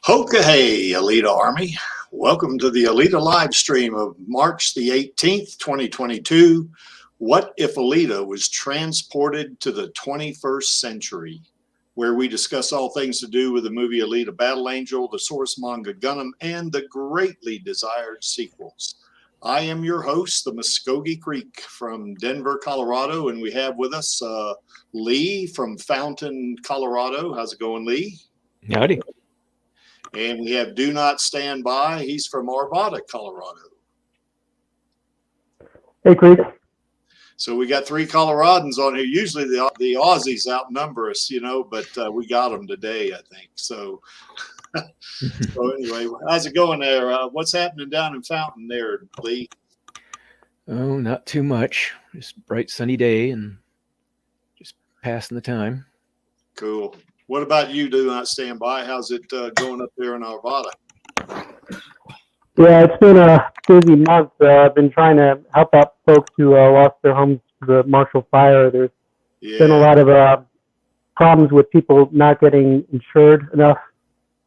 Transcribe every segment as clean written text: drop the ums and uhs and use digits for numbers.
Hoka hey, Alita Army. Welcome to the Alita Livestream of March the 18th, 2022. What if Alita was transported to the 21st century? Where we discuss all things to do with the movie Alita Battle Angel, the source manga Gundam, and the greatly desired sequels. I am your host, the Muskogee Creek from Denver, Colorado, and we have with us Lee from Fountain, Colorado. How's it going, Lee? Howdy. And we have Do Not Stand By. He's from Arvada, Colorado. Hey, Creek. So we got three Coloradans on here. Usually the Aussies outnumber us, you know, but we got them today, I think. So, so anyway, how's it going there? What's happening down in Fountain there, Lee? Oh, not too much. Just bright sunny day and just passing the time. Cool. What about you, Do Not Stand By? How's it going up there in Arvada? Yeah, it's been a busy month. I've been trying to help out folks who lost their homes to the Marshall Fire. There's been a lot of problems with people not getting insured enough,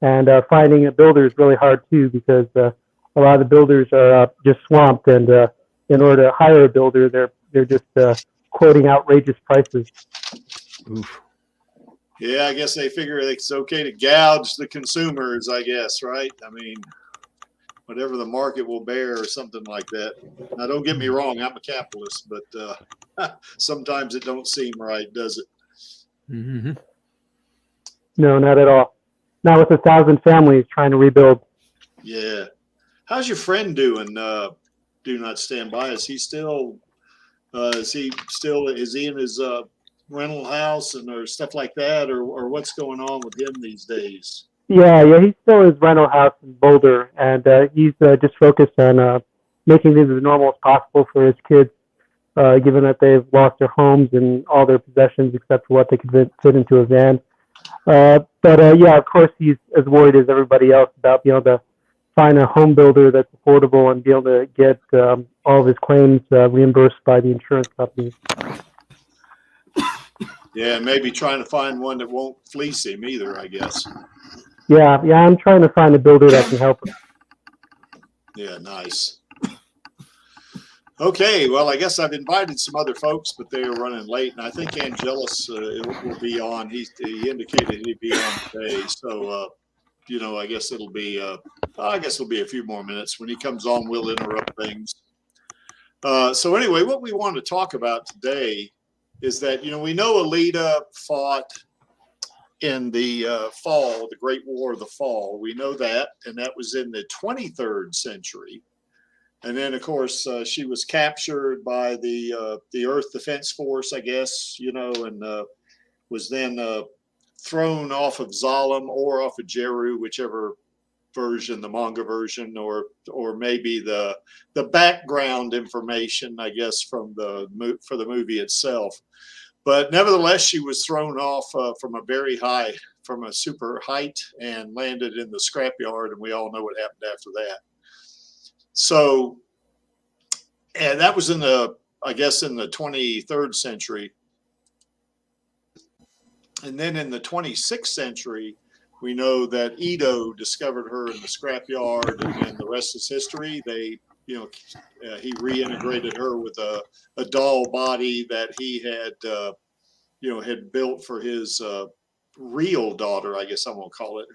and finding a builder is really hard too, because a lot of the builders are just swamped, and in order to hire a builder, they're just quoting outrageous prices. Oof. Yeah, I guess they figure it's okay to gouge the consumers, I guess, right? I mean, whatever the market will bear or something like that. Now, don't get me wrong, I'm a capitalist, but sometimes it don't seem right, does it? Mm-hmm. No, not at all. Not with 1,000 families trying to rebuild. Yeah. How's your friend doing? Do not stand by. Is he still is he in his rental house or stuff like that, or what's going on with him these days? Yeah, he's still in his rental house in Boulder, and he's just focused on making things as normal as possible for his kids, given that they've lost their homes and all their possessions except for what they could fit into a van. But yeah, of course, he's as worried as everybody else about being able to find a home builder that's affordable and be able to get all of his claims reimbursed by the insurance companies. Yeah, maybe trying to find one that won't fleece him either, I guess. Yeah, I'm trying to find a builder that can help him. Yeah, nice. Okay, well, I guess I've invited some other folks, but they are running late, and I think Angelus will be on. He indicated he'd be on today, so I guess it'll be a few more minutes. When he comes on, we'll interrupt things. So anyway, what we want to talk about today is that we know Alita fought in the fall, the Great War of the Fall. We know that, and that was in the 23rd century. And then, of course, she was captured by the Earth Defense Force, I guess, and was then thrown off of Zalem or off of Jeru, whichever version, the manga version, or maybe the background information, I guess, for the movie itself. But nevertheless, she was thrown off from a super height and landed in the scrapyard, and we all know what happened after that. So, and that was in the 23rd century. And then in the 26th century, we know that Edo discovered her in the scrapyard, and the rest is history. He reintegrated her with a doll body that he had built for his real daughter, I guess I'm going to call it,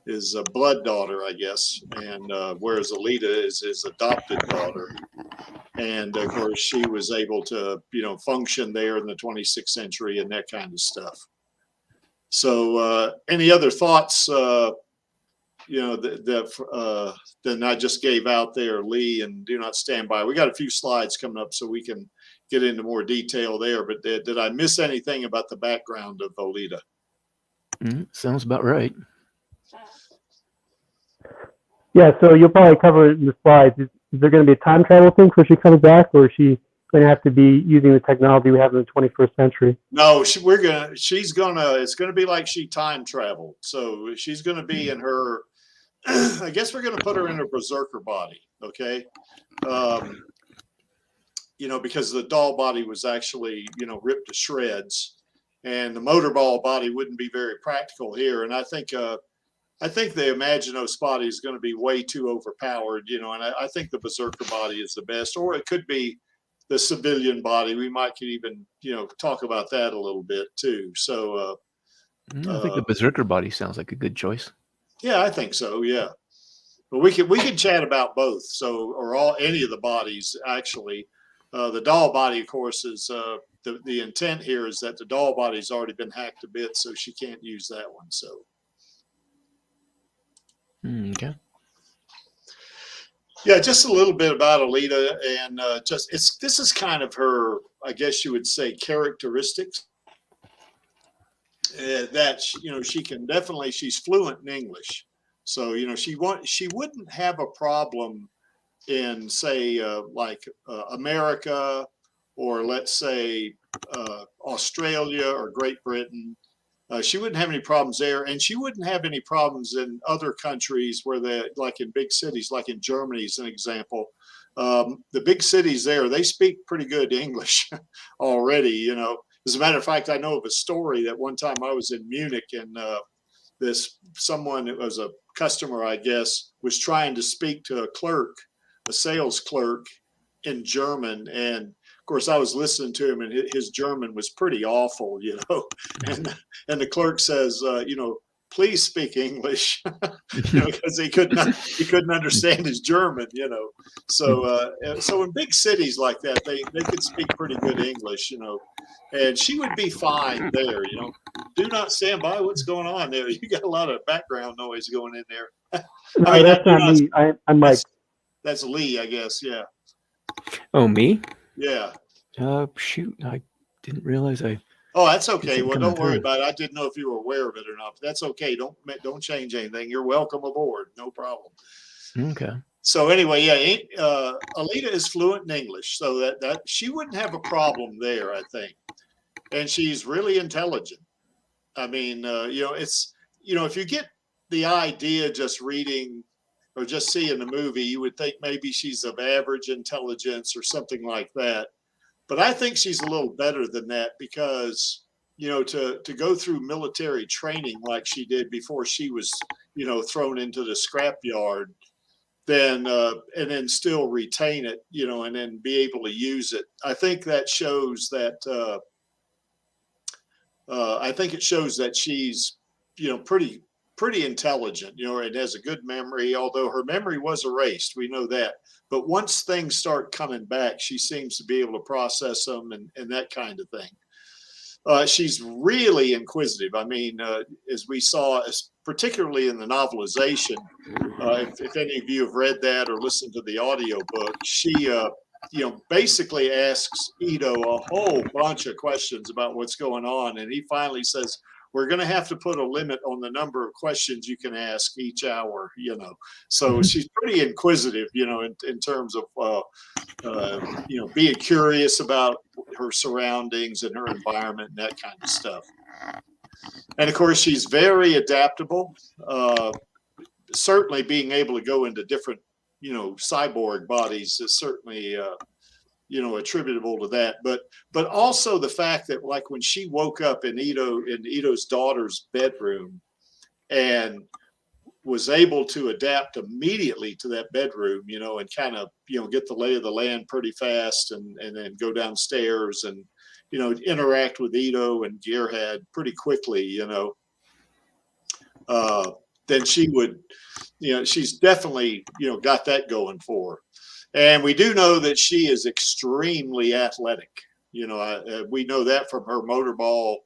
his blood daughter, I guess, and whereas Alita is his adopted daughter. And of course, she was able to, function there in the 26th century and that kind of stuff. So, any other thoughts, that I just gave out there, Lee, and do not stand by. We got a few slides coming up so we can get into more detail there. But did I miss anything about the background of Alita? Sounds about right. Yeah, so you'll probably cover it in the slides. Is there going to be a time travel thing where she comes back, or is she going to have to be using the technology we have in the 21st century? No, it's going to be like she time traveled. So she's going to be in her, I guess we're going to put her in a berserker body, okay? Because the doll body was actually, ripped to shreds, and the motorball body wouldn't be very practical here. And I think the Imaginos body is going to be way too overpowered, and I think the berserker body is the best, or it could be the civilian body. We might could even, talk about that a little bit too. So I think the berserker body sounds like a good choice. Yeah, I think so. Yeah, but we can chat about both. So, or any of the bodies actually. The doll body, of course, is the intent here is that the doll body's already been hacked to bits, so she can't use that one. So. Okay. Yeah, just a little bit about Alita, and this is kind of her, I guess you would say, characteristics. That she can definitely, she's fluent in English, so she wouldn't have a problem in, say, America, or let's say Australia or Great Britain. She wouldn't have any problems there, and she wouldn't have any problems in other countries where like in big cities, like in Germany, as an example. The big cities there, they speak pretty good English already. As a matter of fact, I know of a story that one time I was in Munich, and someone that was a customer, I guess, was trying to speak to a sales clerk in German, and of course, I was listening to him, and his German was pretty awful, and the clerk says, please speak English, because he couldn't understand his German, So in big cities like that, they could speak pretty good English, and she would be fine there, Do not stand by. What's going on there? You got a lot of background noise going in there. No, that's not me. I'm Mike. That's Lee, I guess. Yeah. Oh, me? Yeah. Shoot, I didn't realize I. Oh, that's okay. Well, don't worry about it. I didn't know if you were aware of it or not. But that's okay. Don't change anything. You're welcome aboard. No problem. Okay. So anyway, yeah, Alita is fluent in English, so that she wouldn't have a problem there, I think. And she's really intelligent. I mean, it's if you get the idea just reading or just seeing the movie, you would think maybe she's of average intelligence or something like that. But I think she's a little better than that because, to go through military training like she did before she was, thrown into the scrapyard, and then still retain it, and then be able to use it. I think that shows that, it shows that she's, pretty intelligent, and has a good memory, although her memory was erased. We know that. But once things start coming back, she seems to be able to process them and that kind of thing. She's really inquisitive. I mean, as we saw, particularly in the novelization, if any of you have read that or listened to the audio book, she, basically asks Ito a whole bunch of questions about what's going on. And he finally says, we're going to have to put a limit on the number of questions you can ask each hour, So she's pretty inquisitive, in terms of, being curious about her surroundings and her environment and that kind of stuff. And of course, she's very adaptable, certainly being able to go into different, cyborg bodies is certainly, attributable to that, but also the fact that, like, when she woke up in Ito's daughter's bedroom and was able to adapt immediately to that bedroom, and kind of, get the lay of the land pretty fast and then go downstairs and, interact with Ito and Gearhead pretty quickly, then she would, she's definitely, got that going for her. And we do know that she is extremely athletic. We know that from her motorball,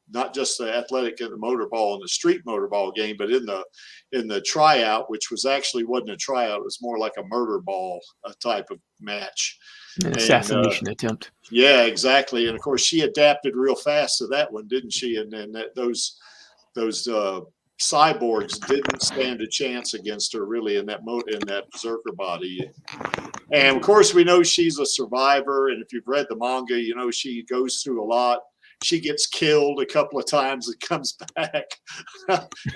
not just the athletic in the motorball and the street motorball game, but in the tryout, which wasn't a tryout, it was more like a murder ball type of match. An assassination attempt. Yeah, exactly. And of course, she adapted real fast to that one, didn't she? And then those cyborgs didn't stand a chance against her, really, in that berserker body. And of course, we know she's a survivor, and if you've read the manga, she goes through a lot. She gets killed a couple of times and comes back,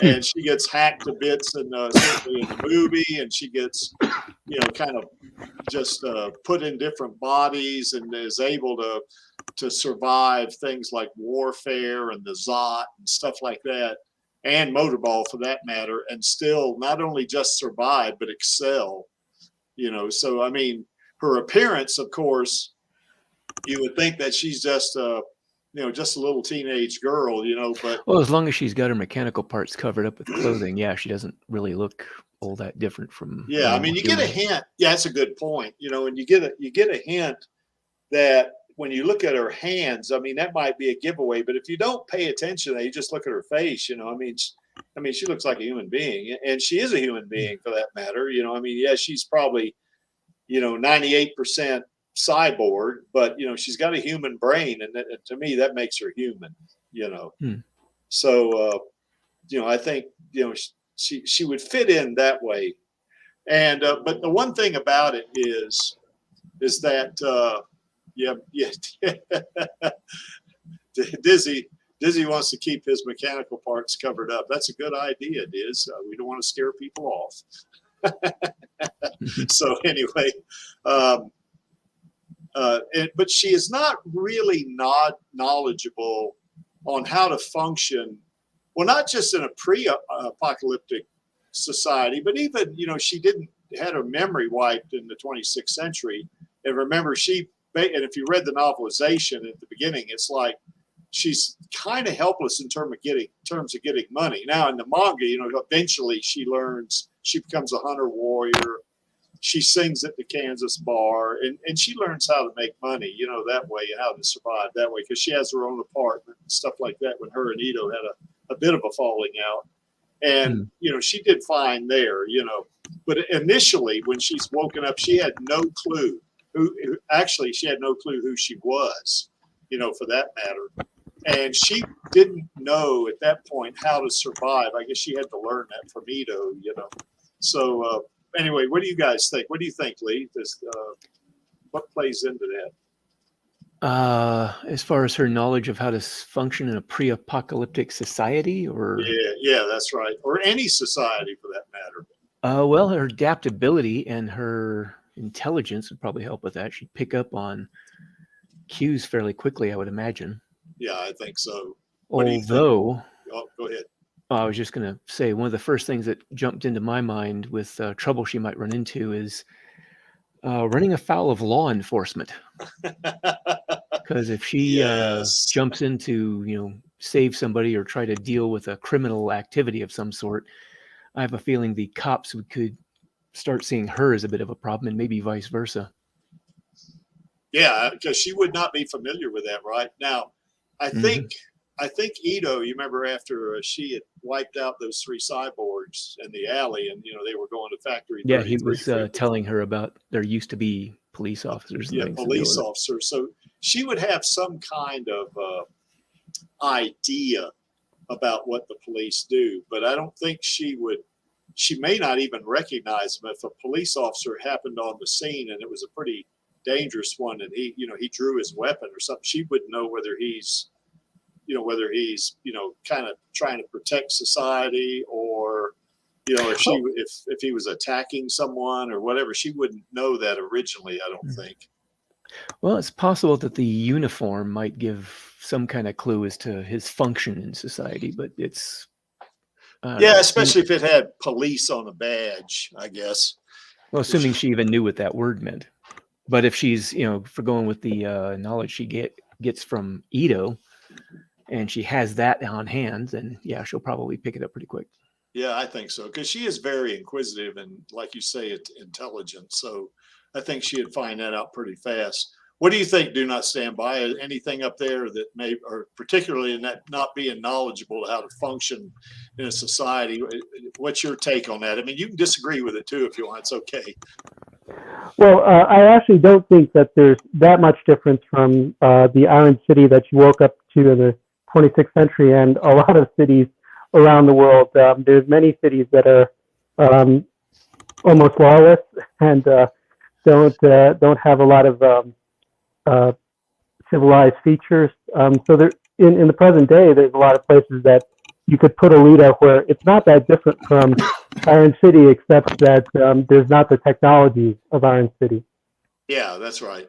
and she gets hacked to bits certainly in the movie, and she gets kind of just put in different bodies and is able to survive things like warfare and the Zot and stuff like that, and motorball for that matter, and still not only just survive but excel. So I mean, her appearance, of course, you would think that she's just just a little teenage girl, but well, as long as she's got her mechanical parts covered up with clothing, yeah, she doesn't really look all that different from. Yeah, I mean, you get a hint. Yeah, that's a good point. And you get a hint that when you look at her hands, I mean, that might be a giveaway. But if you don't pay attention, you just look at her face. I mean, she looks like a human being, and she is a human being for that matter. I mean, yeah, she's probably 98% cyborg, but she's got a human brain, and to me that makes her human. So I think she would fit in that way. And but the one thing about it is that Dizzy wants to keep his mechanical parts covered up. That's a good idea, Diz. We don't want to scare people off. So anyway, but she is not really knowledgeable on how to function. Well, not just in a pre-apocalyptic society, but even, she had her memory wiped in the 26th century. And remember, and if you read the novelization at the beginning, it's like she's kind of helpless in terms of getting money. Now in the manga, you know, eventually she learns, she becomes a hunter warrior. She sings at the Kansas bar, and she learns how to make money, you know, that way, and how to survive that way, because she has her own apartment and stuff like that. When her and Ito had a bit of a falling out, and you know, she did fine there, you know. But initially, when she's woken up, she had no clue she had no clue who she was, you know, for that matter. And she didn't know at that point how to survive. I guess she had to learn that from Ito, you know. So anyway, what do you guys think? What do you think, Lee? What plays into that? As far as her knowledge of how to function in a pre-apocalyptic society, or yeah, that's right, or any society for that matter. Well, her adaptability and her intelligence would probably help with that. She'd pick up on cues fairly quickly, I would imagine. Yeah, I think so. Although, go ahead. I was just going to say, one of the first things that jumped into my mind with trouble she might run into is running afoul of law enforcement. Because if she jumps into, you know, save somebody or try to deal with a criminal activity of some sort, I have a feeling the cops could start seeing her as a bit of a problem, and maybe vice versa. Yeah, because she would not be familiar with that right now. I think Ito, you remember after she had wiped out those 3 cyborgs in the alley, and you know they were going to factory. Yeah, he was telling her about there used to be police officers. And police officers. So she would have some kind of idea about what the police do, but I don't think she would. She may not even recognize them if a police officer happened on the scene and it was a pretty dangerous one, and he drew his weapon or something. She wouldn't know whether he's kind of trying to protect society, or you know, if he was attacking someone or whatever. She wouldn't know that originally, I don't think. Well, it's possible that the uniform might give some kind of clue as to his function in society, but it's especially if it had police on a badge, I guess. Well, assuming she even knew what that word meant. But if she's, you know, for going with the knowledge she gets from Ito, and she has that on hand, then yeah, she'll probably pick it up pretty quick. Yeah, I think so, because she is very inquisitive and, like you say, intelligent. So I think she'd find that out pretty fast. What do you think? Do not stand by. Anything up there that may, or particularly in that not being knowledgeable how to function in a society? What's your take on that? I mean, you can disagree with it too if you want. It's okay. Well, I actually don't think that there's that much difference from the Iron City that you woke up to in the 26th century and a lot of cities around the world. There's many cities that are almost lawless and don't have a lot of civilized features. So there, in the present day, there's a lot of places that you could put Alita where it's not that different from Iron City, except that there's not the technology of Iron City. Yeah, that's right.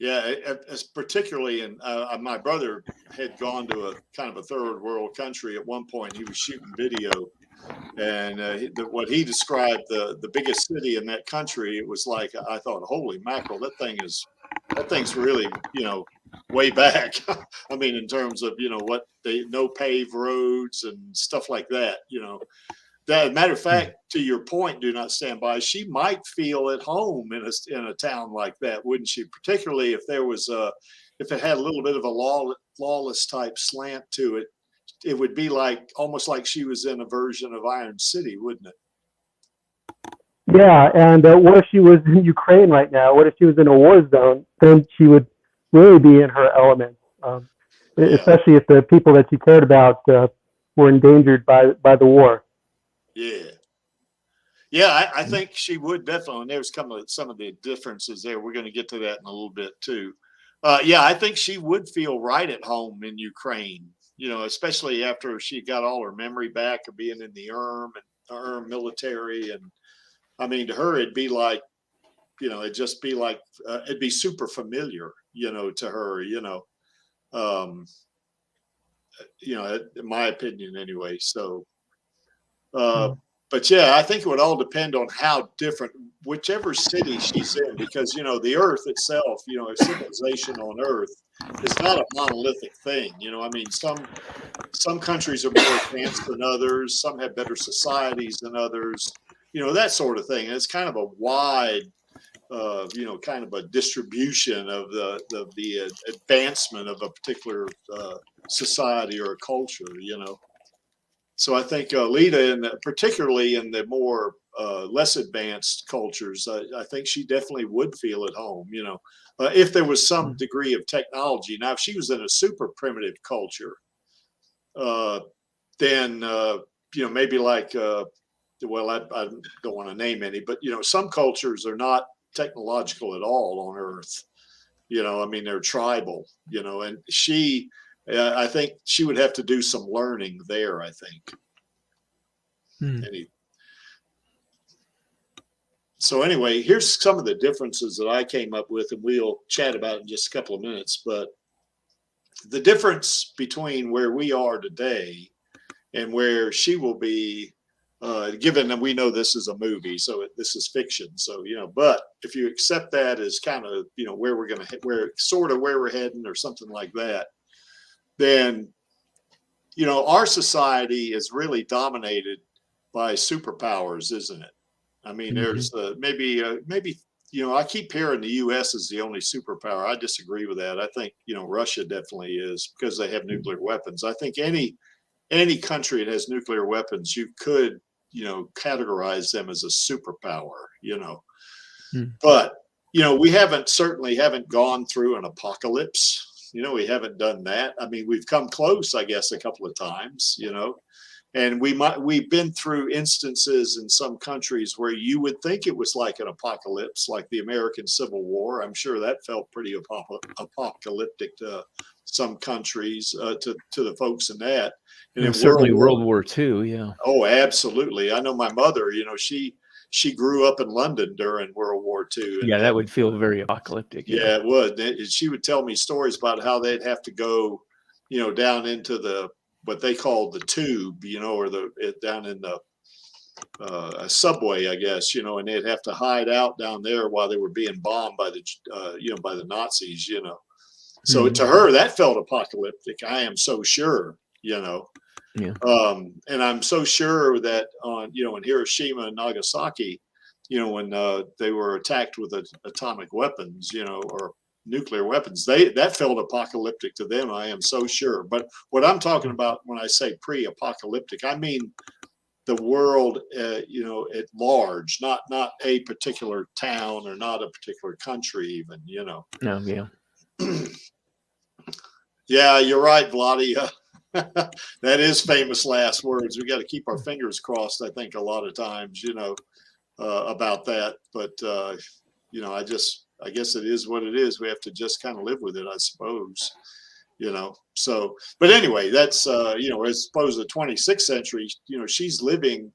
Yeah, as particularly in my brother had gone to a kind of a third world country at one point. He was shooting video, and what he described the biggest city in that country, it was like, I thought, holy mackerel, that thing's really, you know, way back. I mean, in terms of, you know, what no paved roads and stuff like that, you know. That, matter of fact, to your point, do not stand by. She might feel at home in a town like that, wouldn't she? Particularly if there was if it had a little bit of a lawless type slant to it, it would be like almost like she was in a version of Iron City, wouldn't it? Yeah, and what if she was in Ukraine right now? What if she was in a war zone? Then she would really be in her element, especially if the people that she cared about were endangered by the war. Yeah, I think she would definitely. And there's some of the differences there. We're going to get to that in a little bit too. Yeah, I think she would feel right at home in Ukraine, you know, especially after she got all her memory back of being in the ERM military. And I mean, to her, it'd be like, you know, it'd just be like, it'd be super familiar, you know, to her, you know, in my opinion anyway. So, but yeah, I think it would all depend on how different whichever city she's in, because, you know, the Earth itself, you know, a civilization on Earth is not a monolithic thing. You know, I mean, some countries are more advanced than others. Some have better societies than others, you know, that sort of thing. And it's kind of a wide, you know, kind of a distribution of the advancement of a particular society or a culture, you know. So I think Alita, particularly in the more less advanced cultures, I think she definitely would feel at home, you know, if there was some degree of technology. Now, if she was in a super primitive culture, then, you know, maybe like, well, I don't want to name any, but, you know, some cultures are not technological at all on Earth. You know, I mean, they're tribal, you know, and she, I think she would have to do some learning there, I think. So anyway, here's some of the differences that I came up with, and we'll chat about it in just a couple of minutes. But the difference between where we are today and where she will be, given that we know this is a movie, so this is fiction. So, you know, but if you accept that as kind of, you know, where we're going to, where sort of where we're heading or something like that, then, you know, our society is really dominated by superpowers, isn't it? I mean, there's maybe, you know, I keep hearing the U.S. is the only superpower. I disagree with that. I think, you know, Russia definitely is, because they have nuclear weapons. I think any country that has nuclear weapons, you could, you know, categorize them as a superpower, you know. But, you know, we certainly haven't gone through an apocalypse. You know, we haven't done that. I mean, we've come close, I guess, a couple of times, you know. And we've been through instances in some countries where you would think it was like an apocalypse, like the American Civil War. I'm sure that felt pretty apocalyptic to some countries, to the folks in that. And certainly World War II, yeah. Oh, absolutely. I know my mother, you know, she grew up in London during World War II. And, yeah, that would feel very apocalyptic. Yeah, it would. She would tell me stories about how they'd have to go, you know, down into what they called the tube, you know, or down in the a subway, I guess, you know, and they'd have to hide out down there while they were being bombed by the, you know, by the Nazis, you know. So to her, that felt apocalyptic. I am so sure, you know. Yeah. And I'm so sure that you know, in Hiroshima and Nagasaki, you know, when they were attacked with atomic weapons, you know, or nuclear weapons, that felt apocalyptic to them. I am so sure. But what I'm talking about when I say pre-apocalyptic, I mean the world, you know, at large, not a particular town or not a particular country, even, you know. No, yeah. Yeah, you're right, Vladi. That is famous last words. We got to keep our fingers crossed, I think, a lot of times, you know, about that. But, you know, I guess it is what it is. We have to just kind of live with it, I suppose, you know. So, but anyway, that's, you know, I suppose the 26th century, you know, she's living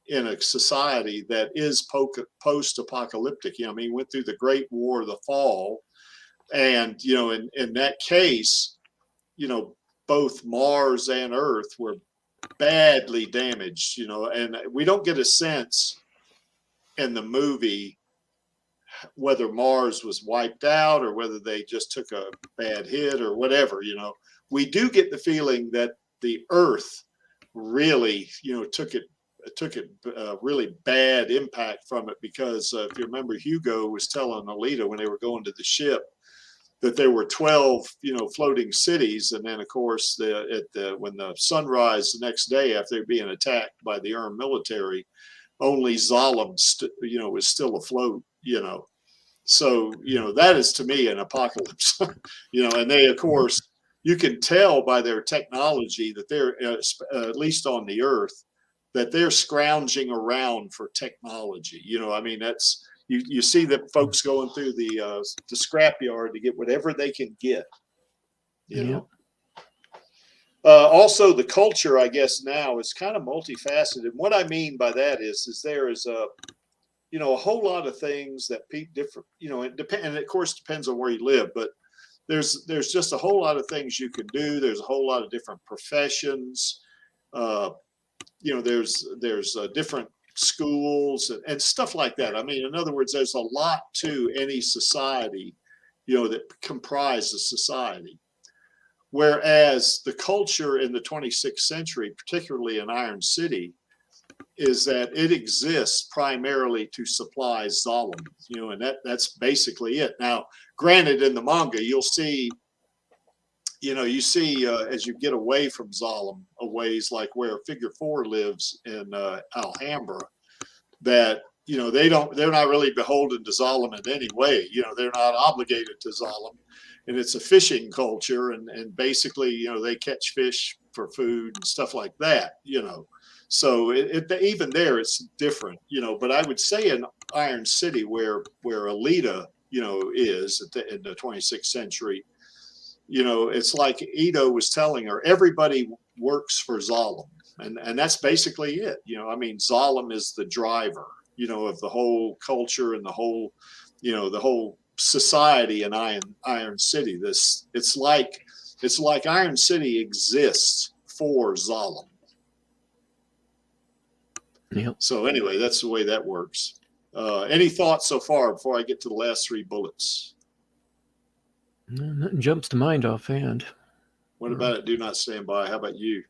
in a society that is post-apocalyptic. You know, I mean, went through the Great War of the Fall. And, you know, in that case, you know, both Mars and Earth were badly damaged, you know, and we don't get a sense in the movie whether Mars was wiped out or whether they just took a bad hit or whatever, you know. We do get the feeling that the Earth really, you know, took it really bad impact from it, because if you remember, Hugo was telling Alita when they were going to the ship that there were 12, you know, floating cities, and then of course when the sunrise the next day after they're being attacked by the armed military, only Zalem, you know, was still afloat, you know. So, you know, that is to me an apocalypse, you know. And they, of course, you can tell by their technology that they're at least on the Earth, that they're scrounging around for technology. You know, I mean, that's. You see the folks going through the scrapyard to get whatever they can get, you know. Also, the culture, I guess, now is kind of multifaceted. What I mean by that is there is you know, a whole lot of things that different, you know, and of course depends on where you live, but there's just a whole lot of things you can do. There's a whole lot of different professions. You know, there's different schools and stuff like that. I mean, in other words, there's a lot to any society, that comprises society. Whereas the culture in the 26th century, particularly in Iron City, is that it exists primarily to supply Zalem, and that's basically it. Now, granted, in the manga, you'll see, as you get away from Zalem, a ways like where Figure 4 lives in Alhambra, that they're not really beholden to Zalem in any way. They're not obligated to Zalem, and it's a fishing culture, and basically they catch fish for food and stuff like that. So even there it's different. But I would say in Iron City, where Alita is in the 26th century, it's like Ito was telling her, everybody works for Zalem, and that's basically it. I mean, Zalem is the driver, of the whole culture and the whole society in Iron City. It's like Iron City exists for Zalem. Yep. So anyway, that's the way that works. Any thoughts so far before I get to the last 3 bullets? Nothing jumps to mind offhand. What about it? Do not stand by. How about you?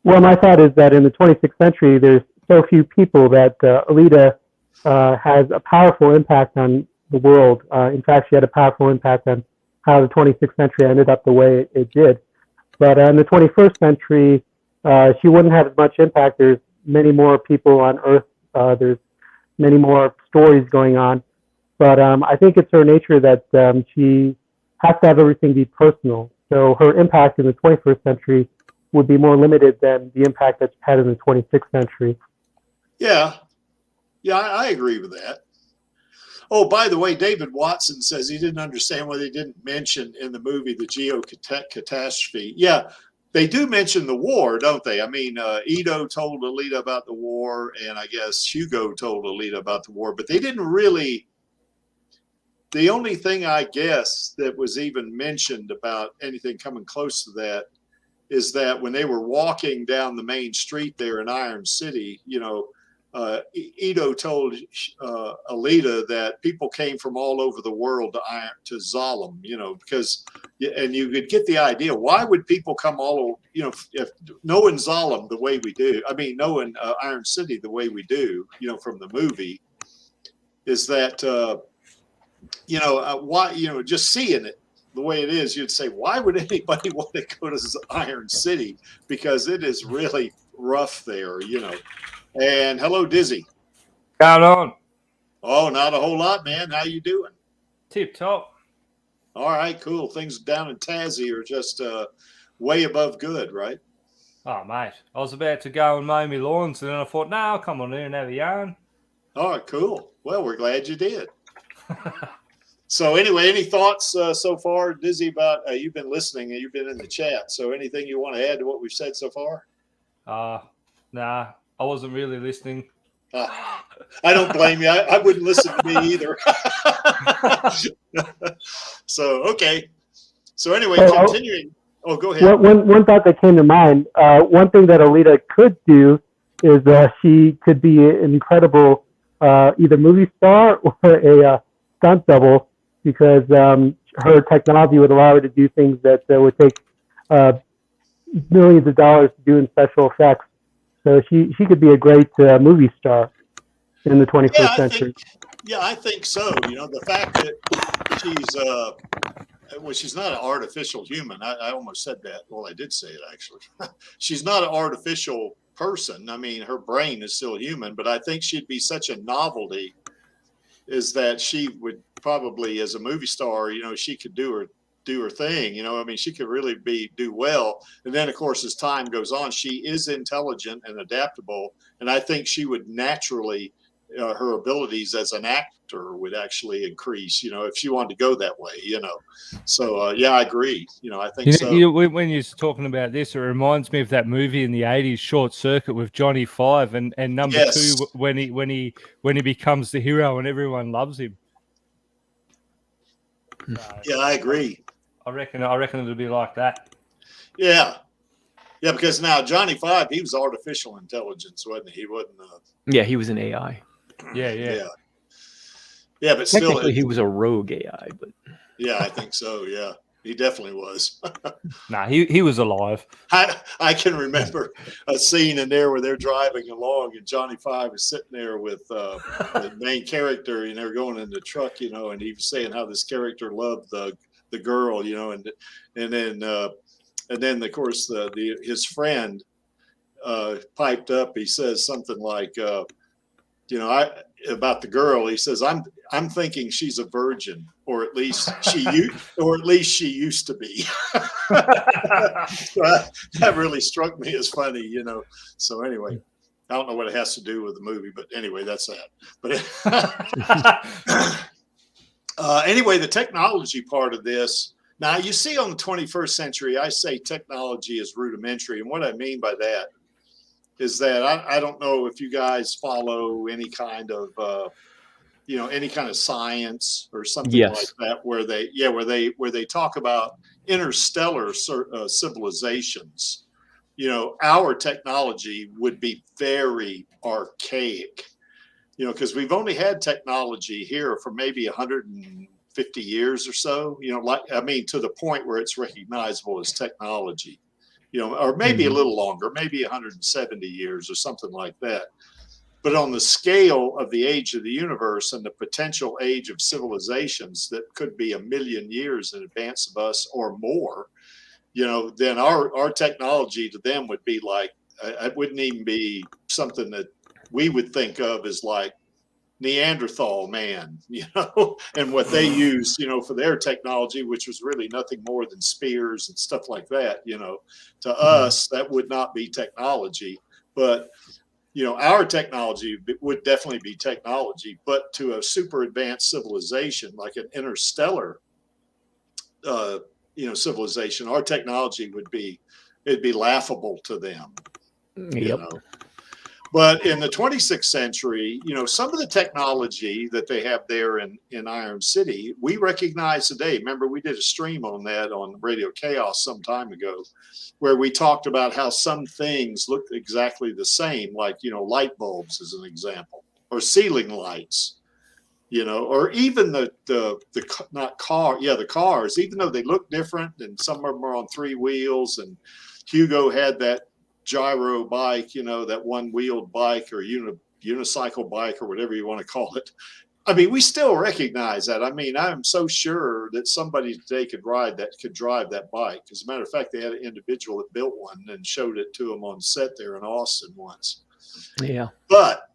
Well, my thought is that in the 26th century, there's so few people that Alita has a powerful impact on the world. In fact, she had a powerful impact on how the 26th century ended up the way it did. But in the 21st century, she wouldn't have as much impact. There's many more people on Earth. There's many more stories going on. But I think it's her nature that she has to have everything be personal. So her impact in the 21st century would be more limited than the impact that she had in the 26th century. Yeah, I agree with that. Oh, by the way, David Watson says he didn't understand why they didn't mention in the movie the geo-catastrophe. Yeah, they do mention the war, don't they? I mean, Ito told Alita about the war, and I guess Hugo told Alita about the war, but they didn't really. The only thing I guess that was even mentioned about anything coming close to that is that when they were walking down the main street there in Iron City, Ito told Alita that people came from all over the world to Zalem, because, and you could get the idea, why would people come all over, if knowing Zalem the way we do, knowing Iron City the way we do, from the movie, is that, why, just seeing it the way it is, you'd say, why would anybody want to go to Iron City? Because it is really rough there, And hello, Dizzy. Going on? Oh, not a whole lot, man. How you doing? Tip top. All right, cool. Things down in Tassie are just way above good, right? Oh, mate. I was about to go and mow my lawns, and then I thought, no, I'll come on in and have a yarn. All right, cool. Well, we're glad you did. So anyway, any thoughts so far, Dizzy, about you've been listening and you've been in the chat. So anything you want to add to what we've said so far? Nah, I wasn't really listening. I don't blame you. I wouldn't listen to me either. So, okay. So anyway, continuing. Oh, go ahead. One thought that came to mind, one thing that Alita could do is she could be an incredible either movie star or a stunt double, because her technology would allow her to do things that would take millions of dollars to do in special effects. So she could be a great movie star in the 21st century. I think so. The fact that she's not an artificial human. I almost said that. Well, I did say it, actually. She's not an artificial person. I mean, her brain is still human, but I think she'd be such a novelty is that she would probably, as a movie star, she could do her thing. She could really do well. And then, of course, as time goes on, she is intelligent and adaptable. And I think she would naturally, her abilities as an actor would actually increase, if she wanted to go that way, So, I agree. I think so. When you're talking about this, it reminds me of that movie in the 80s, Short Circuit, with Johnny Five and number Yes. 2 when he becomes the hero and everyone loves him. Yeah, I agree. I reckon it'll be like that. Yeah, Yeah, because now Johnny Five, he was artificial intelligence, wasn't he? He wasn't. Yeah, he was an AI. Yeah. But still, technically he was a rogue AI, but yeah, I think so. Yeah, he definitely was. Nah, he was alive. I can remember a scene in there where they're driving along and Johnny Five is sitting there with the main character, and they're going in the truck, and he was saying how this character loved the girl, and then of course his friend piped up. He says something like, about the girl. He says, I'm thinking she's a virgin, or at least she used to be. That really struck me as funny, So anyway, I don't know what it has to do with the movie, but anyway, that's that. But anyway, the technology part of this. Now, you see, on the 21st century, I say technology is rudimentary, and what I mean by that is that I don't know if you guys follow any kind of any kind of science or something like that, where they talk about interstellar civilizations. Our technology would be very archaic, because we've only had technology here for maybe 150 years or so, to the point where it's recognizable as technology. Or maybe a little longer, maybe 170 years or something like that. But on the scale of the age of the universe and the potential age of civilizations that could be 1 million years in advance of us or more, then our technology to them would be like, it wouldn't even be something that we would think of as like Neanderthal man, and what they used, for their technology, which was really nothing more than spears and stuff like that. To us, that would not be technology, but our technology would definitely be technology. But to a super advanced civilization like an interstellar, civilization, our technology it'd be laughable to them. Yep. But in the 26th century, some of the technology that they have there in Iron City, we recognize today. Remember, we did a stream on that on Radio Chaos some time ago, where we talked about how some things look exactly the same, like, light bulbs as an example, or ceiling lights, or even the cars, even though they look different, and some of them are on 3 wheels, and Hugo had that gyro bike, that one-wheeled bike or unicycle bike or whatever you want to call it. I mean, we still recognize that. I mean, I'm so sure that somebody today could drive that bike. As a matter of fact, they had an individual that built one and showed it to them on set there in Austin once. Yeah. But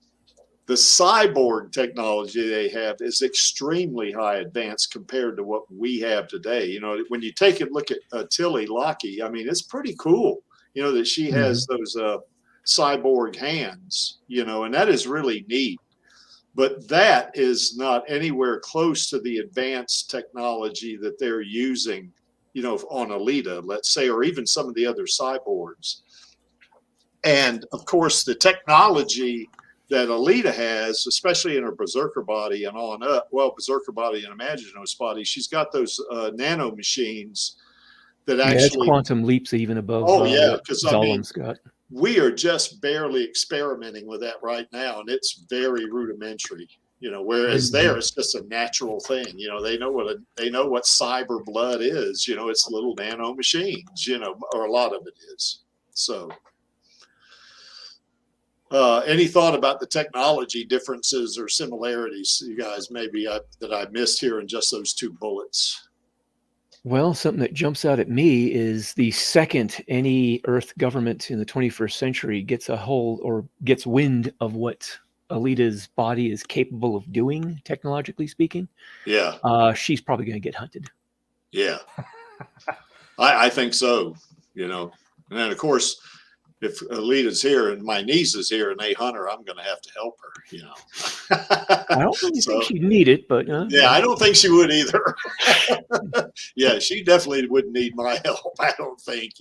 the cyborg technology they have is extremely high advanced compared to what we have today. When you take a look at Tilly Lockheed, I mean, it's pretty cool. That she has those cyborg hands, and that is really neat. But that is not anywhere close to the advanced technology that they're using, on Alita, let's say, or even some of the other cyborgs. And of course, the technology that Alita has, especially in her berserker body and on up, berserker body and Imaginos body, she's got those nano machines that actually, it's quantum leaps even above. Because Zolom's got. We are just barely experimenting with that right now, and it's very rudimentary. Whereas there, it's just a natural thing. They know what cyber blood is. It's little nano machines. Or a lot of it is. So, any thought about the technology differences or similarities, you guys, maybe that I missed here in just those 2 bullets? Well, something that jumps out at me is the second any Earth government in the 21st century gets a hold or gets wind of what Alita's body is capable of doing, technologically speaking. Yeah. She's probably going to get hunted. Yeah. I think so, And then, of course, if Alita's here and my niece is here and they hunt her, I'm going to have to help her, I don't really think she'd need it, but I don't think she would either. Yeah, she definitely wouldn't need my help, I don't think,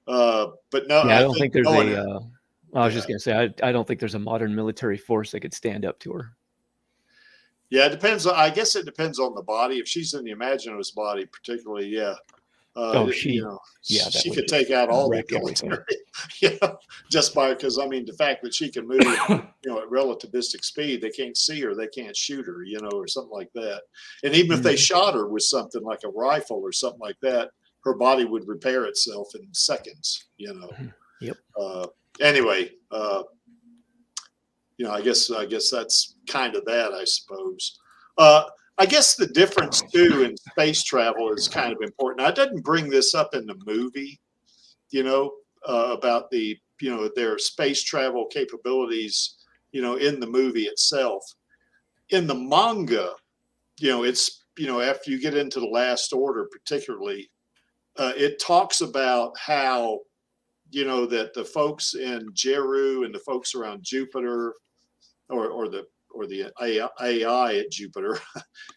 but no, I don't think there's I was just going to say, I don't think there's a modern military force that could stand up to her. Yeah, it depends. I guess it depends on the body. If she's in the Imaginos body, particularly, yeah. She that she would could just take out all the wreck everything. military, just because I mean the fact that she can move, at relativistic speed, they can't see her, they can't shoot her, or something like that. And even if they shot her with something like a rifle or something like that, her body would repair itself in seconds. Yep. Anyway, I guess that's kind of that, I suppose. I guess the difference too in space travel is kind of important. I didn't bring this up in the movie, about the, their space travel capabilities, in the movie itself. In the manga, it's, after you get into the Last Order, particularly, it talks about how, that the folks in Jeru and the folks around Jupiter, or the AI at Jupiter,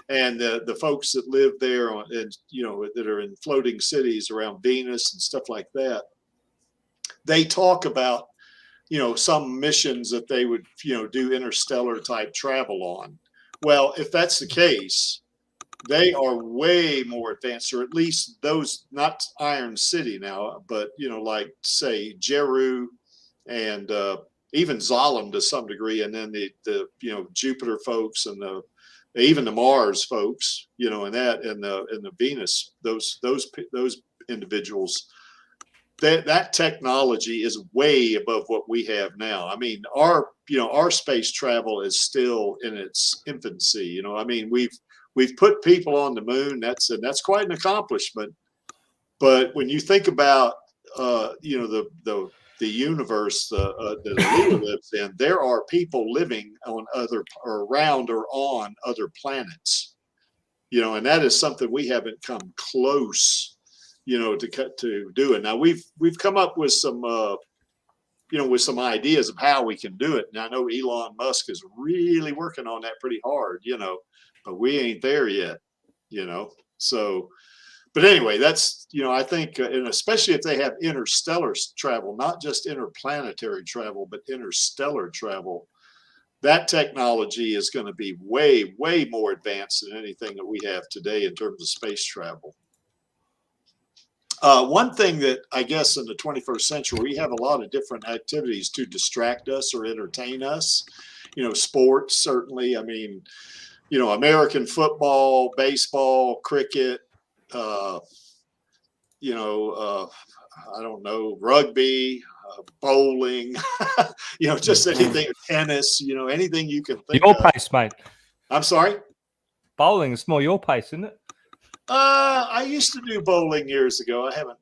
and the folks that live there and that are in floating cities around Venus and stuff like that, they talk about some missions that they would do interstellar type travel on. Well, if that's the case, they are way more advanced, or at least those, not Iron City now, but like say Jeru and even Zalem to some degree, and then the Jupiter folks and even the Mars folks, and the Venus, those individuals, that technology is way above what we have now. I mean, our space travel is still in its infancy. I mean, we've put people on the moon. That's quite an accomplishment. But when you think about the universe that Alita lives in, there are people living on around or on other planets, and that is something we haven't come close, to doing. Now we've come up with some, with some ideas of how we can do it. And I know Elon Musk is really working on that pretty hard, but we ain't there yet, so. But anyway, that's, I think, and especially if they have interstellar travel, not just interplanetary travel, but interstellar travel, that technology is going to be way, way more advanced than anything that we have today in terms of space travel. One thing that I guess in the 21st century, we have a lot of different activities to distract us or entertain us. Sports, certainly. I mean, American football, baseball, cricket, I don't know, rugby, bowling, just anything, tennis, anything you can think your of. Pace, mate. I'm sorry? Bowling is more your pace, isn't it? I used to do bowling years ago. I haven't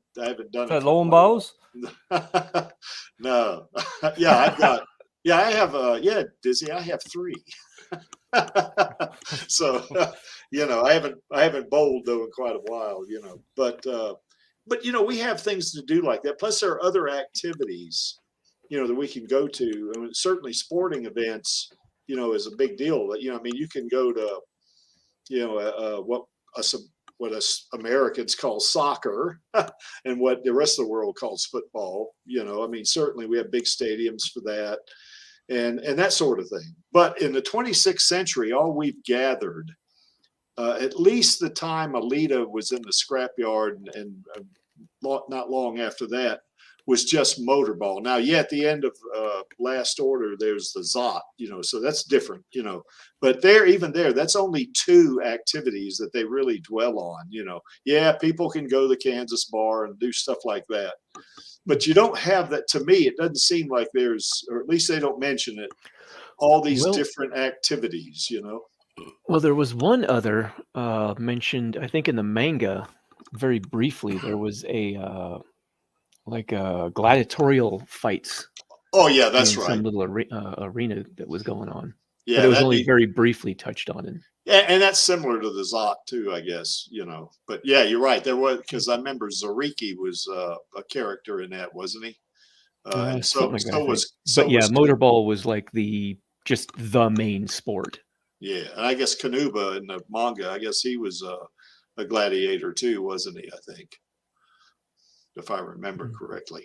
done it. Lawn bowls? No. Dizzy, I have 3. So, I haven't bowled though in quite a while, but we have things to do like that. Plus there are other activities, that we can go to. I mean, certainly sporting events, is a big deal. I mean, you can go to, what us Americans call soccer and what the rest of the world calls football. I mean, certainly we have big stadiums for that. And that sort of thing. But in the 26th century, all we've gathered, at least the time Alita was in the scrapyard and not long after that, was just motorball. Now, at the end of Last Order, there's the Zot, so that's different, But even there, that's only 2 activities that they really dwell on, people can go to the Kansas bar and do stuff like that. But you don't have that. To me, it doesn't seem like there's, or at least they don't mention it, all these different activities, Well, there was one other mentioned, I think in the manga, very briefly. There was a gladiatorial fights. Oh yeah, that's right. Some little arena that was going on. Yeah, but it was only very briefly touched on. And that's similar to the Zot too, I guess, But yeah, you're right. There was, because I remember Zariki was a character in that, wasn't he? And motorball was like just the main sport. Yeah, and I guess Kanuba in the manga, I guess he was a gladiator too, wasn't he? I think, if I remember correctly.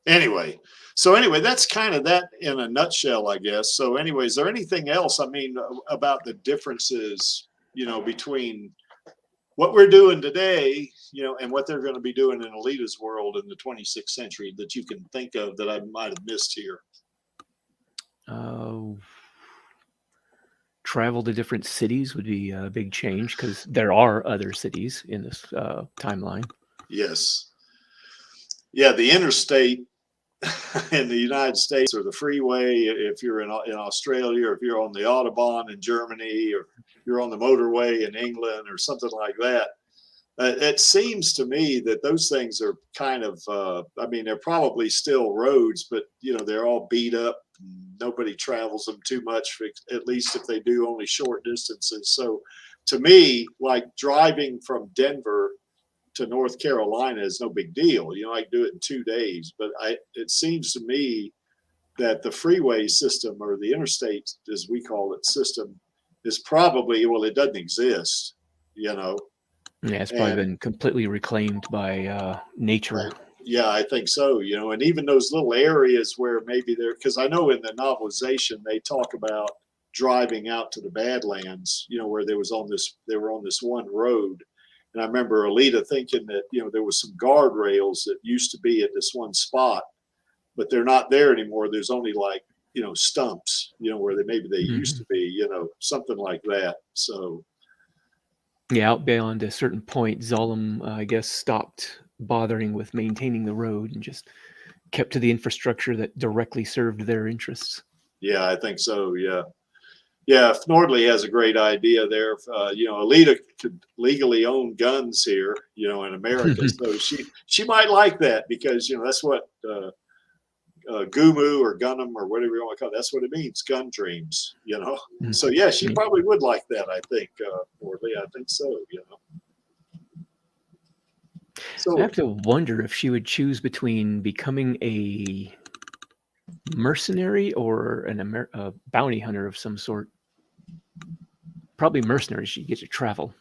Anyway, that's kind of that in a nutshell, I guess. So anyway, is there anything else, I mean, about the differences, between, what we're doing today, and what they're going to be doing in Alita's world in the 26th century that you can think of that I might have missed here? Travel to different cities would be a big change because there are other cities in this timeline. Yes. Yeah, the interstate in the United States, or the freeway, if you're in Australia, or if you're on the Autobahn in Germany, or you're on the motorway in England or something like that. It seems to me that those things are kind of, they're probably still roads, but, they're all beat up. Nobody travels them too much, at least if they do only short distances. So to me, like driving from Denver to North Carolina is no big deal. I can do it in 2 days, but it seems to me that the freeway system, or the interstate, as we call it, system, is probably, well, it doesn't exist, Yeah, it's probably been completely reclaimed by nature. Right. Yeah, I think so. And even those little areas where maybe because I know in the novelization they talk about driving out to the Badlands, where they were on this one road. And I remember Alita thinking that, there was some guardrails that used to be at this one spot, but they're not there anymore. There's only like, stumps, where they used to be, something like that. So. Yeah, out beyond a certain point, Zolom, I guess, stopped bothering with maintaining the road and just kept to the infrastructure that directly served their interests. Yeah, I think so. Yeah. Yeah, Nordley has a great idea there. Alita could legally own guns here, in America. So she might like that, because, that's what Gumu or Gunham or whatever you want to call it, that's what it means, gun dreams, So yeah, she probably would like that, I think, Nordley. I think so, So I have to wonder if she would choose between becoming a mercenary or a bounty hunter of some sort. Probably mercenary. She gets to travel.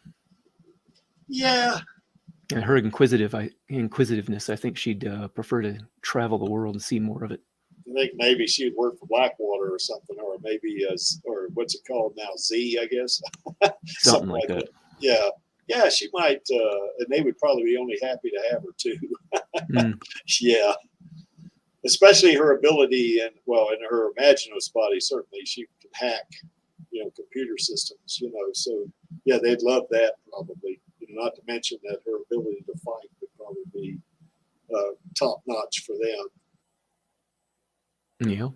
Yeah. And her inquisitiveness, I think she'd prefer to travel the world and see more of it. I think maybe she would work for Blackwater or something, or maybe or what's it called now, Z, I guess. Something like that. Yeah. Yeah, she might, and they would probably be only happy to have her too. Yeah. Especially her ability, and in her imaginative body, certainly she can hack, computer systems, so yeah, they'd love that probably. Not to mention that her ability to fight would probably be top notch for them. Yeah.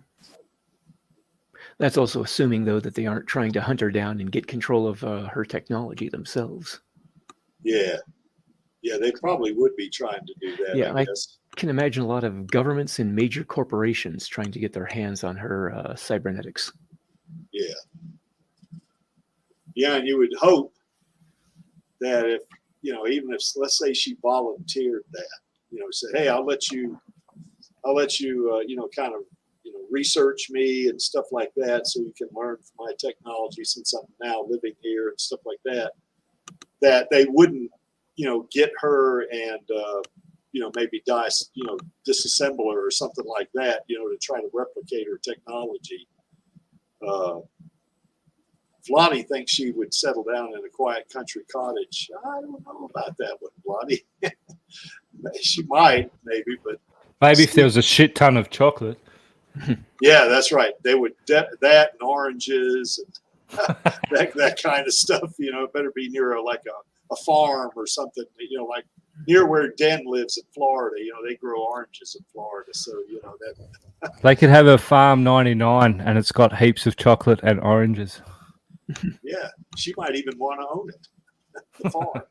That's also assuming, though, that they aren't trying to hunt her down and get control of her technology themselves. Yeah. Yeah, they probably would be trying to do that. Yeah, I guess. Can imagine a lot of governments and major corporations trying to get their hands on her cybernetics. Yeah. Yeah, and you would hope that if, even if, let's say she volunteered that, said, hey, I'll let you, kind of, research me and stuff like that, so you can learn from my technology since I'm now living here and stuff like that, that they wouldn't, get her and, maybe disassemble her or something like that, to try to replicate her technology. Flottie thinks she would settle down in a quiet country cottage. I don't know about that one, Flottie. She might, maybe, but maybe if there was a shit ton of chocolate. Yeah, that's right. They would that and oranges and that kind of stuff. It better be near a farm or something. Like near where Den lives in Florida. They grow oranges in Florida, so that. They could have a farm 99, and it's got heaps of chocolate and oranges. Yeah, she might even want to own it, the farm.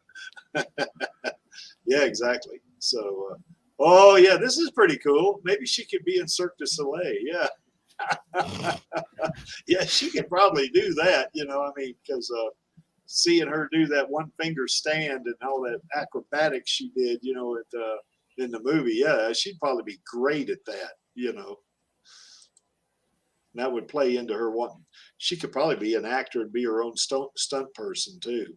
Yeah, exactly. So, yeah, this is pretty cool. Maybe she could be in Cirque du Soleil. Yeah. Yeah, she could probably do that, because seeing her do that one finger stand and all that acrobatics she did, in the movie, yeah, she'd probably be great at that, And that would play into her wanting. She could probably be an actor and be her own stunt person too.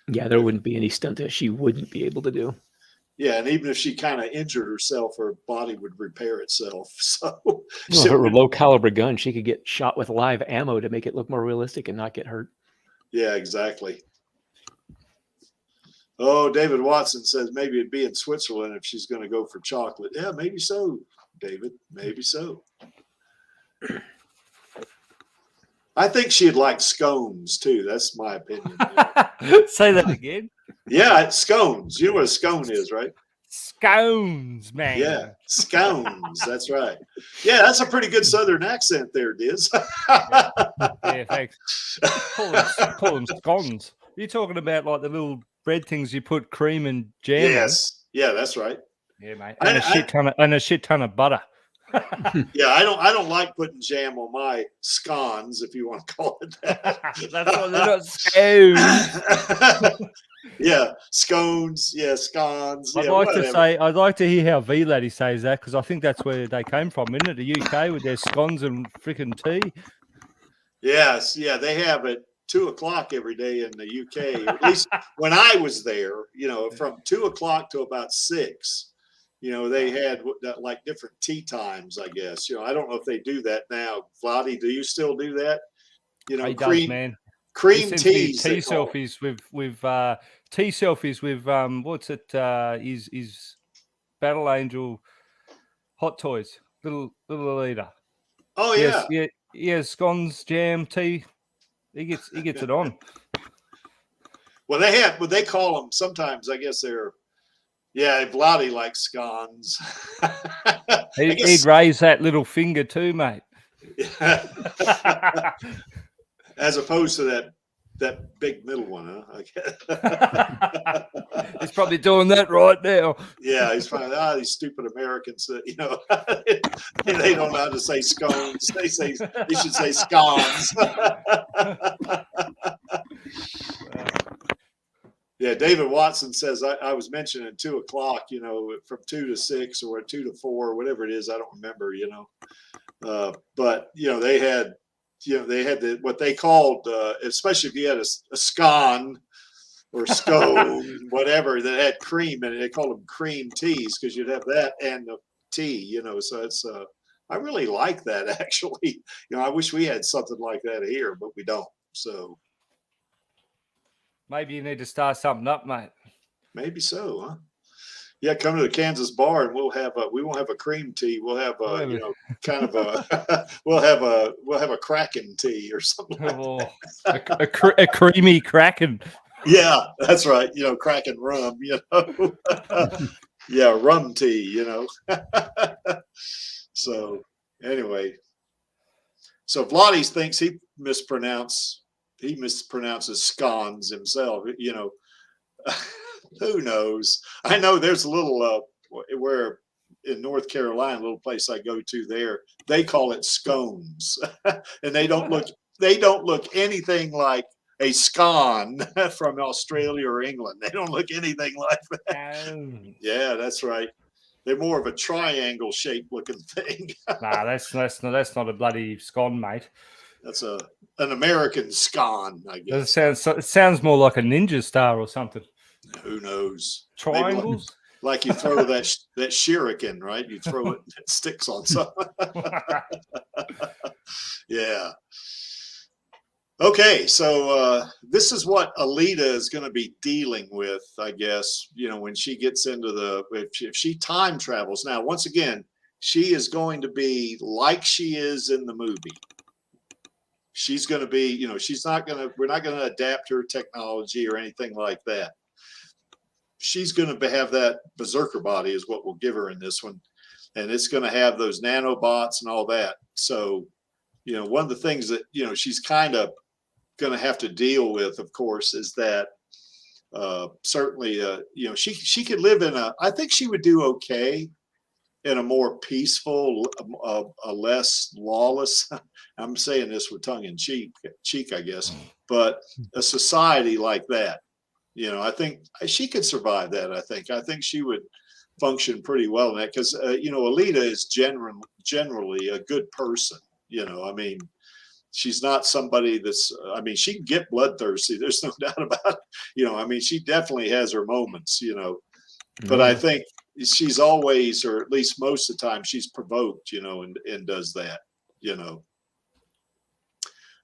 Yeah, there wouldn't be any stunt that she wouldn't be able to do. Yeah, and even if she kind of injured herself, her body would repair itself. So, her low caliber gun, she could get shot with live ammo to make it look more realistic and not get hurt. Yeah, exactly. Oh, David Watson says maybe it'd be in Switzerland if she's going to go for chocolate. Yeah, maybe so, David. Maybe so. I think she'd like scones too. That's my opinion. Say that again. Yeah, it's scones. You know what a scone is, right? Scones, man. Yeah, scones. That's right. Yeah, that's a pretty good Southern accent there, Diz. Yeah, thanks. Call them scones. You're talking about like the little bread things you put cream and jam Yes. Yeah, that's right. on. Yeah, mate. And a shit ton of butter. Yeah, I don't like putting jam on my scones, if you want to call it that. That's why they're not scones. Yeah, scones. Yeah, scones. I'd Yeah, like whatever. to say, I'd like to hear how V-Laddie says that, because I think that's where they came from, isn't it? The UK with their scones and freaking tea. Yes, yeah, they have it 2 o'clock every day in the UK. At least when I was there, from 2 o'clock to about 6. They had like different tea times, I guess. I don't know if they do that now. Vladdy, do you still do that? He cream, does, man. cream teas. Tea selfies with what's it? Is Battle Angel hot toys, little Alita. Oh yeah, yeah, scones, jam, tea. He gets it on. Well, they call them sometimes. I guess they're. Yeah, Vladdy likes scones. He'd raise that little finger too, mate. As opposed to that big middle one, huh? He's probably doing that right now. Yeah, he's probably these stupid Americans that they don't know how to say scones. They should say scones. Yeah, David Watson says I was mentioning 2 o'clock, from 2 to 6 or 2 to 4, whatever it is. I don't remember, but they had what they called, especially if you had a scone or scone, whatever that had cream in it. They called them cream teas because you'd have that and the tea, So it's I really like that actually. I wish we had something like that here, but we don't. So. Maybe you need to start something up, mate. Maybe so, huh? Yeah, come to the Kansas bar and we won't have a cream tea. We'll have kind of a we'll have a Kraken tea or something. A creamy Kraken. Yeah, that's right. Kraken rum. Yeah, rum tea. So anyway, so Vladdy thinks he mispronounces scones himself. Who knows? I know there's a little where in North Carolina, a little place I go to there, they call it scones, and they don't look anything like a scone from Australia or England. They don't look anything like that. Yeah, that's right. They're more of a triangle shaped looking thing. Nah, that's not a bloody scone, mate. That's an American scone, I guess. It sounds more like a ninja star or something. Who knows? Triangles? Like you throw that shuriken, right? You throw it, it sticks on something. Yeah. Okay, so this is what Alita is going to be dealing with, I guess, when she gets into if she time travels. Now, once again, she is going to be like she is in the movie. She's going to be, we're not going to adapt her technology or anything like that. She's going to have that berserker body is what we'll give her in this one. And it's going to have those nanobots and all that. So, one of the things that, she's kind of going to have to deal with, of course, is that certainly, she could live I think she would do okay in a more peaceful, a less lawless, I'm saying this with tongue in cheek, I guess, but a society like that, I think she could survive that. I think she would function pretty well in that because, Alita is generally a good person. She's not somebody she can get bloodthirsty. There's no doubt about it. She definitely has her moments, but I think she's always, or at least most of the time, she's provoked, and does that,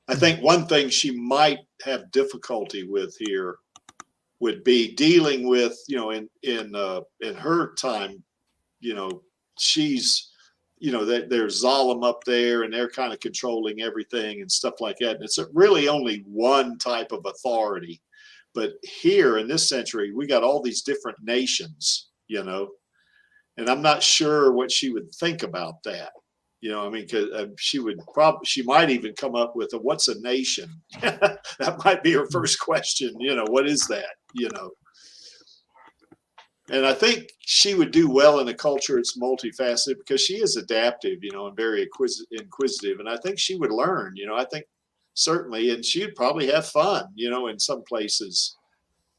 I think one thing she might have difficulty with here would be dealing with, you know, in her time, you know, she's, you know, that there's Zalem up there and they're kind of controlling everything and stuff like that. And it's really only one type of authority. But here in this century, we got all these different nations, you know, and I'm not sure what she would think about that. You know, I mean, because she might even come up with what's a nation? That might be her first question. You know, what is that? You know, and I think she would do well in a culture that's multifaceted because she is adaptive, you know, and very inquisitive. And I think she would learn, you know, I think certainly, and she'd probably have fun, you know, in some places,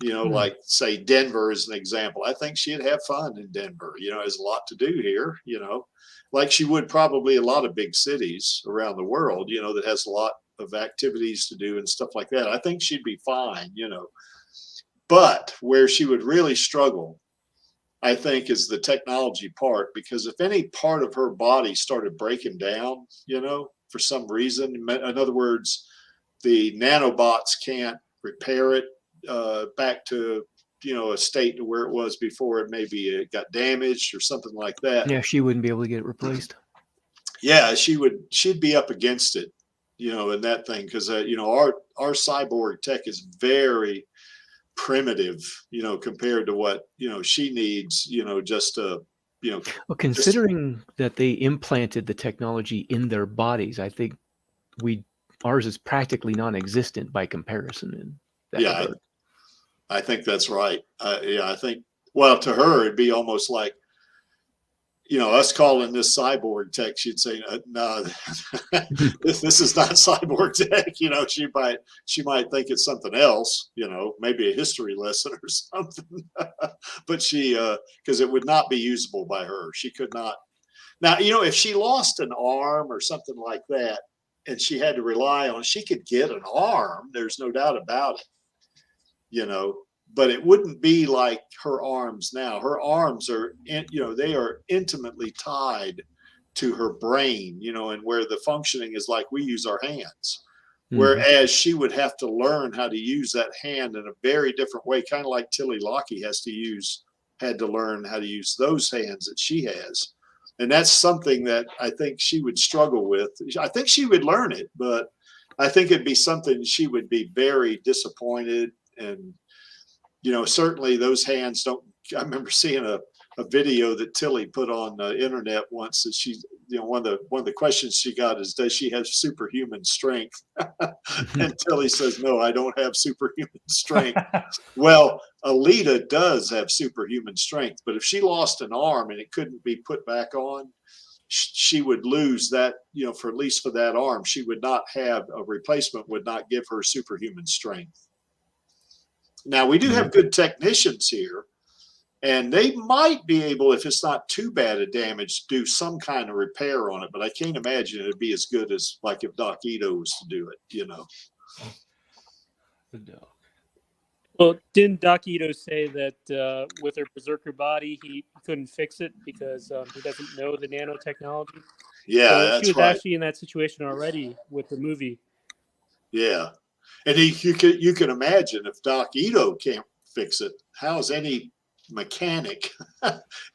you know, like say Denver is an example. I think she'd have fun in Denver, you know, there's a lot to do here, you know, like she would probably a lot of big cities around the world, you know, that has a lot of activities to do and stuff like that. I think she'd be fine, you know, but where she would really struggle, I think, is the technology part, because if any part of her body started breaking down, you know, for some reason, in other words, the nanobots can't repair it back to, you know, a state to where it was before it maybe it got damaged or something like that. Yeah, she wouldn't be able to get it replaced. Yeah, she'd be up against it, you know, in that thing, because you know, our cyborg tech is very primitive, you know, compared to what, you know, she needs, you know, just to, you know. Well, considering that they implanted the technology in their bodies, I think ours is practically non-existent by comparison in that regard. I think that's right. Yeah, I think, well, to her, it'd be almost like, you know, us calling this cyborg tech, she'd say, no, this is not cyborg tech. You know, she might think it's something else, you know, maybe a history lesson or something, but because it would not be usable by her. She could not. Now, you know, if she lost an arm or something like that, and she had to rely on, she could get an arm. There's no doubt about it, you know. But it wouldn't be like her arms now. Her arms are, you know, they are intimately tied to her brain, you know, and where the functioning is like we use our hands. Whereas she would have to learn how to use that hand in a very different way, kind of like Tilly Lockheed had to learn how to use those hands that she has. And that's something that I think she would struggle with. I think she would learn it, but I think it'd be something she would be very disappointed. And you know, certainly those hands don't. I remember seeing a video that Tilly put on the internet once that she, you know, one of the questions she got is, does she have superhuman strength? And Tilly says, no, I don't have superhuman strength. Well, Alita does have superhuman strength, but if she lost an arm and it couldn't be put back on, she would lose that, you know, for at least for that arm, she would not have a replacement, would not give her superhuman strength. Now, we do have good technicians here, and they might be able, if it's not too bad a damage, do some kind of repair on it. But I can't imagine it'd be as good as like if Doc Ito was to do it, you know. Well, didn't Doc Ito say that with her berserker body, he couldn't fix it because he doesn't know the nanotechnology? Yeah, so that's she was right. actually in that situation already with the movie. Yeah. And you can imagine if Doc Ito can't fix it, how is any mechanic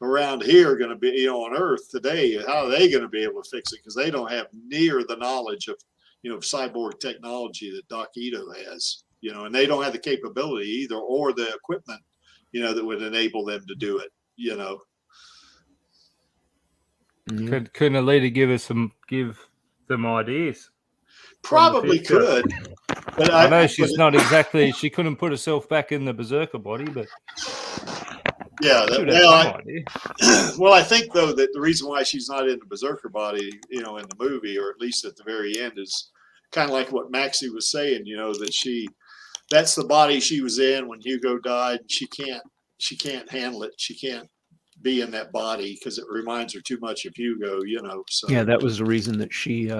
around here going to be, you know, on Earth today? How are they going to be able to fix it? Because they don't have near the knowledge of, you know, cyborg technology that Doc Ito has, you know, and they don't have the capability either, or the equipment, you know, that would enable them to do it, you know. Couldn't Alita give them ideas? Probably could. But I know she's not exactly. She couldn't put herself back in the berserker body, but yeah. Well, I think though that the reason why she's not in the berserker body, you know, in the movie, or at least at the very end, is kind of like what Maxie was saying. You know, that that's the body she was in when Hugo died. She can't handle it. She can't be in that body because it reminds her too much of Hugo. You know. So yeah, that was the reason that she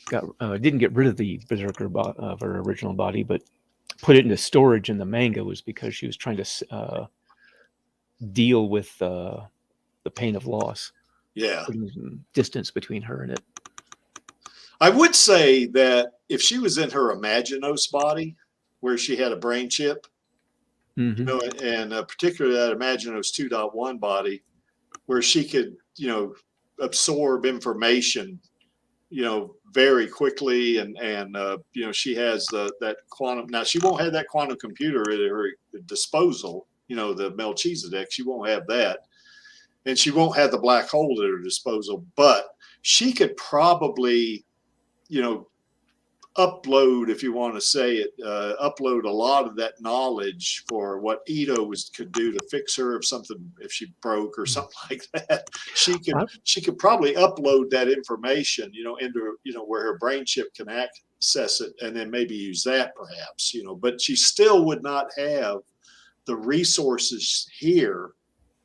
didn't get rid of the berserker of her original body, but put it into storage in the manga, was because she was trying to deal with the pain of loss. Yeah, putting some distance between her and it. I would say that if she was in her Imaginos body, where she had a brain chip, Mm-hmm. And particularly that Imaginos 2.1 body, where she could, absorb information, very quickly. And she has that quantum. Now, she won't have that quantum computer at her disposal, the Melchizedek. She won't have that. And she won't have the black hole at her disposal. But she could probably, upload, if you want to say it, upload a lot of that knowledge for what Ito could do to fix her if she broke or something like that. She could probably upload that information, into, where her brain chip can access it, and then maybe use that perhaps, but she still would not have the resources here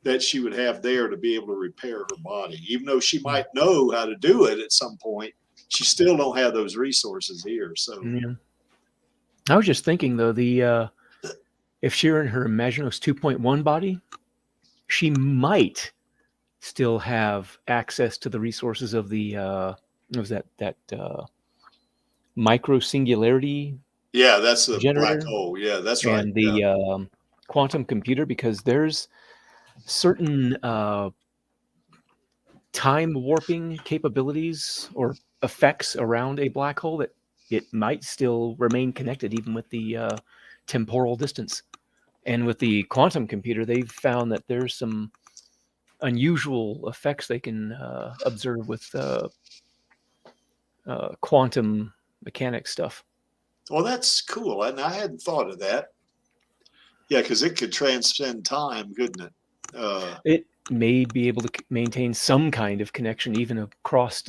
that she would have there to be able to repair her body, even though she might know how to do it at some point. She still don't have those resources here. So yeah. I was just thinking though, if she were in her Imaginos 2.1 body, she might still have access to the resources of the micro singularity. Yeah, that's the generator. Black hole. Yeah, that's and right. And the quantum computer, because there's certain time warping capabilities or effects around a black hole that it might still remain connected even with the temporal distance. And with the quantum computer, they've found that there's some unusual effects they can observe with quantum mechanics stuff. Well, that's cool. And I hadn't thought of that. Yeah, because it could transcend time, couldn't it? It may be able to maintain some kind of connection even across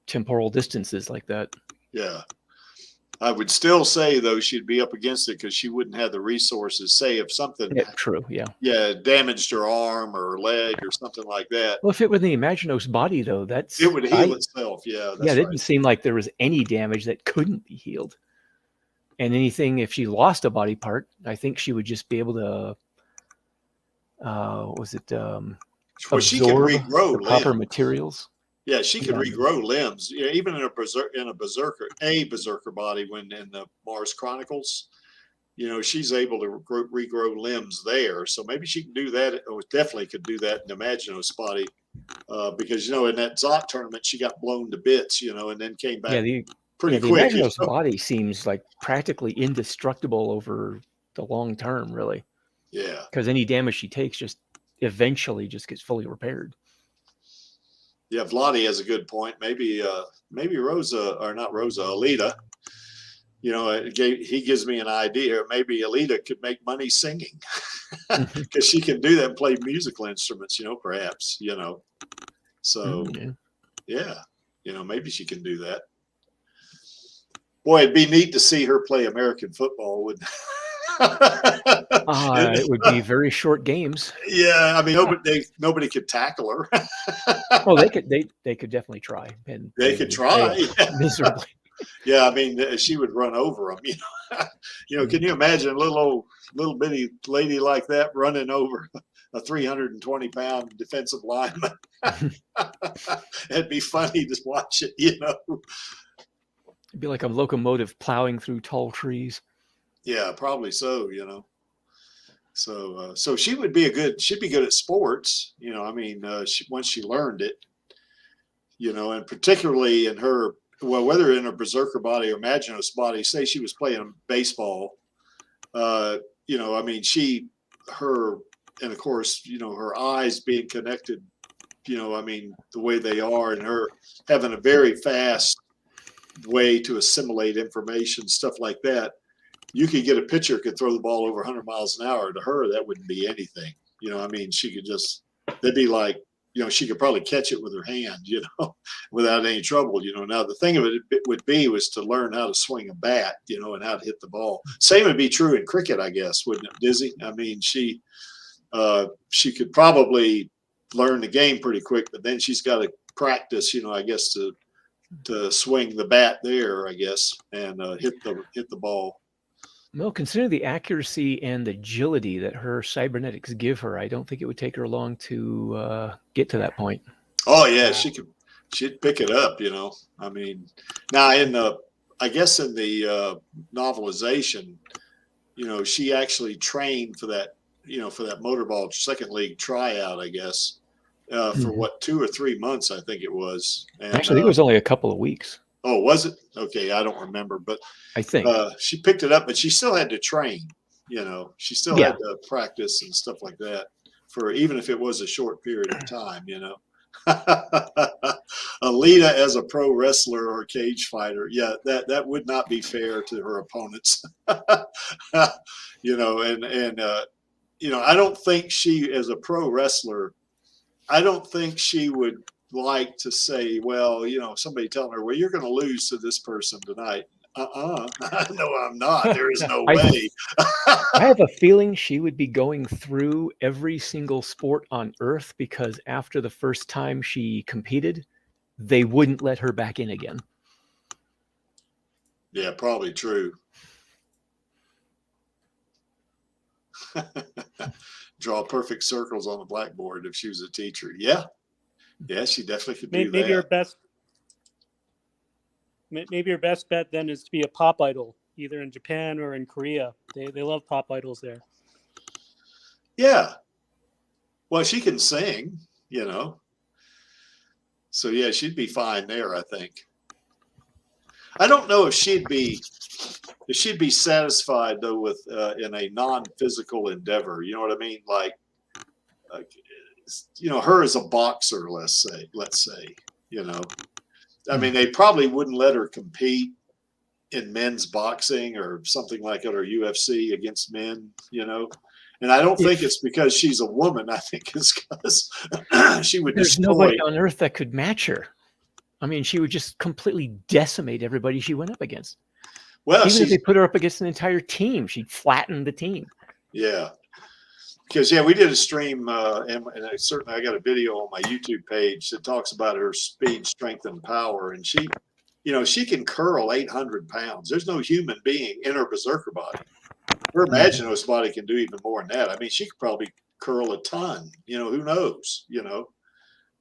temporal distances like that. Yeah. I would still say, though, she'd be up against it because she wouldn't have the resources. Say if something damaged her arm or leg or something like that. Well, if it were the Imaginos body, though, it would heal itself. Yeah, it didn't seem like there was any damage that couldn't be healed. And anything, if she lost a body part, I think she would just be able to she could regrow the proper materials. Yeah, she could regrow limbs. Yeah, even in a berserker body, when in the Mars Chronicles, she's able to regrow limbs there. So maybe she can do that, or definitely could do that in the Imaginos body, because in that Zot tournament she got blown to bits, and then came back pretty quick. The Imaginos body seems like practically indestructible over the long term, really. Yeah, because any damage she takes just eventually just gets fully repaired. Yeah, Vladi has a good point. Maybe Rosa, or not Rosa, Alita. He gives me an idea. Maybe Alita could make money singing because she can do that and play musical instruments. Perhaps. So yeah, maybe she can do that. Boy, it'd be neat to see her play American football. It would be very short games. Yeah, I mean, nobody could tackle her. Oh, they could definitely try. And they could try miserably. Yeah, I mean, she would run over them. Can you imagine a little bitty lady like that running over a 320-pound defensive lineman? It'd be funny to watch it. It'd be like a locomotive plowing through tall trees. Yeah, probably so. So she would be she'd be good at sports. Once she learned it, and particularly in her, whether in her berserker body or Imaginos body, say she was playing baseball, and of course, her eyes being connected, the way they are, and her having a very fast way to assimilate information, stuff like that. You could get a pitcher could throw the ball over 100 miles an hour. To her, that wouldn't be anything. She could they'd be like, she could probably catch it with her hand, without any trouble. Now the thing of it was to learn how to swing a bat, and how to hit the ball. Same would be true in cricket, I guess, wouldn't it, Dizzy? I mean, she could probably learn the game pretty quick, but then she's got to practice, I guess, to swing the bat there, I guess, and hit the ball. Well, considering the accuracy and agility that her cybernetics give her, I don't think it would take her long to get to that point. Oh yeah, she'd pick it up, I mean, now I guess in the novelization, you know, she actually trained for that, you know, for that motorball second league tryout, I guess, for what, 2 or 3 months, I think it was. And, Actually, I think it was only a couple of weeks. Oh, was it? Okay, I don't remember, but I think she picked it up, but she still had to train. You know, she still had to practice and stuff like that for even if it was a short period of time. You know, Alita as a pro wrestler or cage fighter, yeah, that would not be fair to her opponents. You know, and you know, I don't think she, as a pro wrestler, I don't think she would like to say, well, you know, somebody telling her, well, you're going to lose to this person tonight. No, I'm not. There is no way. I have a feeling she would be going through every single sport on earth, because after the first time she competed, they wouldn't let her back in again. Yeah, probably true. Draw perfect circles on the blackboard if she was a teacher. Yeah. Yeah, she definitely could do that. Maybe your best bet then is to be a pop idol, either in Japan or in Korea. They love pop idols there. Yeah. Well, she can sing, you know. So yeah, she'd be fine there, I think. I don't know if she'd be satisfied though with in a non-physical endeavor. You know what I mean? Like you know, her as a boxer, let's say, you know. I mean, they probably wouldn't let her compete in men's boxing or something like it, or UFC against men, you know. And I don't think it's because she's a woman. I think it's because she would There's destroy. Nobody on earth that could match her. I mean, she would just completely decimate everybody she went up against. Well, even if they put her up against an entire team, she'd flatten the team. Yeah. Because, yeah, we did a stream, and I got a video on my YouTube page that talks about her speed, strength, and power. And she, you know, she can curl 800 pounds. There's no human being in her berserker body. Her Imaginos body can do even more than that. I mean, she could probably curl a ton. You know, who knows? You know,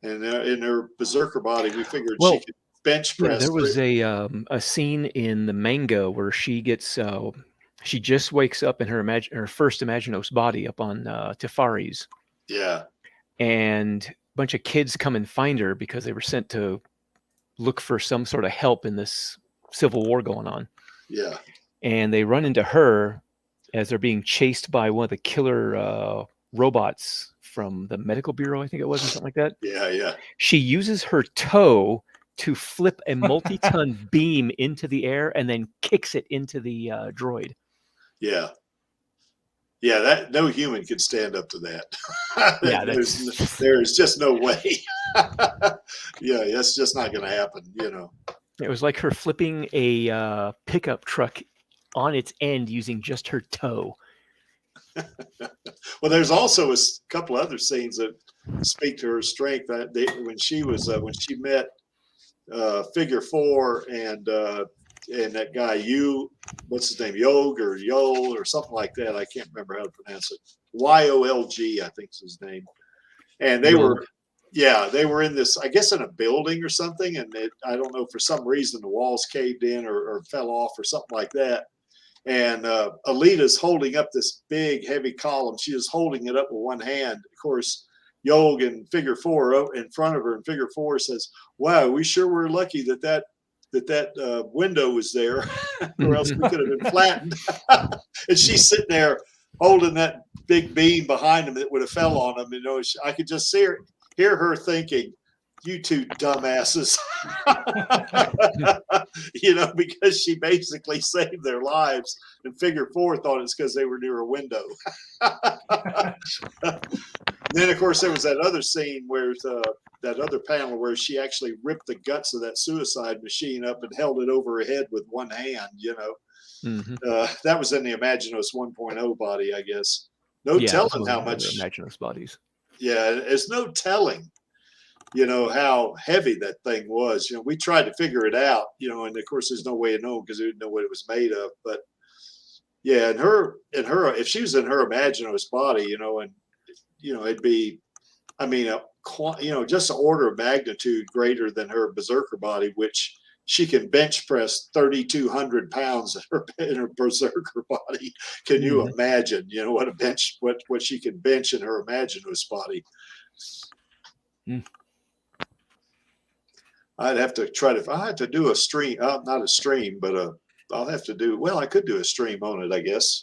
and in her berserker body, we figured she could bench press. There was a scene in the manga where she gets. She just wakes up in her first Imaginos body up on Tefari's. Yeah. And a bunch of kids come and find her because they were sent to look for some sort of help in this civil war going on. Yeah. And they run into her as they're being chased by one of the killer robots from the medical bureau, I think it was, or something like that. Yeah, yeah. She uses her toe to flip a multi-ton beam into the air and then kicks it into the droid. Yeah. Yeah, that no human could stand up to that. Yeah, there's just no way. Yeah, that's just not going to happen, you know. It was like her flipping a pickup truck on its end using just her toe. Well, there's also a couple other scenes that speak to her strength. When she met Figure 4 and that guy, what's his name, Yol or something like that. I can't remember how to pronounce it. YOLG, I think is his name. And they were in this, I guess, in a building or something. And I don't know, for some reason, the walls caved in or fell off or something like that. And Alita's holding up this big, heavy column. She is holding it up with one hand. Of course, Yog and Figure 4 are in front of her, and Figure 4 says, "Wow, we sure were lucky that window was there, or else we could have been flattened." And she's sitting there holding that big beam behind him that would have fell on him. You know, I could just hear her thinking, "You two dumbasses," you know, because she basically saved their lives, and Figure 4 thought it's because they were near a window. Then, of course, there was that other scene where that other panel where she actually ripped the guts of that suicide machine up and held it over her head with one hand, you know. That was in the Imaginos 1.0 body, I guess. No telling how much Imaginos bodies. Yeah, there's no telling, you know, how heavy that thing was. You know, we tried to figure it out, you know, and of course there's no way of knowing because we didn't know what it was made of. But yeah, and her, if she was in her Imaginos body, you know, and you know, it'd be, I mean, you know, just an order of magnitude greater than her berserker body, which she can bench press 3,200 pounds in her berserker body. Can you imagine, what she can bench in her imaginous body? I'd have to I had to do a stream, not a stream, but I'll have to do, I could do a stream on it, I guess.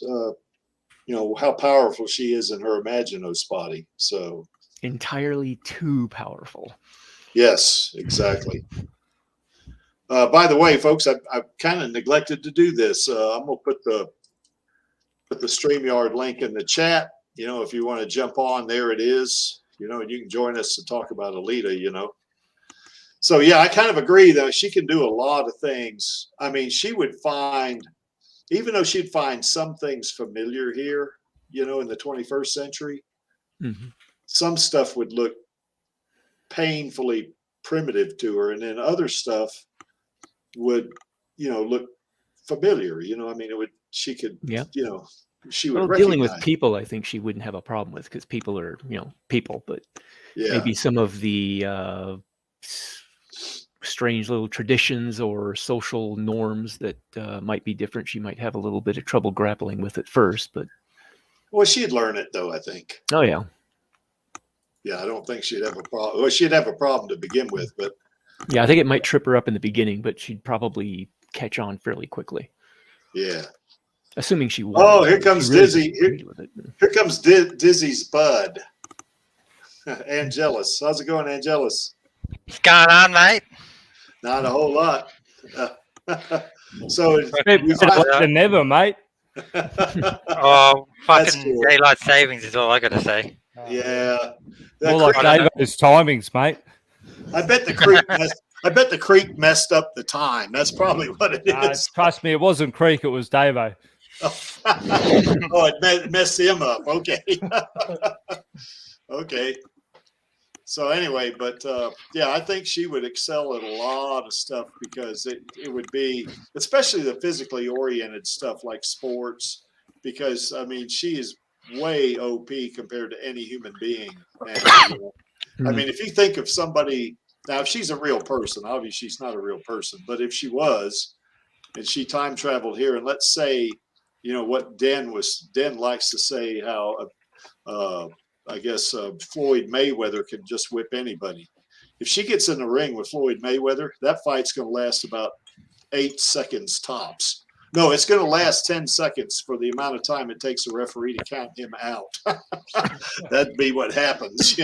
How powerful she is in her imaginous body. So entirely too powerful. Yes, exactly. By the way, folks, I've kind of neglected to do this. I'm gonna put the StreamYard link in the chat. If you want to jump on, there it is. And you can join us to talk about Alita. So yeah, I kind of agree though. She can do a lot of things. I mean, she would find, even though she'd find some things familiar here, in the 21st century, some stuff would look painfully primitive to her, and then other stuff would look familiar. I mean, she could she would recognize. Dealing with people, I think she wouldn't have a problem with, because people are people, but maybe some of the strange little traditions or social norms that might be different, she might have a little bit of trouble grappling with at first, but she'd learn it though, I think. Oh yeah. Yeah, I don't think she'd have a problem. Well, she'd have a problem to begin with, but yeah, I think it might trip her up in the beginning, but she'd probably catch on fairly quickly. Yeah. Assuming she won. Oh, here comes Dizzy. Here comes Dizzy's bud. Angelus. How's it going, Angelus? What's going on, mate? Not a whole lot. So never, mate. Oh, fucking cool. Daylight savings is all I got to say. Yeah. More like David's timings, mate. I bet the creek messed up the time. That's probably what it is. Trust me, it wasn't Creek, it was Davo. It messed him up. Okay. Okay. So anyway, but I think she would excel at a lot of stuff, because it would be, especially the physically oriented stuff like sports, because I mean, she is way OP compared to any human being. And, I mean, if you think of somebody, now if she's a real person, obviously she's not a real person, but if she was, and she time traveled here, and let's say, what Den likes to say, how I guess Floyd Mayweather can just whip anybody. If she gets in the ring with Floyd Mayweather, that fight's going to last about 8 seconds tops. No, it's going to last 10 seconds for the amount of time it takes a referee to count him out. That'd be what happens,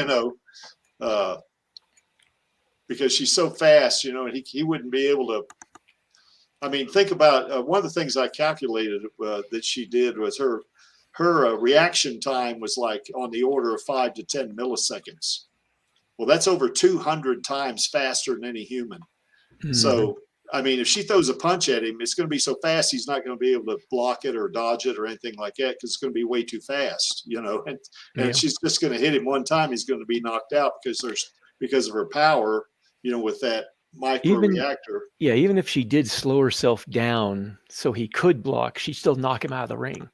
because she's so fast, and he wouldn't be able to. I mean, think about one of the things I calculated that she did was her reaction time was like on the order of 5 to 10 milliseconds. Well, that's over 200 times faster than any human. So, I mean, if she throws a punch at him, it's going to be so fast he's not going to be able to block it or dodge it or anything like that, because it's going to be way too fast, and she's just going to hit him one time. He's going to be knocked out because of her power, with that micro reactor. Even if she did slow herself down so he could block, she'd still knock him out of the ring.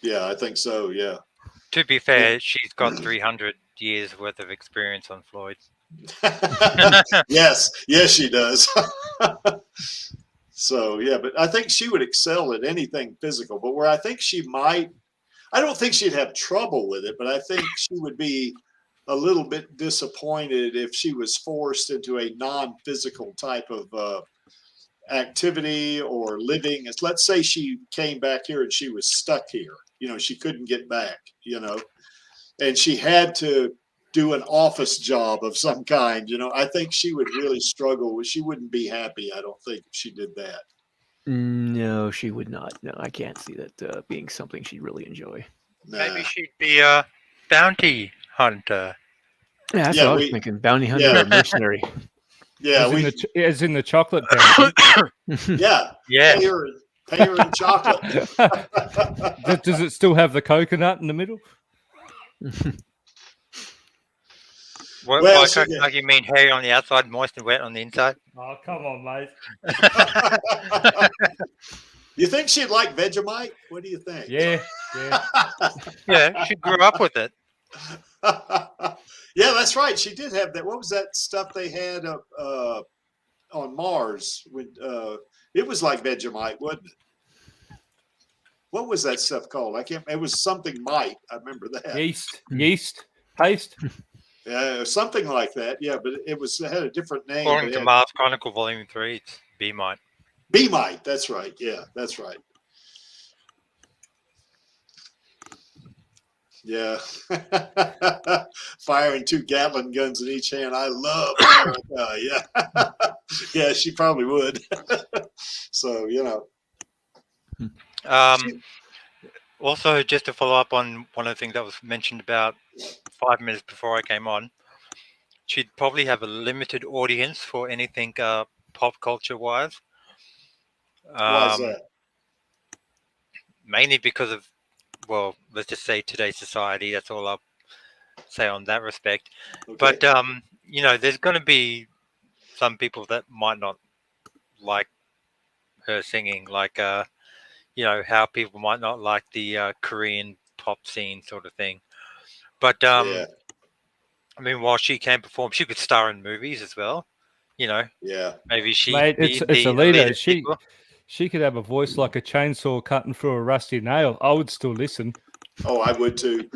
Yeah, I think so. Yeah. To be fair, she's got 300 years worth of experience on Floyd. Yes, she does. So yeah, but I think she would excel at anything physical. But where I think she might, I don't think she'd have trouble with it, but I think she would be a little bit disappointed if she was forced into a non-physical type of activity or living. Let's say she came back here and she was stuck here. She couldn't get back, and she had to do an office job of some kind. I think she would really struggle. She wouldn't be happy, I don't think, if she did that. No, she would not. No, I can't see that being something she'd really enjoy. Nah. Maybe she'd be a bounty hunter. Yeah, that's what I was thinking. Bounty hunter or mercenary. Yeah, as in the chocolate bounty. Yeah. Pay her in chocolate. Does it still have the coconut in the middle? By coconut, you mean hairy on the outside, moist and wet on the inside? Oh, come on, mate. You think she'd like Vegemite? What do you think? Yeah. Yeah, she grew up with it. Yeah, that's right. She did have that. What was that stuff they had? on Mars when it was like Vegemite, wasn't it? What was that stuff called? I can't. It was something mite. I remember that. Yeast, paste. Yeah, something like that. Yeah, but it had a different name. According to Mars Chronicle Volume 3, it's B-mite. B-mite. That's right. Yeah, that's right. Yeah. Firing 2 Gatling guns in each hand. I love America. Yeah. Yeah, she probably would. So, Also, just to follow up on one of the things that was mentioned about 5 minutes before I came on, she'd probably have a limited audience for anything pop culture-wise. Why is that? Mainly because of, well, let's just say today's society. That's all I'll say on that respect. Okay. But, there's going to be some people that might not like her singing, like, how people might not like the Korean pop scene sort of thing. But, yeah. I mean, while she can perform, she could star in movies as well. Yeah. Maybe she. Mate, it's Alita. She could have a voice like a chainsaw cutting through a rusty nail. I would still listen. Oh, I would too.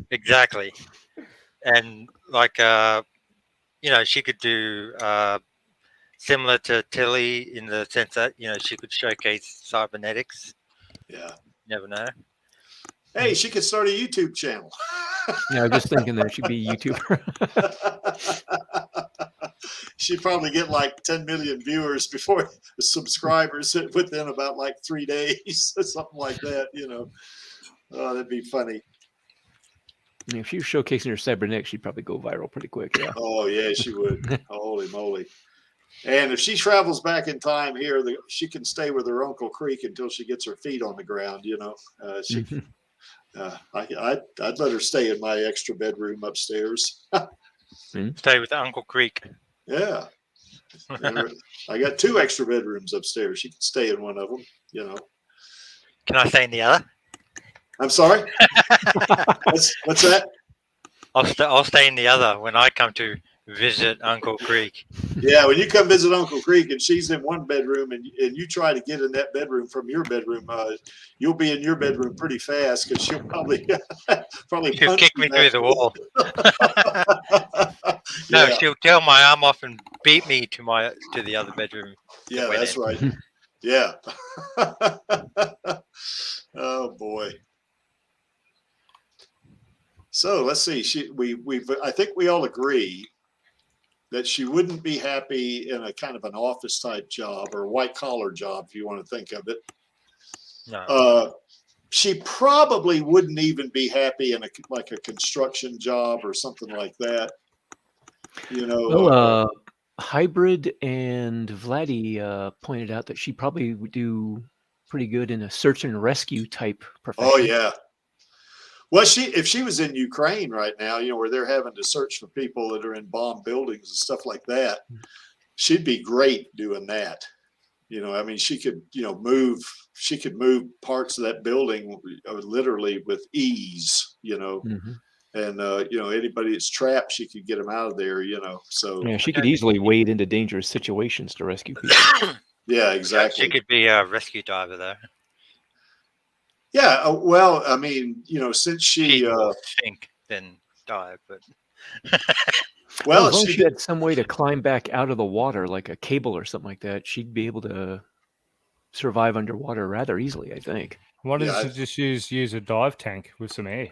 Exactly. And like, she could do similar to Tilly in the sense that, she could showcase cybernetics. Yeah. Never know. Hey, she could start a YouTube channel. Yeah, I was just thinking that she'd be a YouTuber. She'd probably get like 10 million viewers before subscribers within about like 3 days, something like that, Oh, that'd be funny. I mean, if she was showcasing her cybernetics, she'd probably go viral pretty quick. Yeah. Oh, yeah, she would. Holy moly. And if she travels back in time here, she can stay with her Uncle Creek until she gets her feet on the ground, I'd let her stay in my extra bedroom upstairs. Stay with Uncle Creek. Yeah. I got 2 extra bedrooms upstairs. She can stay in one of them, Can I stay in the other? I'm sorry? What's that? I'll stay in the other when I come to visit Uncle Creek. Yeah, when you come visit Uncle Creek and she's in one bedroom and you try to get in that bedroom from your bedroom, you'll be in your bedroom pretty fast because she'll probably She'll kick me through the wall. No, Yeah. she'll tear my arm off and beat me to the other bedroom. Yeah, that's right. Yeah. Oh boy. So let's see. I think we all agree that she wouldn't be happy in a kind of an office type job or a white collar job, if you want to think of it. No. She probably wouldn't even be happy in a construction job or something like that. Hybrid and Vladdy pointed out that she probably would do pretty good in a search and rescue type profession. Oh yeah. Well, if she was in Ukraine right now, where they're having to search for people that are in bombed buildings and stuff like that, she'd be great doing that. I mean, she could move parts of that building literally with ease, Mm-hmm. and anybody that's trapped, she could get them out of there, so yeah, she could easily wade into dangerous situations to rescue people. Yeah, exactly. She could be a rescue diver there. Yeah, well, I mean, since she sink then dive, but well, as long as she had some way to climb back out of the water, like a cable or something like that, she'd be able to survive underwater rather easily, I think. Why doesn't she just use a dive tank with some air?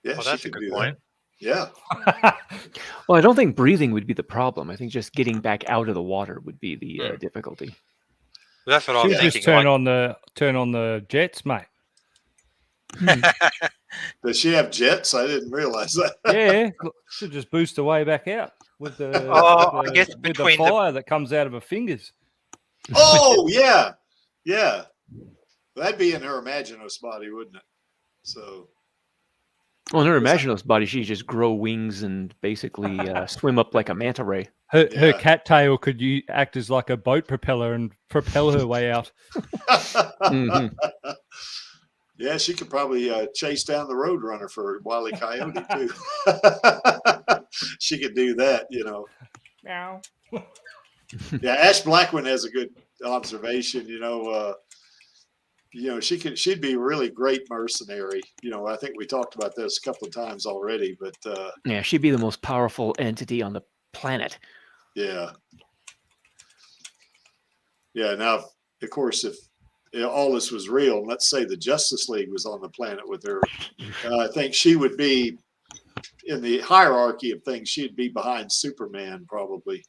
Yeah, well, that's a good point. Yeah. Well, I don't think breathing would be the problem. I think just getting back out of the water would be the difficulty. Well, that's what I was thinking. Just turn on the jets, mate. Does she have jets? I didn't realize that. Yeah, should just boost her way back out with the I guess with between the fire that comes out of her fingers. Oh yeah. That'd be in her imaginose body, wouldn't it? So. Well, in her imaginose body, she just grow wings and basically swim up like a manta ray. Her cattail could act as like a boat propeller and propel her way out. Mm-hmm. Yeah, she could probably chase down the Roadrunner for Wile E. Coyote too. She could do that, Meow. Yeah, Ash Blackman has a good observation. She'd be a really great mercenary. I think we talked about this a couple of times already, but Yeah, she'd be the most powerful entity on the planet. yeah. Yeah. Now, of course, if all this was real, and let's say the Justice League was on the planet with her, I think she would be in the hierarchy of things. She'd be behind Superman probably,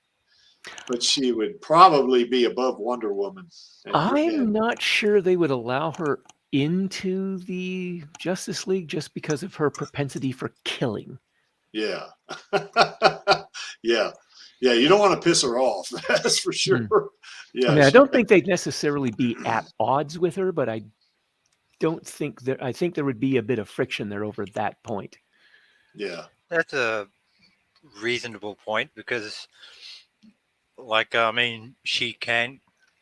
but she would probably be above Wonder Woman. I'm not sure they would allow her into the Justice League just because of her propensity for killing. Yeah. Yeah. Yeah. You don't want to piss her off. That's for sure. Yeah. I mean, I don't think they'd necessarily be at odds with her, but I think there would be a bit of friction there over that point. Yeah. That's a reasonable point because, she can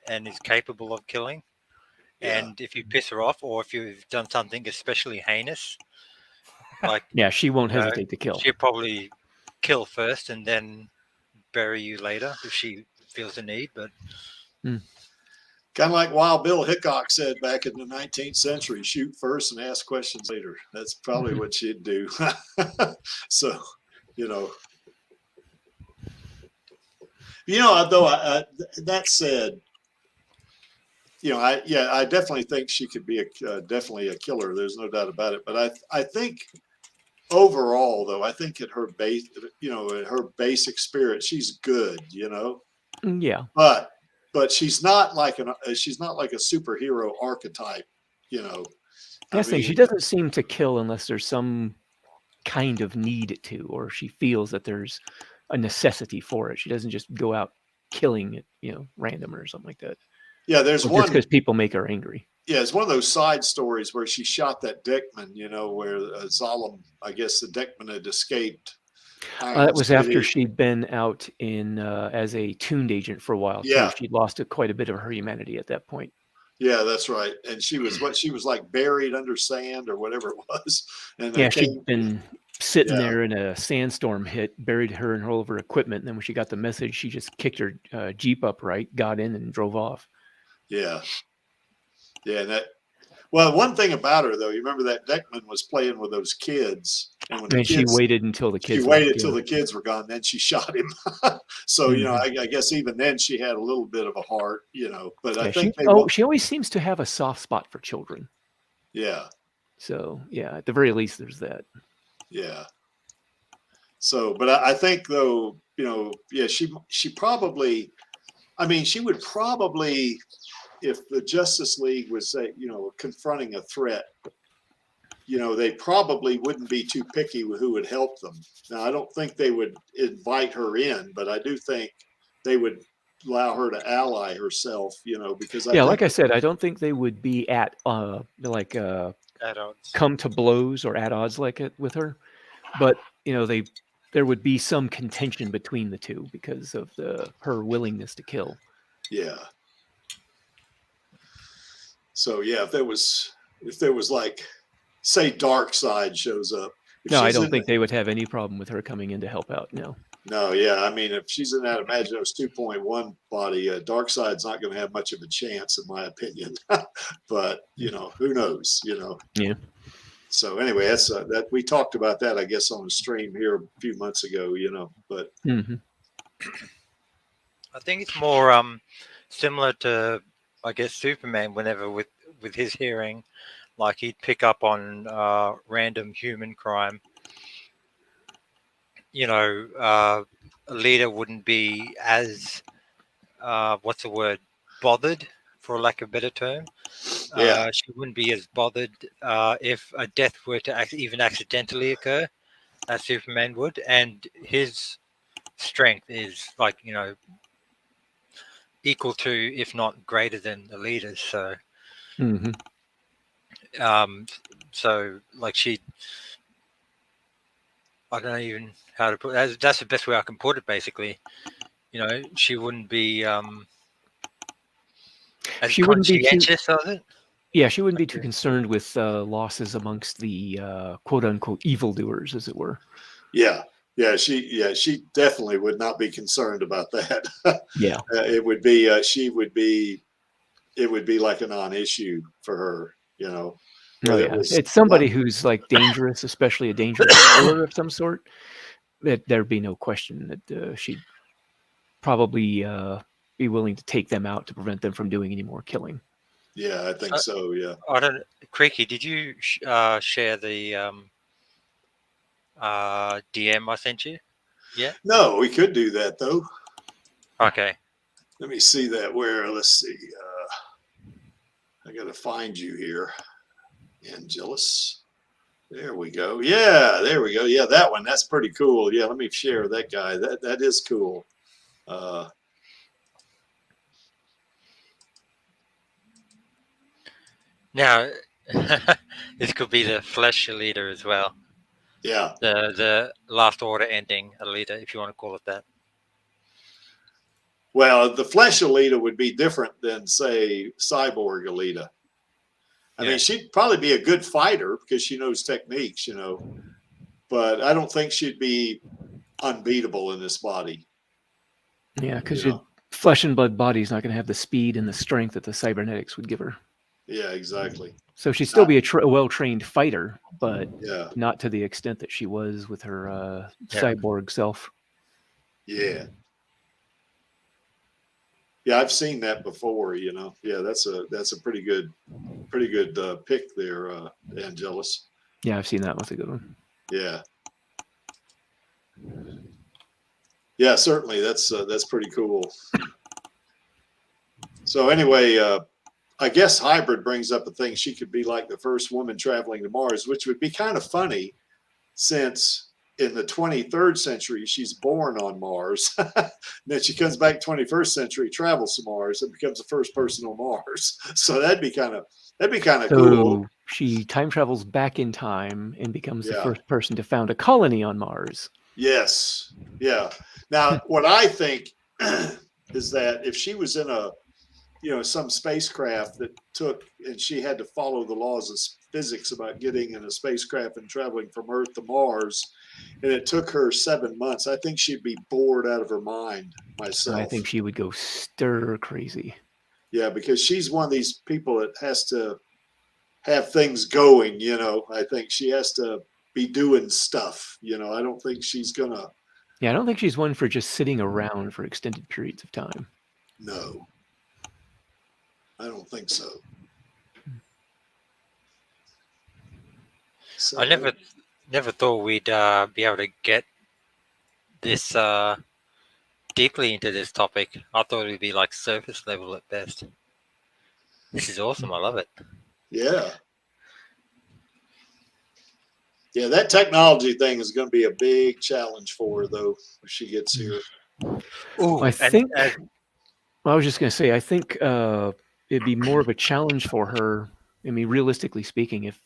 and is capable of killing. Yeah. And if you piss her off or if you've done something especially heinous, yeah, she won't hesitate to kill. She'll probably kill first and then bury you later if she feels the need. But kind of like Wild Bill Hickok said back in the 19th century, shoot first and ask questions later. That's probably what she'd do. So, though, that said, I definitely think she could be definitely a killer. There's no doubt about it. But I think overall, though, I think at her base, at her basic spirit, she's good. Yeah. But she's not like a superhero archetype. She doesn't seem to kill unless there's some kind of need to, or she feels that there's a necessity for it. She doesn't just go out killing it, random or something like that. Yeah, there's one because people make her angry. Yeah, it's one of those side stories where she shot that Dickman, where Zalem, I guess the Dickman had escaped. That was after she'd been out in as a tuned agent for a while. Yeah, she'd lost quite a bit of her humanity at that point. Yeah, that's right. And she was like buried under sand or whatever it was. And she'd been sitting there and a sandstorm hit, buried her and all of her equipment. And then when she got the message, she just kicked her Jeep upright, got in, and drove off. Yeah. Yeah. One thing about her, though, you remember that Deckman was playing with those kids. And she waited until the kids the kids were gone. Then she shot him. So, I guess even then she had a little bit of a heart, but I think she always seems to have a soft spot for children. Yeah. So, at the very least, there's that. Yeah. So, but I think, though, she probably, she would probably, if the Justice League was, confronting a threat, they probably wouldn't be too picky with who would help them. Now, I don't think they would invite her in, but I do think they would allow her to ally herself, because like I said, I don't think they would be at at odds. Come to blows or at odds like it with her, but there would be some contention between the two because of her willingness to kill. Yeah. So if there was like, say, Darkseid shows up. No, I don't think they would have any problem with her coming in to help out. No. No, yeah. if she's in that Imaginos 2.1 body, Darkseid's not going to have much of a chance, in my opinion. But who knows? Yeah. So anyway, that's that we talked about that, I guess, on the stream here a few months ago. But I think it's more similar to, I guess, Superman. Whenever with his hearing, like he'd pick up on random human crime. Alita wouldn't be as bothered, for lack of a better term. She wouldn't be as bothered if a death were to even accidentally occur, as Superman would, and his strength is equal to, if not greater than, Alita's. So, she. I don't know even how to put it. That's the best way I can put it, basically. She wouldn't be as conscientious of it. Yeah, she wouldn't be too concerned with losses amongst the quote-unquote evildoers, as it were. Yeah. Yeah, she definitely would not be concerned about that. Yeah. It would be it would be like a non-issue for her, you know. Oh Whether it yeah, was it's somebody who's like dangerous, especially a dangerous killer of some sort. That there'd be no question that she'd probably be willing to take them out to prevent them from doing any more killing. Yeah, I think so. Yeah. I don't. Creaky, did you share the DM I sent you? Yeah. No, we could do that though. Okay. Let me see that. Let's see. I got to find you here, Angelus. There we go. Yeah, there we go. Yeah, that one. That's pretty cool. Yeah, let me share that guy. That is cool. Now, this could be the flesh Alita as well. Yeah. The last order ending Alita, if you want to call it that. Well, the flesh Alita would be different than, say, cyborg Alita. I mean, she'd probably be a good fighter because she knows techniques, you know. But I don't think she'd be unbeatable in this body. Yeah, because your flesh and blood body's not going to have the speed and the strength that the cybernetics would give her. Yeah, exactly. So she'd still be a well-trained fighter, but not to the extent that she was with her cyborg self. Yeah. Yeah, I've seen that before, you know. Yeah, that's a pretty good pick there, Angelus. Yeah, I've seen that. That's a good one. Yeah. Yeah, certainly. That's pretty cool. So anyway, I guess hybrid brings up a thing. She could be like the first woman traveling to Mars, which would be kind of funny since in the 23rd century, she's born on Mars. Then she comes back 21st century, travels to Mars, and becomes the first person on Mars. So that'd be kind of cool. She time travels back in time and becomes the first person to found a colony on Mars. Yes. Yeah. Now, what I think is that if she was in some spacecraft that and she had to follow the laws of physics about getting in a spacecraft and traveling from Earth to Mars, and it took her 7 months, I think she'd be bored out of her mind myself. I think she would go stir crazy. Yeah, because she's one of these people that has to have things going, you know. I think she has to be doing stuff, you know. I don't think she's gonna. Yeah, I don't think she's one for just sitting around for extended periods of time. No. I don't think so. I never thought we'd be able to get this deeply into this topic. I thought it'd be like surface level at best. This is awesome. I love it. Yeah. Yeah, that technology thing is going to be a big challenge for her, though, when she gets here. Ooh, I was just going to say, I think it'd be more of a challenge for her. I mean, realistically speaking, if,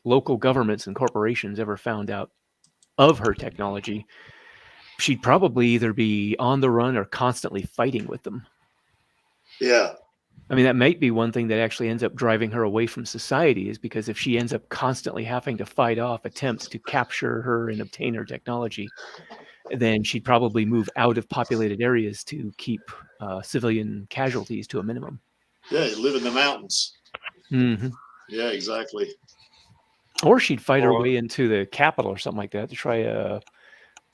local governments and corporations ever found out of her technology, she'd probably either be on the run or constantly fighting with them. Yeah. I mean, that might be one thing that actually ends up driving her away from society, is because if she ends up constantly having to fight off attempts to capture her and obtain her technology, then she'd probably move out of populated areas to keep civilian casualties to a minimum. Yeah, you live in the mountains. Mm-hmm. Yeah, exactly. Or she'd fight her way into the capital or something like that to try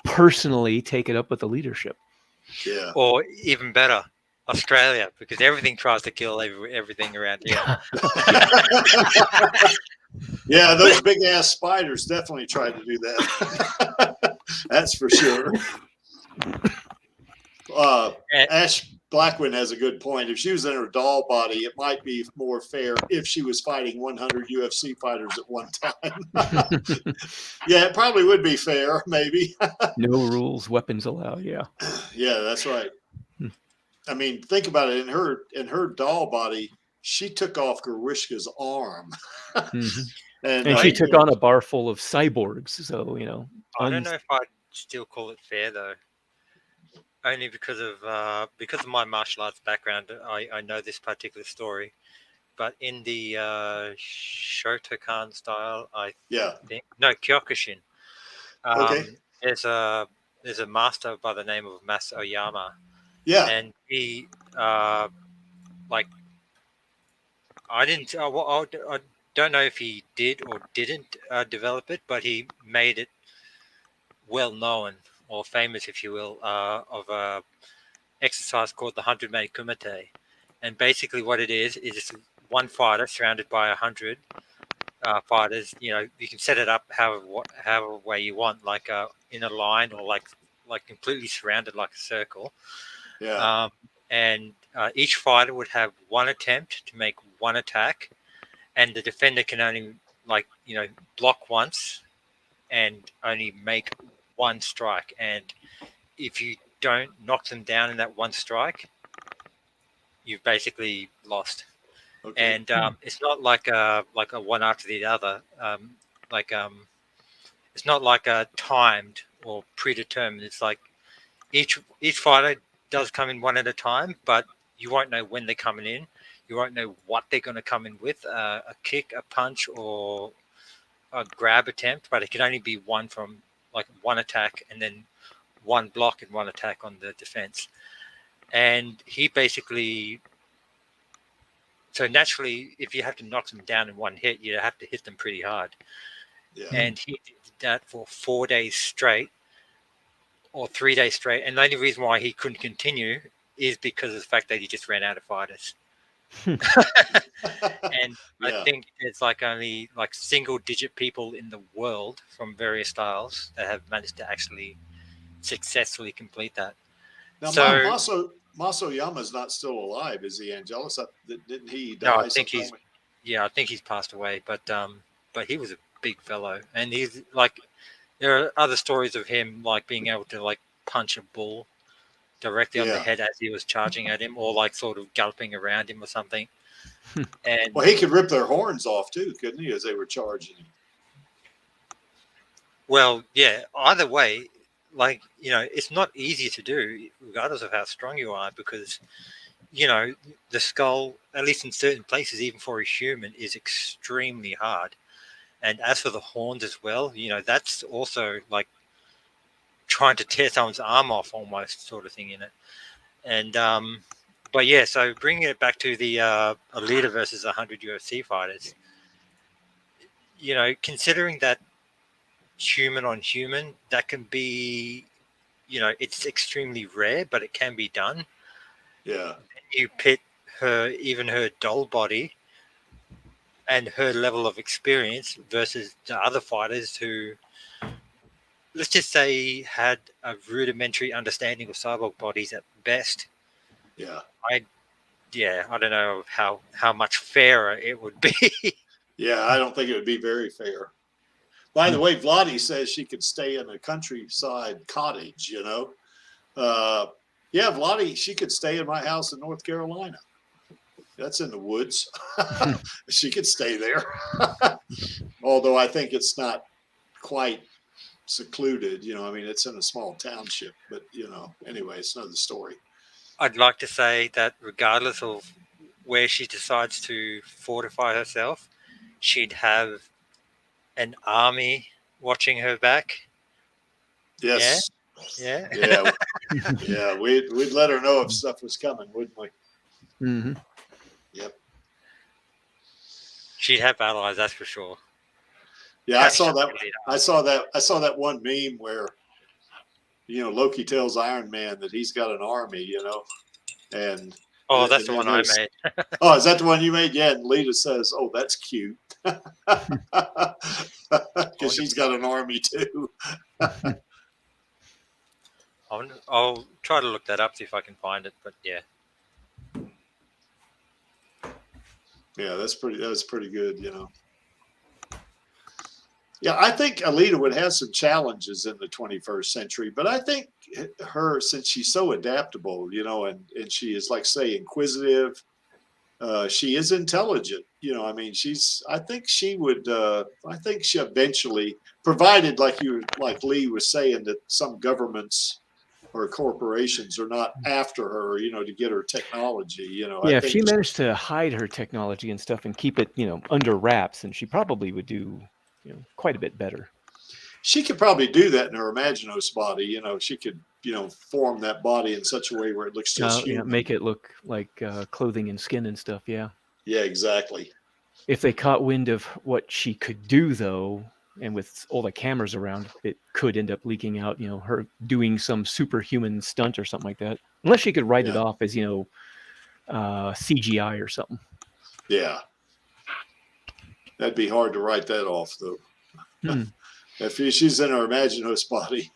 personally take it up with the leadership. Yeah. Or even better, Australia, because everything tries to kill everything around here. Yeah, those big ass spiders definitely tried to do that. That's for sure. Ash Blackwind has a good point. If she was in her doll body, it might be more fair if she was fighting 100 UFC fighters at one time. Yeah, it probably would be fair, maybe. No rules, weapons allowed. Yeah. Yeah, that's right. I mean, think about it. In her doll body, she took off Garishka's arm. Mm-hmm. And she took on a bar full of cyborgs. So, I don't know if I'd still call it fair, though. Only because of my martial arts background, I know this particular story. But in the Shotokan style, I think... No, Kyokushin. Okay. there's a master by the name of Mas Oyama, Yeah. and he like I didn't I don't know if he did or didn't develop it, but he made it well known or famous, if you will, of a exercise called the 100-mate kumite. And basically what it is one fighter surrounded by 100 fighters. You know, you can set it up however way you want, like in a line or like completely surrounded like a circle. Yeah. And each fighter would have one attempt to make one attack, and the defender can only block once and only make one strike. And if you don't knock them down in that one strike, you've basically lost. Okay. And it's not like a one after the other. It's not like a timed or predetermined. It's like each fighter does come in one at a time, but you won't know when they're coming in. You won't know what they're going to come in with, a kick, a punch, or a grab attempt, but it can only be one from like one attack and then one block and one attack on the defense. And he basically, so naturally, if you have to knock them down in one hit, you have to hit them pretty hard. Yeah. And he did that for 4 days straight or 3 days straight. And the only reason why he couldn't continue is because of the fact that he just ran out of fighters. And I think it's like only like single digit people in the world from various styles that have managed to actually successfully complete that. Now, So Maso Yama's not still alive, is he, Angelus? Didn't he die? no, I think sometime? I think he's passed away, but he was a big fellow, and he's like, there are other stories of him like being able to like punch a bull directly on the head as he was charging at him, or like sort of galloping around him or something. And well, he could rip their horns off too, couldn't he, as they were charging him? Well, yeah, either way, like, you know, it's not easy to do regardless of how strong you are, because, you know, the skull, at least in certain places, even for a human, is extremely hard. And as for the horns as well, you know, that's also like trying to tear someone's arm off almost, sort of thing in it. And but yeah, so bringing it back to the Alita versus 100 UFC fighters, you know, considering that human on human, that can be, you know, it's extremely rare, but it can be done. Yeah. You pit her doll body and her level of experience versus the other fighters who, let's just say, had a rudimentary understanding of cyborg bodies at best. Yeah. I don't know how much fairer it would be. Yeah, I don't think it would be very fair. By the way, Vladi says she could stay in a countryside cottage, you know. Yeah, Vladi, she could stay in my house in North Carolina. That's in the woods. She could stay there. Although I think it's not quite secluded, you know. I mean, it's in a small township, but, you know, anyway, it's another story. I'd like to say that regardless of where she decides to fortify herself, she'd have an army watching her back. Yes. Yeah. Yeah. Yeah. We'd let her know if stuff was coming, wouldn't we? Mm-hmm. Yep. She'd have allies, that's for sure. Yeah, I saw that one meme where, you know, Loki tells Iron Man that he's got an army, you know, and that's the one I made. Oh, is that the one you made? Yeah, and Lita says, "Oh, that's cute," because she's got an army too. I'll try to look that up, see if I can find it. But yeah. Yeah, that was pretty good, you know. Yeah, I think Alita would have some challenges in the 21st century, but I think her, since she's so adaptable, you know, and she is, like, say, inquisitive, she is intelligent, you know. I mean, I think she eventually, provided, like Lee was saying, that some governments or corporations are not after her, you know, to get her technology, you know. Yeah, if she managed to hide her technology and stuff and keep it, you know, under wraps, and she probably would do, you know, quite a bit better. she could probably do that in her Imaginos body. You know, she could, you know, form that body in such a way where it looks just human. Make it look like clothing and skin and stuff. Yeah. Yeah, exactly. If they caught wind of what she could do, though, and with all the cameras around, it could end up leaking out, you know, her doing some superhuman stunt or something like that. Unless she could write it off as, you know, CGI or something. Yeah. That'd be hard to write that off, though. If she's in her Imaginos body,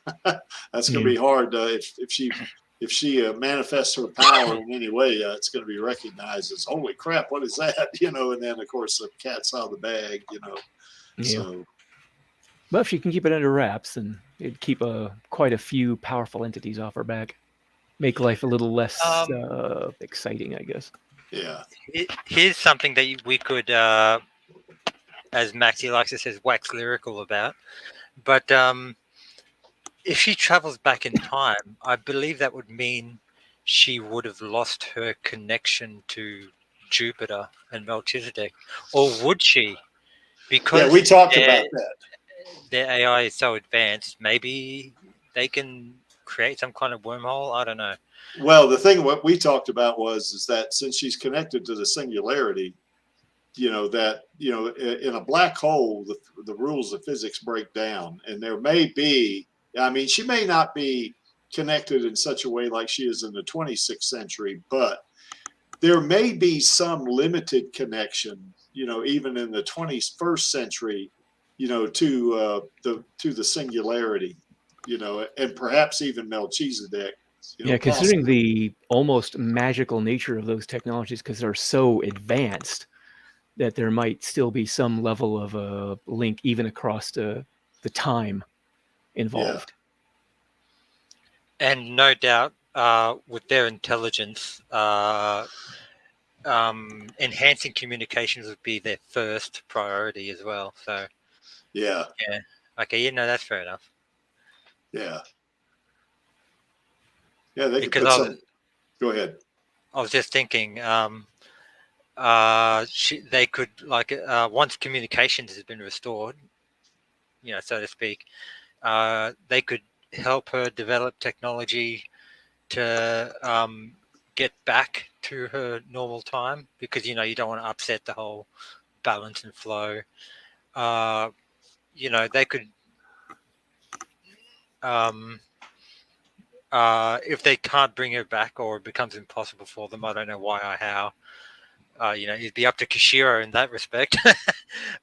that's going to be hard. If she manifests her power in any way, it's going to be recognized as, holy crap, what is that? You know, and then, of course, the cat's out of the bag, you know. Yeah. So, but if she can keep it under wraps, then it'd keep quite a few powerful entities off her back. Make life a little less exciting, I guess. Yeah. Here's something that we could, as Maxie likes to say, wax lyrical about. But if she travels back in time, I believe that would mean she would have lost her connection to Jupiter and Melchizedek. Or would she? Because we talked about that. Their AI is so advanced, maybe they can create some kind of wormhole. I don't know. Well, the thing what we talked about is that since she's connected to the singularity, you know, that, you know, in a black hole, the rules of physics break down, and there may be, I mean, she may not be connected in such a way like she is in the 26th century, but there may be some limited connection, you know, even in the 21st century, you know, to the singularity, you know, and perhaps even Melchizedek. You know, yeah, considering the almost magical nature of those technologies, because they're so advanced, that there might still be some level of a link even across the time involved. Yeah. And no doubt, with their intelligence, enhancing communications would be their first priority as well. So, yeah. Okay, you know, that's fair enough. Yeah. Yeah, they could put some. Go ahead. I was just thinking, they could, like, once communications has been restored, you know, so to speak, they could help her develop technology to get back to her normal time, because, you know, you don't want to upset the whole balance and flow. You know, they could, if they can't bring her back or it becomes impossible for them, I don't know why or how. You know, it'd be up to Kishiro in that respect.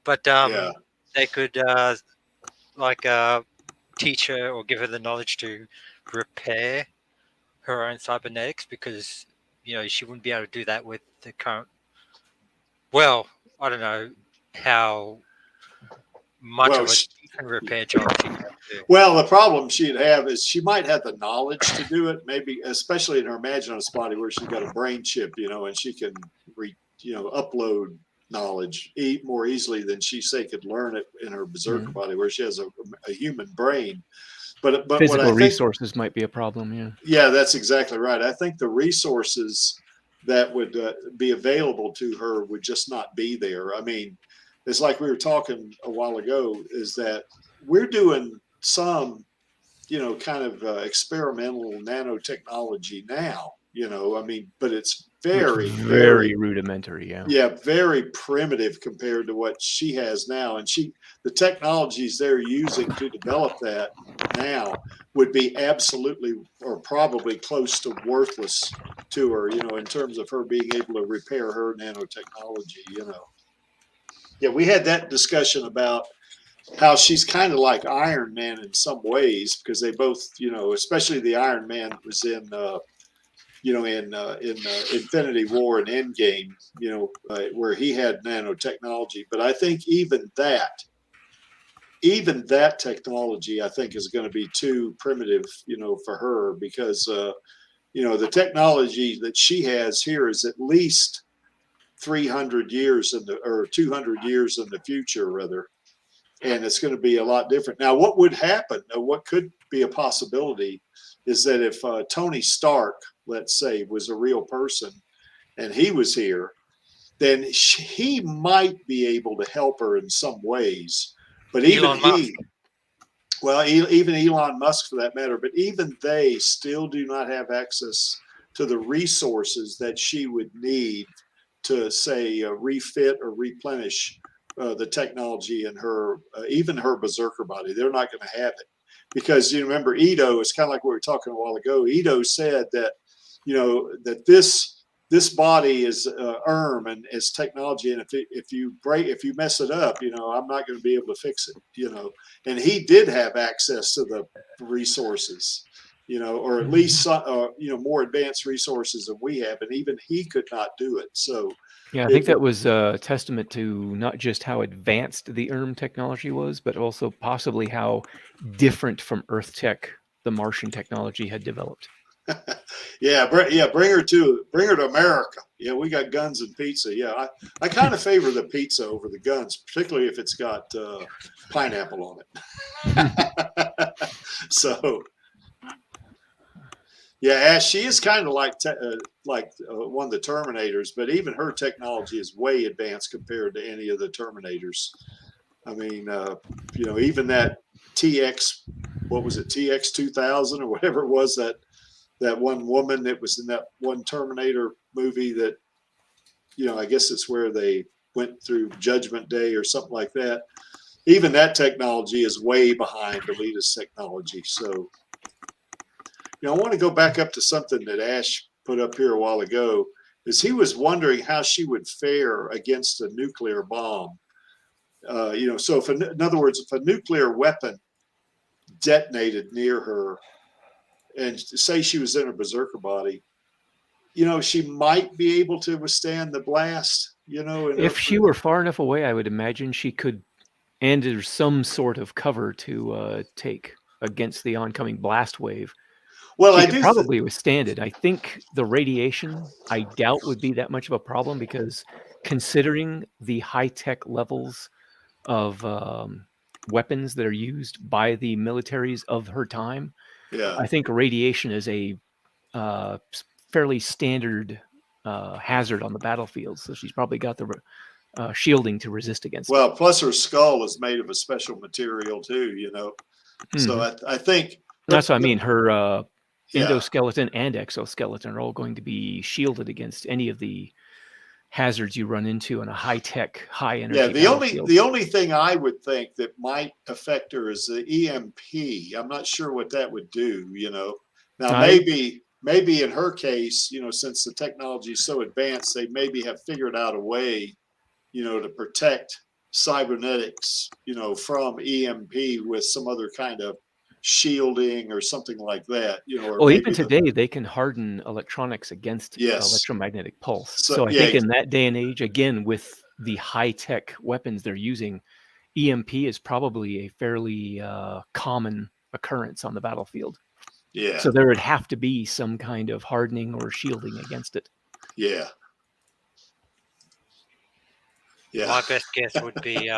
But they could teach her or give her the knowledge to repair her own cybernetics, because, you know, she wouldn't be able to do that with the current. Well, I don't know how much of a decent repair job she can do. Well, the problem she'd have is she might have the knowledge to do it, maybe especially in her Imaginos body where she's got a brain chip, you know, and she can upload knowledge more easily than she could learn it in her berserker body where she has a human brain. But physical resources might be a problem. Yeah, that's exactly right. I think the resources that would be available to her would just not be there. I mean, it's like we were talking a while ago, is that we're doing some, you know, kind of experimental nanotechnology now, you know, I mean, but it's very rudimentary. Yeah, very primitive compared to what she has now. And the technologies they're using to develop that now would be absolutely or probably close to worthless to her, you know, in terms of her being able to repair her nanotechnology, you know. Yeah, we had that discussion about how she's kind of like Iron Man in some ways, because they both, you know, especially the Iron Man was in Infinity War and Endgame, you know, where he had nanotechnology. But I think even that technology, I think, is going to be too primitive, you know, for her, because, you know, the technology that she has here is at least 300 years or 200 years in the future, rather. And it's going to be a lot different. Now, what would happen, or what could be a possibility, is that if Tony Stark, let's say, was a real person and he was here, then he might be able to help her in some ways. But even well, even Elon Musk for that matter, but even they still do not have access to the resources that she would need to say refit or replenish the technology in her, even her berserker body. They're not going to have it because you remember Ito. It's kind of like we were talking a while ago. Ito said that that this body is and it's technology, and if you mess it up, I'm not going to be able to fix it. And he did have access to the resources. Or at least more advanced resources than we have, and even he could not do it. So, yeah, I think that was a testament to not just how advanced the technology was, but also possibly how different from Earth tech the Martian technology had developed. Bring her to America. Yeah, we got guns and pizza. Yeah, I kind of favor the pizza over the guns, particularly if it's got pineapple on it. So. Yeah, Ash, she is kind of like one of the Terminators, but even her technology is way advanced compared to any of the Terminators. I mean, even that TX, what was it, TX 2000 or whatever it was, that one woman that was in that one Terminator movie that, I guess it's where they went through Judgment Day or something like that. Even that technology is way behind Alita's technology. So. I want to go back up to something that Ash put up here a while ago, is he was wondering how she would fare against a nuclear bomb. So in other words, if a nuclear weapon detonated near her and say she was in a berserker body, she might be able to withstand the blast, If she were far enough away, I would imagine she could, and there's some sort of cover to take against the oncoming blast wave. Well, I could probably withstand it. I think the radiation, I doubt, would be that much of a problem because considering the high-tech levels of weapons that are used by the militaries of her time, I think radiation is a fairly standard hazard on the battlefield. So she's probably got the shielding to resist against it. Well, plus her skull is made of a special material too, So I think... That's what I mean. Her... endoskeleton and exoskeleton are all going to be shielded against any of the hazards you run into in a high-tech, high-energy battlefield. The only thing I would think that might affect her is the EMP. I'm not sure what that would do, Now, maybe in her case, since the technology is so advanced, they maybe have figured out a way, to protect cybernetics, from EMP with some other kind of shielding or something like that, Or even today they can harden electronics against electromagnetic pulse. So I think in that day and age, again, with the high-tech weapons they're using, EMP is probably a fairly common occurrence on the battlefield. Yeah. So there would have to be some kind of hardening or shielding against it. Yeah. Yeah. My best guess would be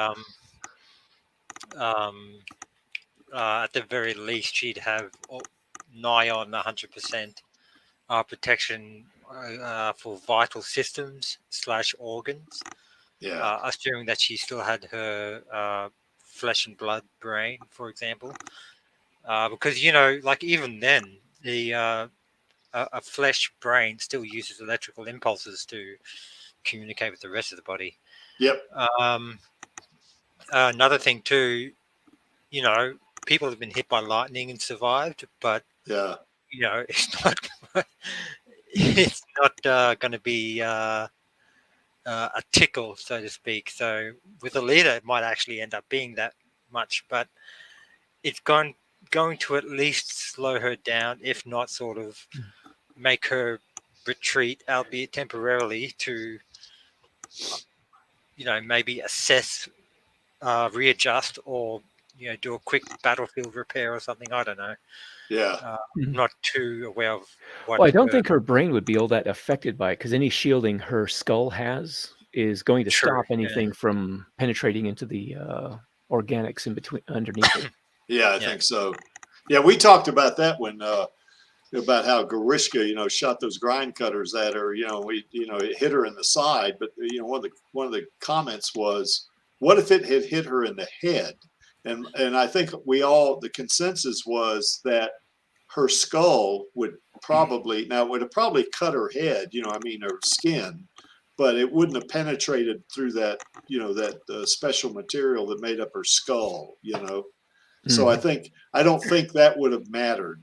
at the very least, she'd have nigh on 100% protection for vital systems / organs. Yeah. Assuming that she still had her flesh and blood brain, for example. Because, like even then, a flesh brain still uses electrical impulses to communicate with the rest of the body. Yep. Another thing too, people have been hit by lightning and survived, but it's not going to be a tickle, so to speak. So with Alita, it might actually end up being that much, but it's going to at least slow her down, if not sort of make her retreat, albeit temporarily, to maybe assess, readjust, or do a quick battlefield repair or something. I don't know. Yeah. I'm not too aware of what. Well, I don't think her brain would be all that affected by it, because any shielding her skull has is going to stop anything from penetrating into the organics in between, underneath it. Yeah, I think so. Yeah, we talked about that when about how Garishka, shot those grind cutters at her. It hit her in the side, but one of the comments was, what if it had hit her in the head? And I think the consensus was that her skull would probably, now it would have probably cut her head, her skin, but it wouldn't have penetrated through that, that special material that made up her skull, So I don't think that would have mattered.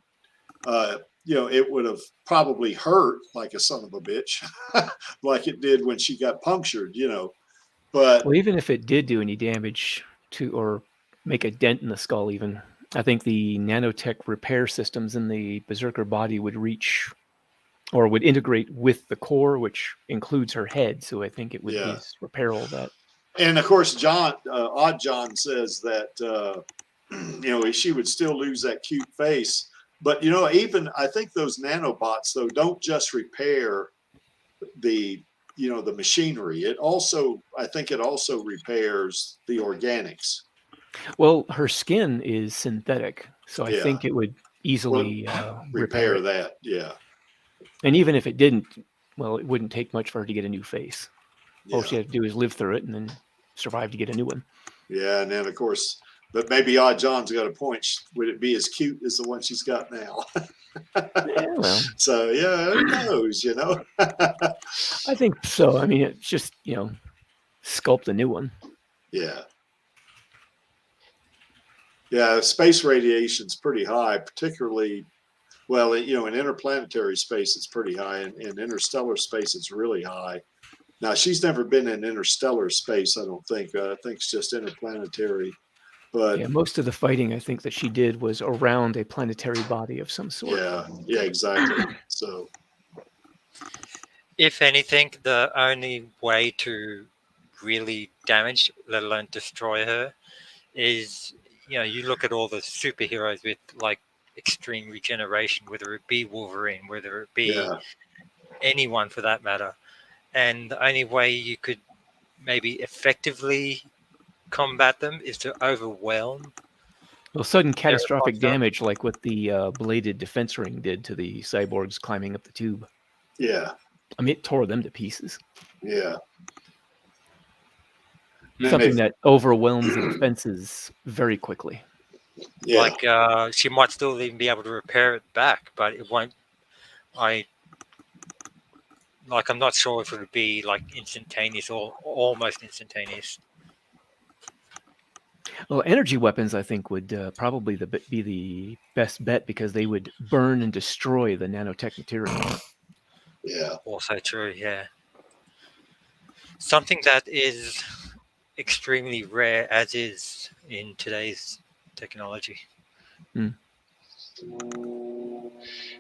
It would have probably hurt like a son of a bitch, like it did when she got punctured, but. Well, even if it did do any damage or make a dent in the skull even, I think the nanotech repair systems in the Berserker body would reach or would integrate with the core, which includes her head. So I think it would repair all that. And of course, Odd John says that, she would still lose that cute face. But, even I think those nanobots, though, don't just repair the machinery. I think it also repairs the organics. Well, her skin is synthetic, so I think it would easily repair that. Yeah. And even if it didn't, well, it wouldn't take much for her to get a new face. Yeah. All she had to do is live through it and then survive to get a new one. Yeah, and then of course, but maybe Odd John's got a point. Would it be as cute as the one she's got now? Yeah, well. So who knows? I think so. I mean, it's just sculpt a new one. Yeah. Yeah, space radiation's pretty high, particularly, well, in interplanetary space, it's pretty high. In interstellar space, it's really high. Now, she's never been in interstellar space, I don't think. I think it's just interplanetary. But yeah, most of the fighting I think that she did was around a planetary body of some sort. Yeah, exactly. So, if anything, the only way to really damage, let alone destroy her, is you look at all the superheroes with like extreme regeneration, whether it be Wolverine, whether it be anyone for that matter, and the only way you could maybe effectively combat them is to overwhelm. Well, sudden catastrophic damage, like what the bladed defense ring did to the cyborgs climbing up the tube. Yeah. I mean, it tore them to pieces. Yeah. Something that overwhelms the defenses very quickly. Yeah. Like she might still even be able to repair it back, but it won't. I'm not sure if it would be like instantaneous or almost instantaneous. Well, energy weapons, I think, would probably be the best bet because they would burn and destroy the nanotech material. Yeah. Also true, yeah. Something that is extremely rare, as is in today's technology. Mm.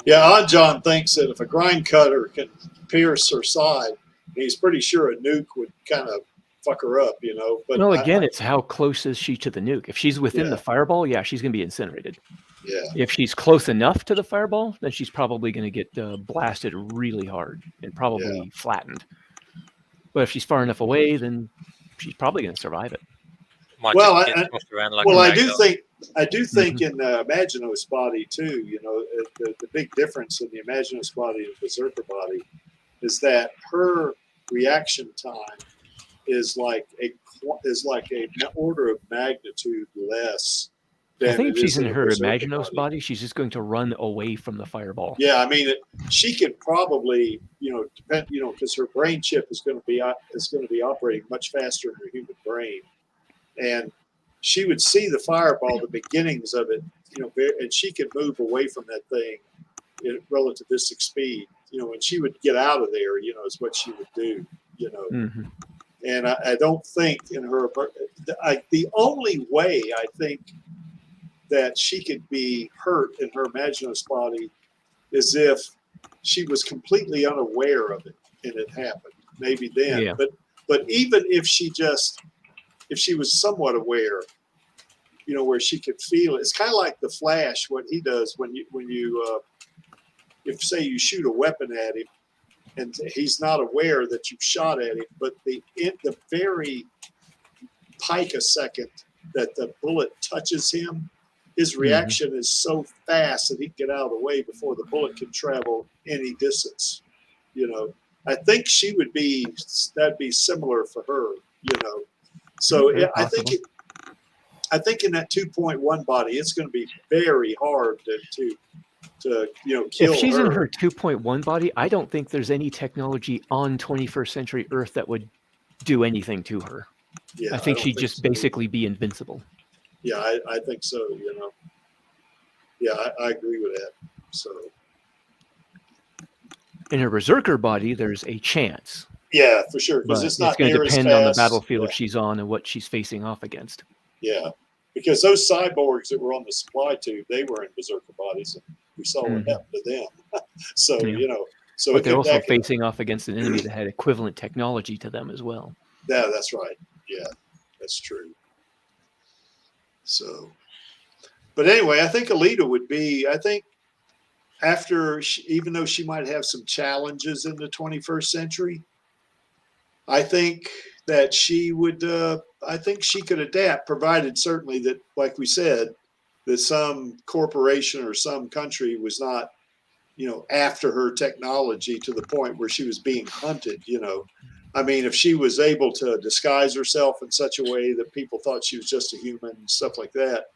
Yeah, Odd John thinks that if a grind cutter can pierce her side, he's pretty sure a nuke would kind of fuck her up, But well, again, it's how close is she to the nuke? If she's within the fireball, she's going to be incinerated. Yeah. If she's close enough to the fireball, then she's probably going to get blasted really hard and probably flattened. But if she's far enough away, then she's probably going to survive it. I do think in Imaginos body too. The big difference in the Imaginos body and Berserker body is that her reaction time is like an order of magnitude less. I think if she's in her Imaginos body, she's just going to run away from the fireball. Yeah, I mean, she could probably, depend, because her brain chip is going to be operating much faster than her human brain, and she would see the fireball, the beginnings of it, and she could move away from that thing at relativistic speed, and she would get out of there, is what she would do, Mm-hmm. And I don't think in her, the only way I think that she could be hurt in her Imaginos body is if she was completely unaware of it and it happened. Maybe then, but even if she was somewhat aware, where she could feel it, it's kind of like the Flash. What he does when you if say you shoot a weapon at him and he's not aware that you shot at him, but the very picosecond that the bullet touches him, his reaction is so fast that he can get out of the way before the bullet can travel any distance. I think that'd be similar for her. So I I think in that 2.1 body, it's going to be very hard to kill If she's her. in her 2.1 body, I don't think there's any technology on 21st century Earth that would do anything to her. Yeah, I think don't she'd just so. basically be invincible. Yeah, I think so. Yeah, I agree with that. So in her berserker body, there's a chance. Yeah, for sure. Because But it's not going to near as depend on the fast. battlefield she's on and what she's facing off against. Yeah, because those cyborgs that were on the supply tube, they were in berserker bodies, and we saw what happened to them. So so but they're also facing off against an enemy that had equivalent technology to them as well. Yeah, that's right. Yeah, that's true. So, but anyway, I think Alita would be. I think after, even though she might have some challenges in the 21st century, I think that she would. I think she could adapt, provided certainly that, like we said, that some corporation or some country was not, after her technology to the point where she was being hunted. I mean, if she was able to disguise herself in such a way that people thought she was just a human and stuff like that,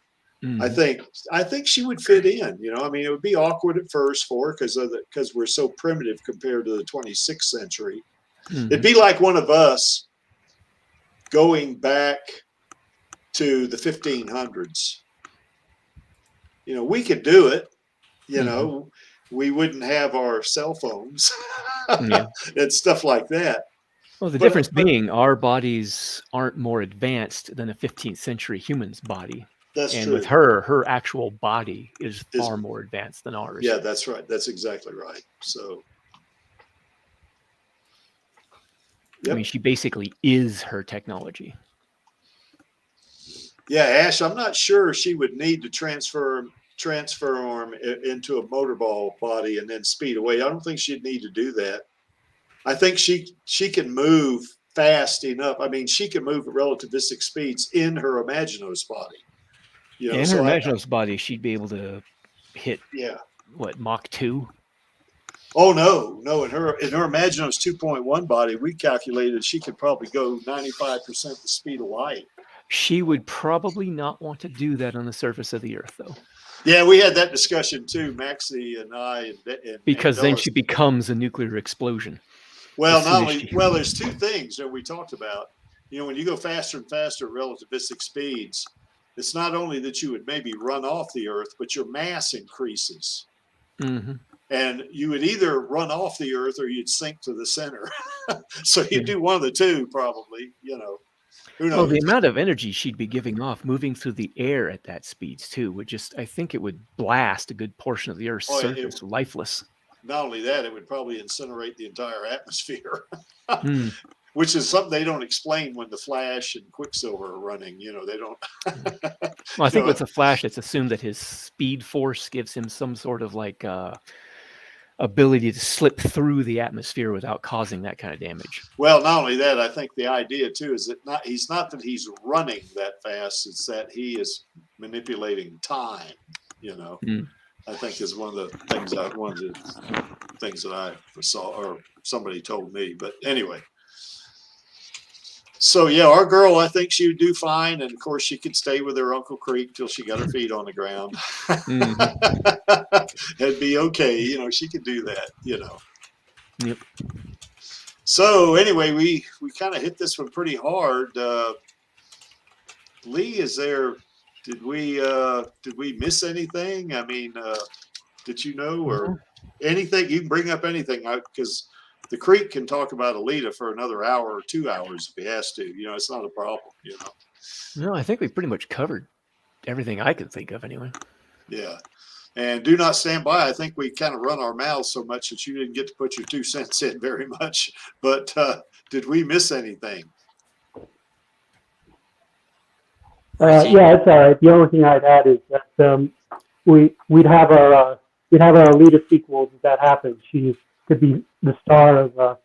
I think she would fit in. I mean, it would be awkward at first for her because we're so primitive compared to the 26th century. It'd be like one of us going back to the 1500s. We could do it. We wouldn't have our cell phones and stuff like that. Well, the difference being our bodies aren't more advanced than a 15th century human's body. That's and true. With her actual body is far more advanced than ours. Yeah, that's right. That's exactly right. So, I mean, she basically is her technology. Yeah, Ash, I'm not sure she would need to transform into a motorball body and then speed away. I don't think she'd need to do that. I think she can move fast enough. I mean, she can move at relativistic speeds in her Imaginos body. In her Imaginos body, she'd be able to hit Mach 2? Oh no! In her Imaginos 2.1 body, we calculated she could probably go 95% the speed of light. She would probably not want to do that on the surface of the Earth, though. Yeah, we had that discussion too, Maxie and I. Because then she becomes a nuclear explosion. Well, there's two things that we talked about. When you go faster and faster at relativistic speeds, it's not only that you would maybe run off the Earth, but your mass increases. And you would either run off the Earth or you'd sink to the center. So you'd do one of the two, probably. Who knows? Well, the amount of energy she'd be giving off moving through the air at that speeds too would I think it would blast a good portion of the Earth's surface lifeless. Not only that, it would probably incinerate the entire atmosphere, which is something they don't explain when the Flash and Quicksilver are running. They don't. Well, I think with the Flash, it's assumed that his speed force gives him some sort of ability to slip through the atmosphere without causing that kind of damage. Well, not only that, I think the idea too is that he's not that he's running that fast; it's that he is manipulating time. I think is one of the things that I saw or somebody told me. But anyway, so yeah, our girl, I think she would do fine, and of course she could stay with her Uncle Creek till she got her feet on the ground. It'd be okay, she could do that. Yep. So anyway, we kind of hit this one pretty hard. Lee, is there? Did we miss anything? I mean, did you know or anything? You can bring up anything because the Creek can talk about Alita for another hour or 2 hours if he has to. It's not a problem. No, I think we pretty much covered everything I could think of anyway. Yeah. And do not stand by. I think we kind of run our mouths so much that you didn't get to put your 2 cents in very much. But did we miss anything? Yeah, it's all right. The only thing I'd add is that we'd have our Alita sequels if that happens. She could be the star of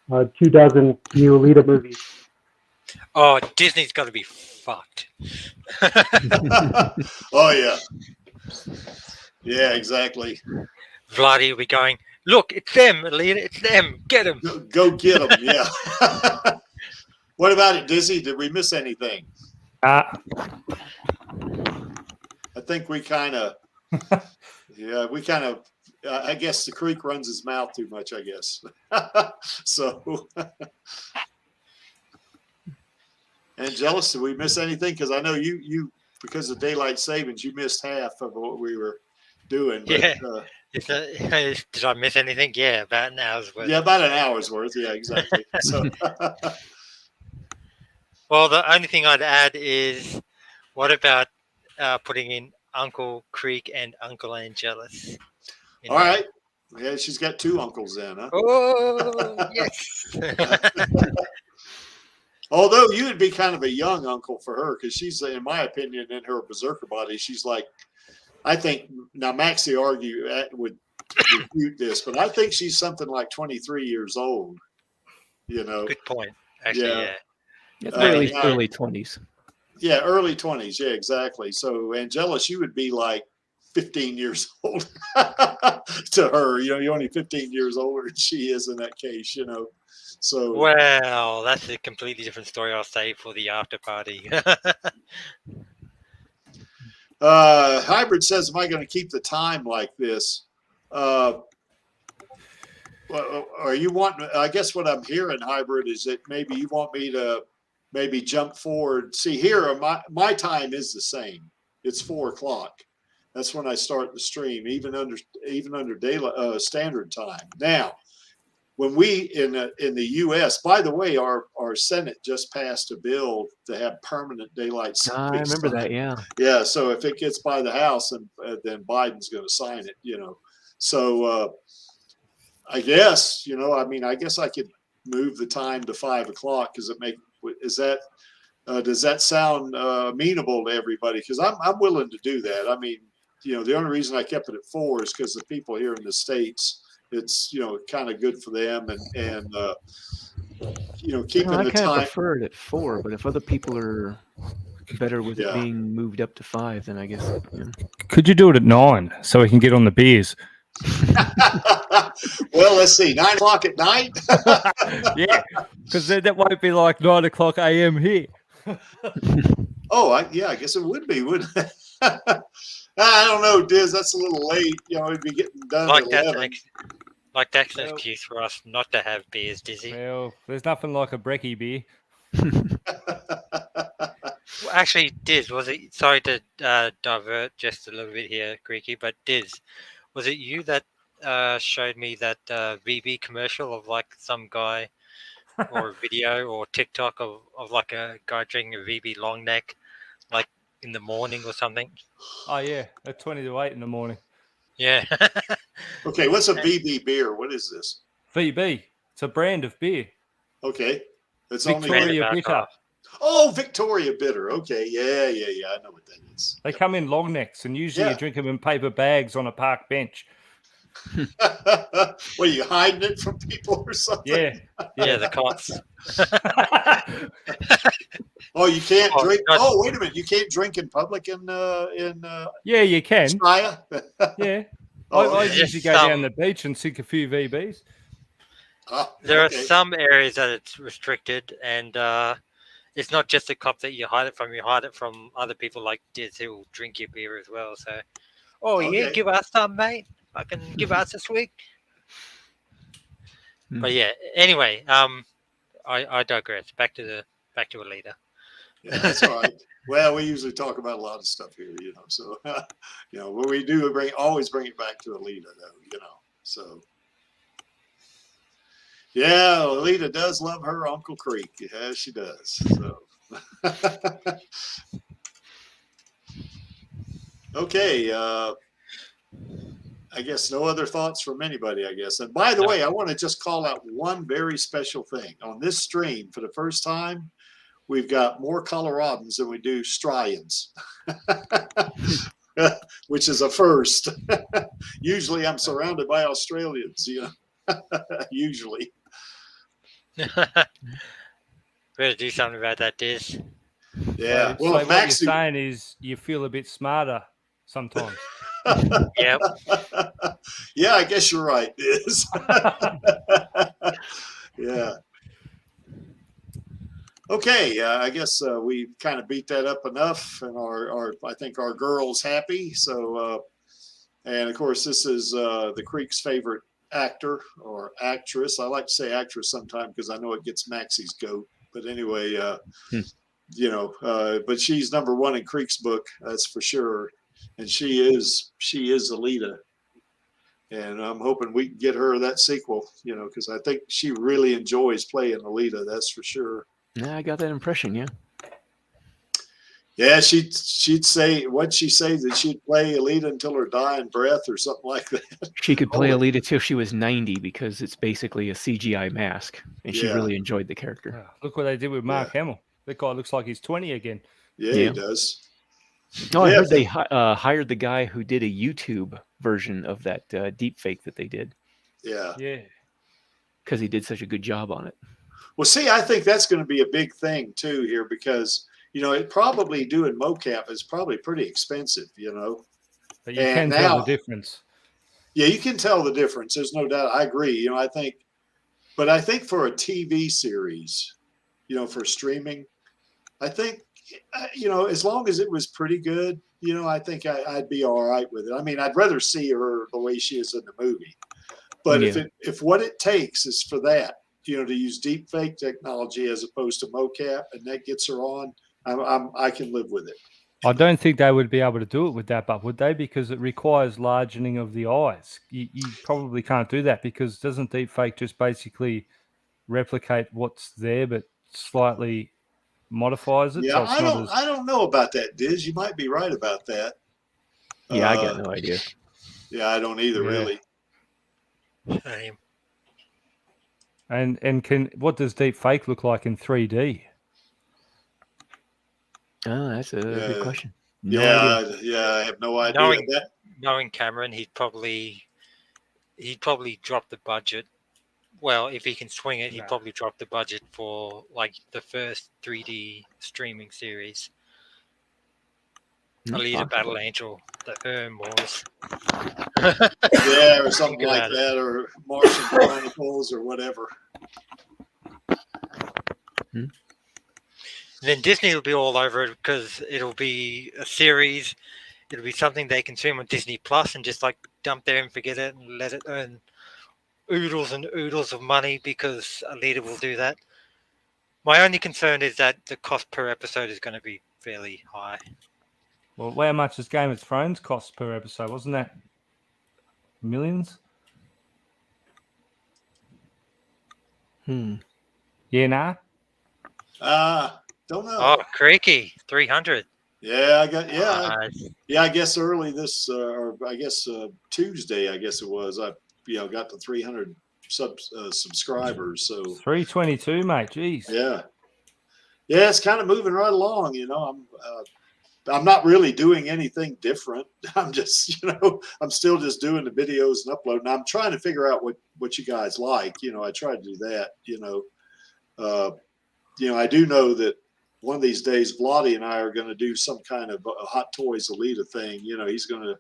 24 new Alita movies. Oh, Disney's got to be fucked. Oh yeah, yeah, exactly. Vladdy will be going, look, it's them, Alita, it's them. Get them. Go get them. Yeah. What about it, Dizzy? Did we miss anything? I think we kind of, I guess the creek runs his mouth too much, I guess. So, Angelus, did we miss anything? Because I know you, because of daylight savings, you missed half of what we were doing. But, yeah. Did I miss anything? Yeah, about an hour's worth. Yeah, about an hour's worth. Yeah, exactly. So, well, the only thing I'd add is, what about putting in Uncle Creek and Uncle Angelus? All right. Yeah, she's got two uncles then, huh? Oh, yes. Although you would be kind of a young uncle for her, because she's, in my opinion, in her berserker body, she's like, I think, now Maxie would refute this, but I think she's something like 23 years old, you know. Good point. Actually, yeah. Early 20s. Yeah, early 20s. Yeah, exactly. So, Angelus, you would be like 15 years old to her. You know, you're only 15 years older than she is in that case, you know. So, well, that's a completely different story. I'll say for the after party. Hybrid says, am I going to keep the time like this? Are you wanting, I guess what I'm hearing, Hybrid, is that maybe you want me to maybe jump forward. See, here, my time is the same. It's 4 o'clock. That's when I start the stream, even under daylight standard time. Now, when we in the U.S., by the way, our Senate just passed a bill to have permanent daylight savings I remember time. that. Yeah. Yeah. So if it gets by the House, then Biden's going to sign it. You know. So I guess I guess I could move the time to 5 o'clock. Does that sound amenable to everybody? Because I'm willing to do that. I mean, the only reason I kept it at 4 is because the people here in the States, it's kind of good for them, and keeping I the kind of time. prefer it at 4, but if other people are better with it being moved up to 5, then I guess. Could you do it at 9 so we can get on the beers? Well, let's see, 9 o'clock at night. Yeah, because that won't be like 9 o'clock a.m. here. Oh, I guess it would be, wouldn't it? I don't know, Diz. That's a little late. It'd be getting done at 11. That's an excuse for us not to have beers, Dizzy. Well, there's nothing like a brekkie beer. Well, actually, Diz, was it? Sorry to divert just a little bit here, Greeky, but Diz, was it you that showed me that VB commercial of like some guy or a video or TikTok of like a guy drinking a VB long neck, like in the morning or something? Oh yeah, at 20 to 8 in the morning. Yeah. Okay, what's a VB beer? What is this? VB. It's a brand of beer. Okay, it's Victoria only Bitter. Oh, Victoria Bitter. Okay, yeah. I know what that is. They come in long necks, and usually you drink them in paper bags on a park bench. What, are you hiding it from people or something? Yeah, the cops. Oh, you can't drink. Oh, wait a minute. You can't drink in public in Yeah, you can. Australia? Yeah. Oh, I usually go down the beach and sink a few VBs. There are some areas that it's restricted, and it's not just the cop that you hide it from. You hide it from other people like Diz who will drink your beer as well. So, yeah, give us some, mate. I can give us a swig. But yeah, anyway, I digress. Back to Alita. Yeah, that's all right. Well, we usually talk about a lot of stuff here, So, what we do, always bring it back to Alita, though, So, yeah, Alita does love her Uncle Creek. Yeah, she does. So, okay. I guess no other thoughts from anybody, I guess. And by the way, I want to just call out one very special thing. On this stream, for the first time, we've got more Coloradans than we do Australians, which is a first. Usually I'm surrounded by Australians, usually. Better do something about that, Diz. Yeah. So what you're saying is you feel a bit smarter sometimes. Yep. Yeah, I guess you're right, Diz. Yeah. Okay, I guess we kind of beat that up enough, and I think our girl's happy. So, and of course, this is the Creek's favorite actor or actress. I like to say actress sometimes because I know it gets Maxie's goat. But anyway, you know, but she's number one in Creek's book, that's for sure. And she is Alita. And I'm hoping we can get her that sequel, you know, because I think she really enjoys playing Alita. That's for sure. Yeah, I got that impression. Yeah. Yeah, she'd say, what'd she say, that she'd play Alita until her dying breath or something like that? She could play Alita till she was 90 because it's basically a CGI mask, and she really enjoyed the character. Look what they did with Mark Hamill. That guy looks like he's 20 again. Yeah, he does. No, I heard they hired the guy who did a YouTube version of that deep fake that they did. Yeah. Yeah. Because he did such a good job on it. Well, see, I think that's going to be a big thing too here because, you know, it probably doing mocap is probably pretty expensive, you know. But you can tell the difference. Yeah, you can tell the difference. There's no doubt. I agree. You know, I think for a TV series, you know, for streaming, I think, you know, as long as it was pretty good, you know, I think I'd be all right with it. I mean, I'd rather see her the way she is in the movie. But if what it takes is for that, you know, to use deep fake technology as opposed to mocap, and that gets her on, I can live with it. I don't think they would be able to do it with that, but would they? Because it requires largening of the eyes. You probably can't do that because doesn't deep fake just basically replicate what's there, but slightly modifies it? Yeah, So I don't know about that, Diz. You might be right about that. Yeah, I got no idea. Yeah, I don't either, really. Same. And what does deep fake look like in 3D? Oh, that's a good question. No idea. I have no idea. Knowing Cameron, he'd probably drop the budget. Well, if he can swing it, he'd probably drop the budget for like the first 3D streaming series. Alita Battle Angel, the Wars. Yeah, or something like that, or Martian Chronicles or whatever. Then Disney will be all over it because it'll be a series. It'll be something they consume on Disney Plus and just like dump there and forget it and let it earn oodles and oodles of money because Alita will do that. My only concern is that the cost per episode is going to be fairly high. Well, how much does Game of Thrones cost per episode? Wasn't that millions? Yeah, nah. Don't know. Oh, creaky, 300. Yeah, I guess early this, or I guess Tuesday, I guess it was. I got to 300 subscribers. So 322, mate. Jeez. Yeah, it's kind of moving right along. You know, I'm not really doing anything different. I'm just, you know, I'm still just doing the videos and uploading. I'm trying to figure out what you guys like. You know, I try to do that. You know, I do know that one of these days, Vladi and I are going to do some kind of a Hot Toys Alita thing. You know, he's going to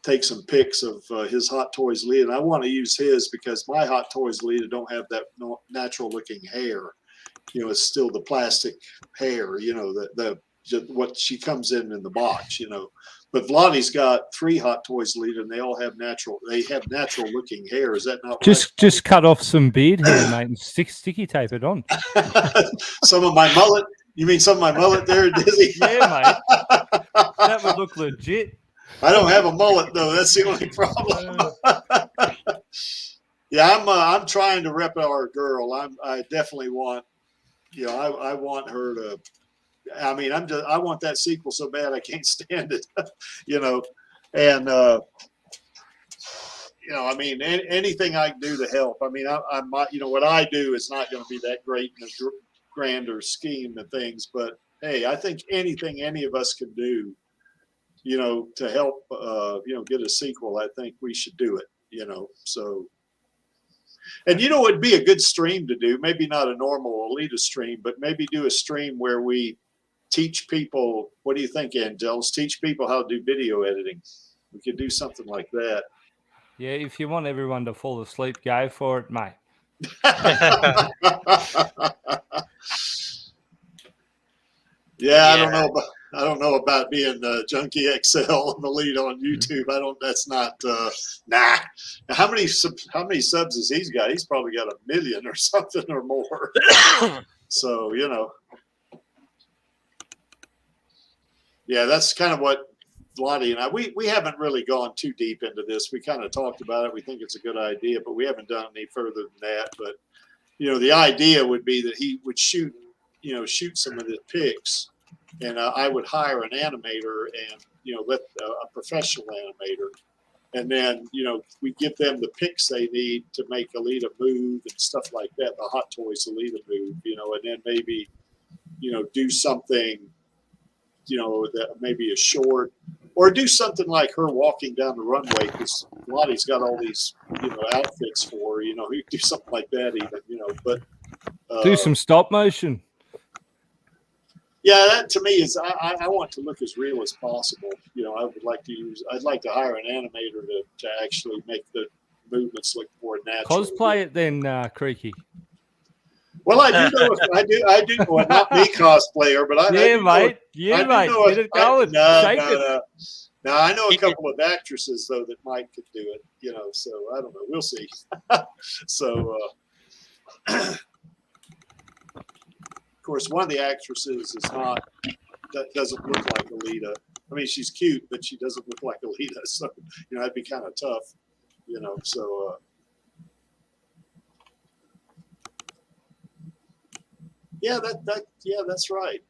take some pics of his Hot Toys Alita, and I want to use his because my Hot Toys Alita don't have that natural looking hair. You know, it's still the plastic hair. You know, the what she comes in the box. You know, but Vladi's got 3 Hot Toys Alita, and they all have natural. They have natural looking hair. Is that not just cut off some beard hair, mate, and sticky tape it on? Some of my mullet. You mean some of my mullet there, Dizzy? Yeah, mate. That would look legit. I don't have a mullet though. That's the only problem. Yeah, I'm trying to rep our girl. I definitely want, you know, I want her to. I mean, I want that sequel so bad I can't stand it. You know, and you know, I mean, anything I can do to help. I mean, I'm you know, what I do is not going to be that great in a grander scheme of things, but hey, I think anything any of us can do, you know, to help, you know, get a sequel, I think we should do it, you know, so. And, you know, it'd be a good stream to do, maybe not a normal Alita stream, but maybe do a stream where we teach people, what do you think, Angels? Teach people how to do video editing. We could do something like that. Yeah, if you want everyone to fall asleep, go for it, mate. Yeah, I don't know about being Junkie XL on the lead on YouTube. That's not, nah. How many subs has he got? He's probably got 1 million or something or more. So, yeah, that's kind of what Lottie and I, we haven't really gone too deep into this. We kind of talked about it. We think it's a good idea, but we haven't done any further than that. But, the idea would be that he would shoot some of the pics, and I would hire an animator and, let a professional animator. And then, we give them the pics they need to make Alita move and stuff like that, the Hot Toys Alita move, and then maybe, do something, that maybe a short, or do something like her walking down the runway, because Lottie's got all these, outfits for her, you do something like that even, but. Do some stop motion. Yeah, that to me is, I want to look as real as possible. I'd like to hire an animator to actually make the movements look more natural. Cosplay it then, Creaky. Well, I do know I do know, not me cosplayer, but I mate. Mate. Get it going. Shake it. No, I know a couple of actresses though that might could do it, so I don't know. We'll see. So of course, one of the actresses doesn't look like Alita. I mean, she's cute, but she doesn't look like Alita. So, that'd be kind of tough, so. Yeah, that's right.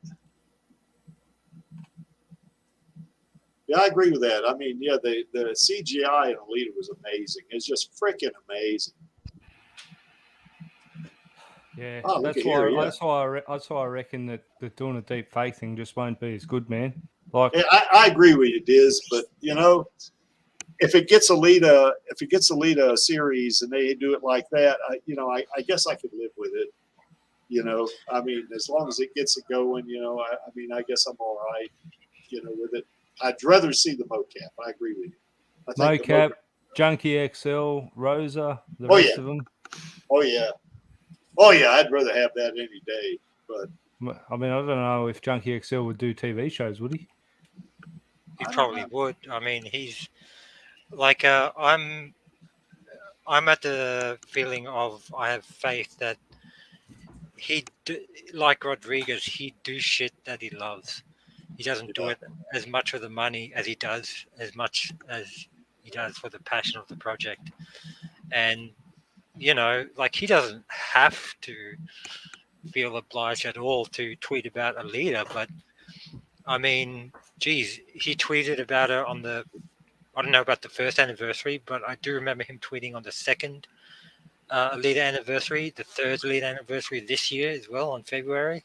Yeah, I agree with that. I mean, yeah, the CGI in Alita was amazing. It's just freaking amazing. Yeah, oh, that's why I reckon that doing a deep fake thing just won't be as good, man. Like, yeah, I agree with you, Diz, but if it gets Alita a series and they do it like that, I guess I could live with it. I mean, as long as it gets it going, I guess I'm all right, with it. I'd rather see the mocap. I agree with you. Mocap, Junkie XL, Rosa, the rest of them. Oh, yeah. Oh, yeah, I'd rather have that any day. But I mean, I don't know if Junkie XL would do TV shows, would he? He probably would. I mean, he's like, I'm at the feeling of, I have faith that like Rodriguez, he'd do shit that he loves. He doesn't do it as much for the money as he does, as much as he does for the passion of the project. And, like, he doesn't have to feel obliged at all to tweet about Alita, but I mean, geez, he tweeted about her on I don't know about the first anniversary, but I do remember him tweeting on the second Alita anniversary, the third Alita anniversary this year as well, on February.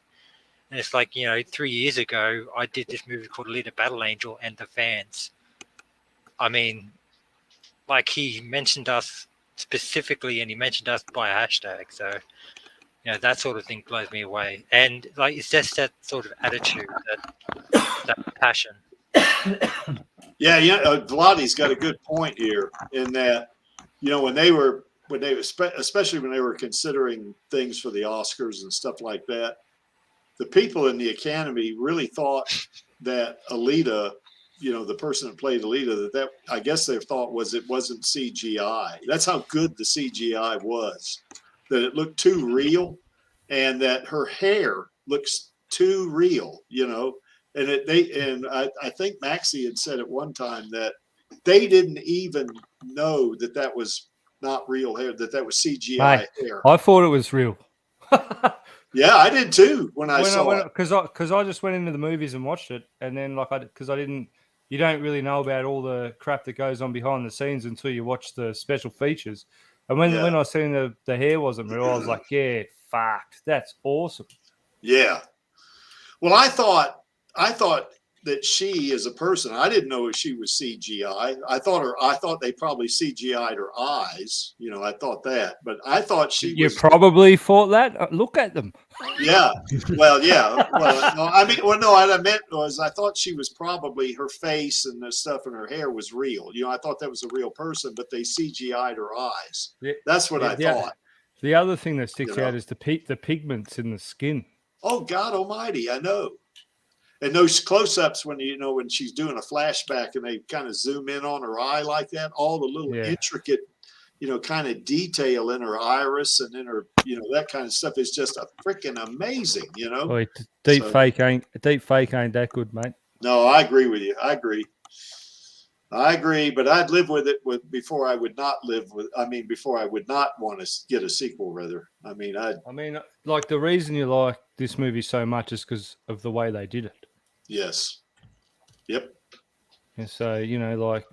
And it's like, 3 years ago, I did this movie called Alita Battle Angel and the fans. I mean, like, he mentioned us specifically, and he mentioned us by a hashtag. So, that sort of thing blows me away. And, like, it's just that sort of attitude, that passion. Yeah, Vladdy's got a good point here in that, especially when they were considering things for the Oscars and stuff like that, the people in the Academy really thought that Alita, the person that played Alita, that I guess their thought was it wasn't CGI. That's how good the CGI was, that it looked too real, and that her hair looks too real, And I think Maxie had said at one time that they didn't even know that was not real hair, that was CGI hair. I thought it was real. Yeah, I did too when I saw it. Because I just went into the movies and watched it, and then you don't really know about all the crap that goes on behind the scenes until you watch the special features. And when I seen the hair wasn't real, I was like, yeah, fucked. That's awesome. Yeah. Well, I thought that she as a person, I didn't know if she was CGI. I thought they probably CGI'd her eyes. I thought that, but I thought You probably thought that. Look at them. Yeah. Well, yeah. Well, no, I mean, what I meant was I thought she was probably, her face and the stuff in her hair was real. I thought that was a real person, but they CGI'd her eyes. Yeah, that's what I thought. The other thing that sticks out is the pigments in the skin. Oh, God almighty. I know. And those close-ups when when she's doing a flashback and they kind of zoom in on her eye like that, all the little intricate, kind of detail in her iris and in her, that kind of stuff is just a freaking amazing, Oh, deep fake ain't that good, mate. No, I agree with you. I agree, but I'd live with it before I would not live with. I mean, before I would not want to get a sequel. Rather, I mean, like the reason you like this movie so much is because of the way they did it. Yes. Yep. And so like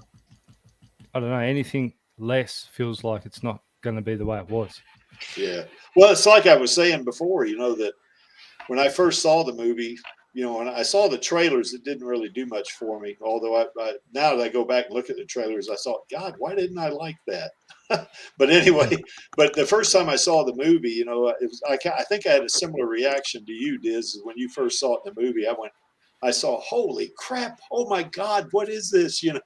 I don't know, anything less feels like it's not going to be the way it was. Yeah. Well, it's like I was saying before. That when I first saw the movie. When I saw the trailers, it didn't really do much for me. Although I now that I go back and look at the trailers, I thought, God, why didn't I like that? But anyway, the first time I saw the movie, it was I think I had a similar reaction to you, Diz, when you first saw it in the movie. I saw, holy crap! Oh my God, what is this? And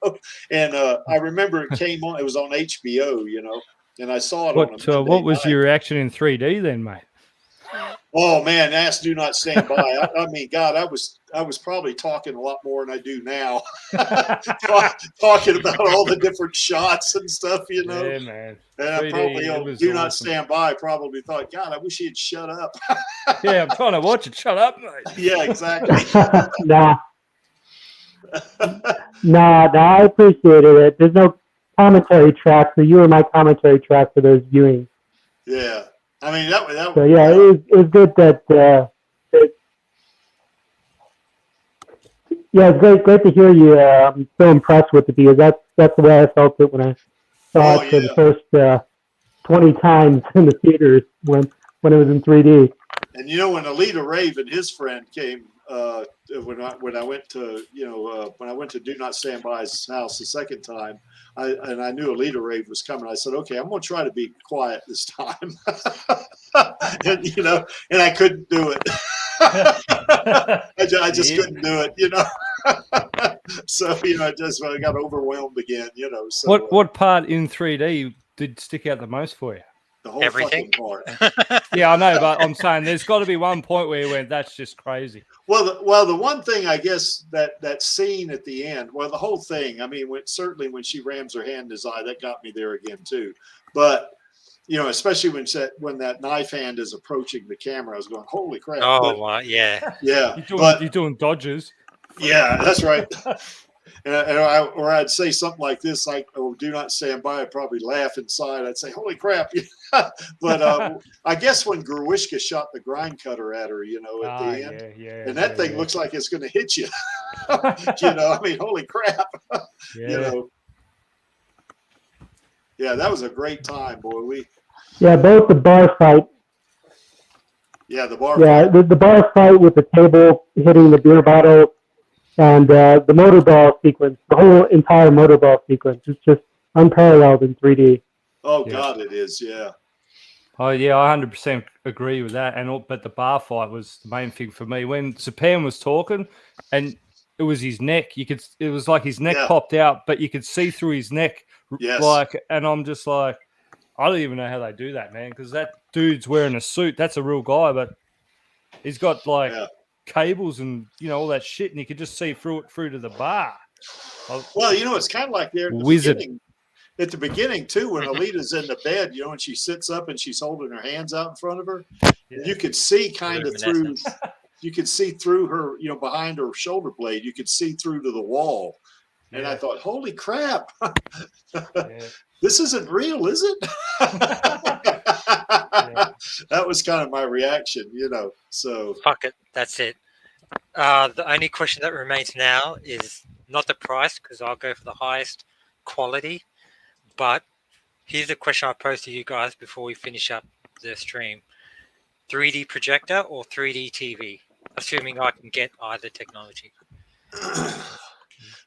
I remember it came on. It was on HBO, and I saw it on a Monday what was night. your reaction in 3D then, mate? Oh man, that's Do Not Stand By. I mean, God, I was probably talking a lot more than I do now, talking about all the different shots and stuff, Yeah, man. And I probably Do Not Stand By. Probably thought, God, I wish he'd shut up. Yeah, I'm trying to watch it. Shut up, mate. Yeah, exactly. Nah, I appreciated it. There's no commentary track, so you were my commentary track for those viewings. Yeah. I mean, that so yeah, it was good that. It's great to hear you so impressed with it, because that's the way I felt it when I saw it for the first 20 times in the theaters when it was in 3D. And when Alita Rave and his friend came, when I went to when I went to Do Not Stand By's house the second time, I knew Alita Rave was coming. I said, okay, I'm going to try to be quiet this time, and I couldn't do it. I just couldn't do it, So I got overwhelmed again, So what part in 3D did stick out the most for you? The whole Everything. fucking part. Yeah, I know, but I'm saying there's got to be one point where you went, "That's just crazy." Well, the one thing I guess that scene at the end, well, the whole thing. I mean, certainly when she rams her hand in his eye, that got me there again too. But especially when that knife hand is approaching the camera, I was going, "Holy crap!" Oh, yeah. Yeah. You're doing dodges. Yeah, that's right. Or I'd say something like this, like, "Oh, Do Not Stand By." I'd probably laugh inside. I'd say, "Holy crap!" But I guess when Gruishka shot the grind cutter at her, at the end, and that thing looks like it's going to hit you. I mean, holy crap! Yeah, that was a great time, boy. Both the bar fight. Yeah, the bar. Yeah, fight. The bar fight with the table hitting the beer bottle. And the motorball sequence, the whole entire motorball sequence, is just unparalleled in 3D. Oh, God, it is, yeah. Oh, yeah, I 100% agree with that. But the bar fight was the main thing for me. When Japan was talking, and it was his neck, it was like his neck popped out, but you could see through his neck. Yes. And I'm just like, I don't even know how they do that, man, because that dude's wearing a suit. That's a real guy, but he's got cables and all that shit, and you could just see through to the bar. Well, it's kind of like there at the beginning too, when Alita's in the bed, and she sits up and she's holding her hands out in front of her. Yeah. You could see kind of through. You could see through her, behind her shoulder blade. You could see through to the wall, and I thought, "Holy crap! This isn't real, is it?" That was kind of my reaction, So fuck it, that's it. The only question that remains now is not the price, because I'll go for the highest quality. But here's a question I posed to you guys before we finish up the stream: 3D projector or 3D TV? Assuming I can get either technology.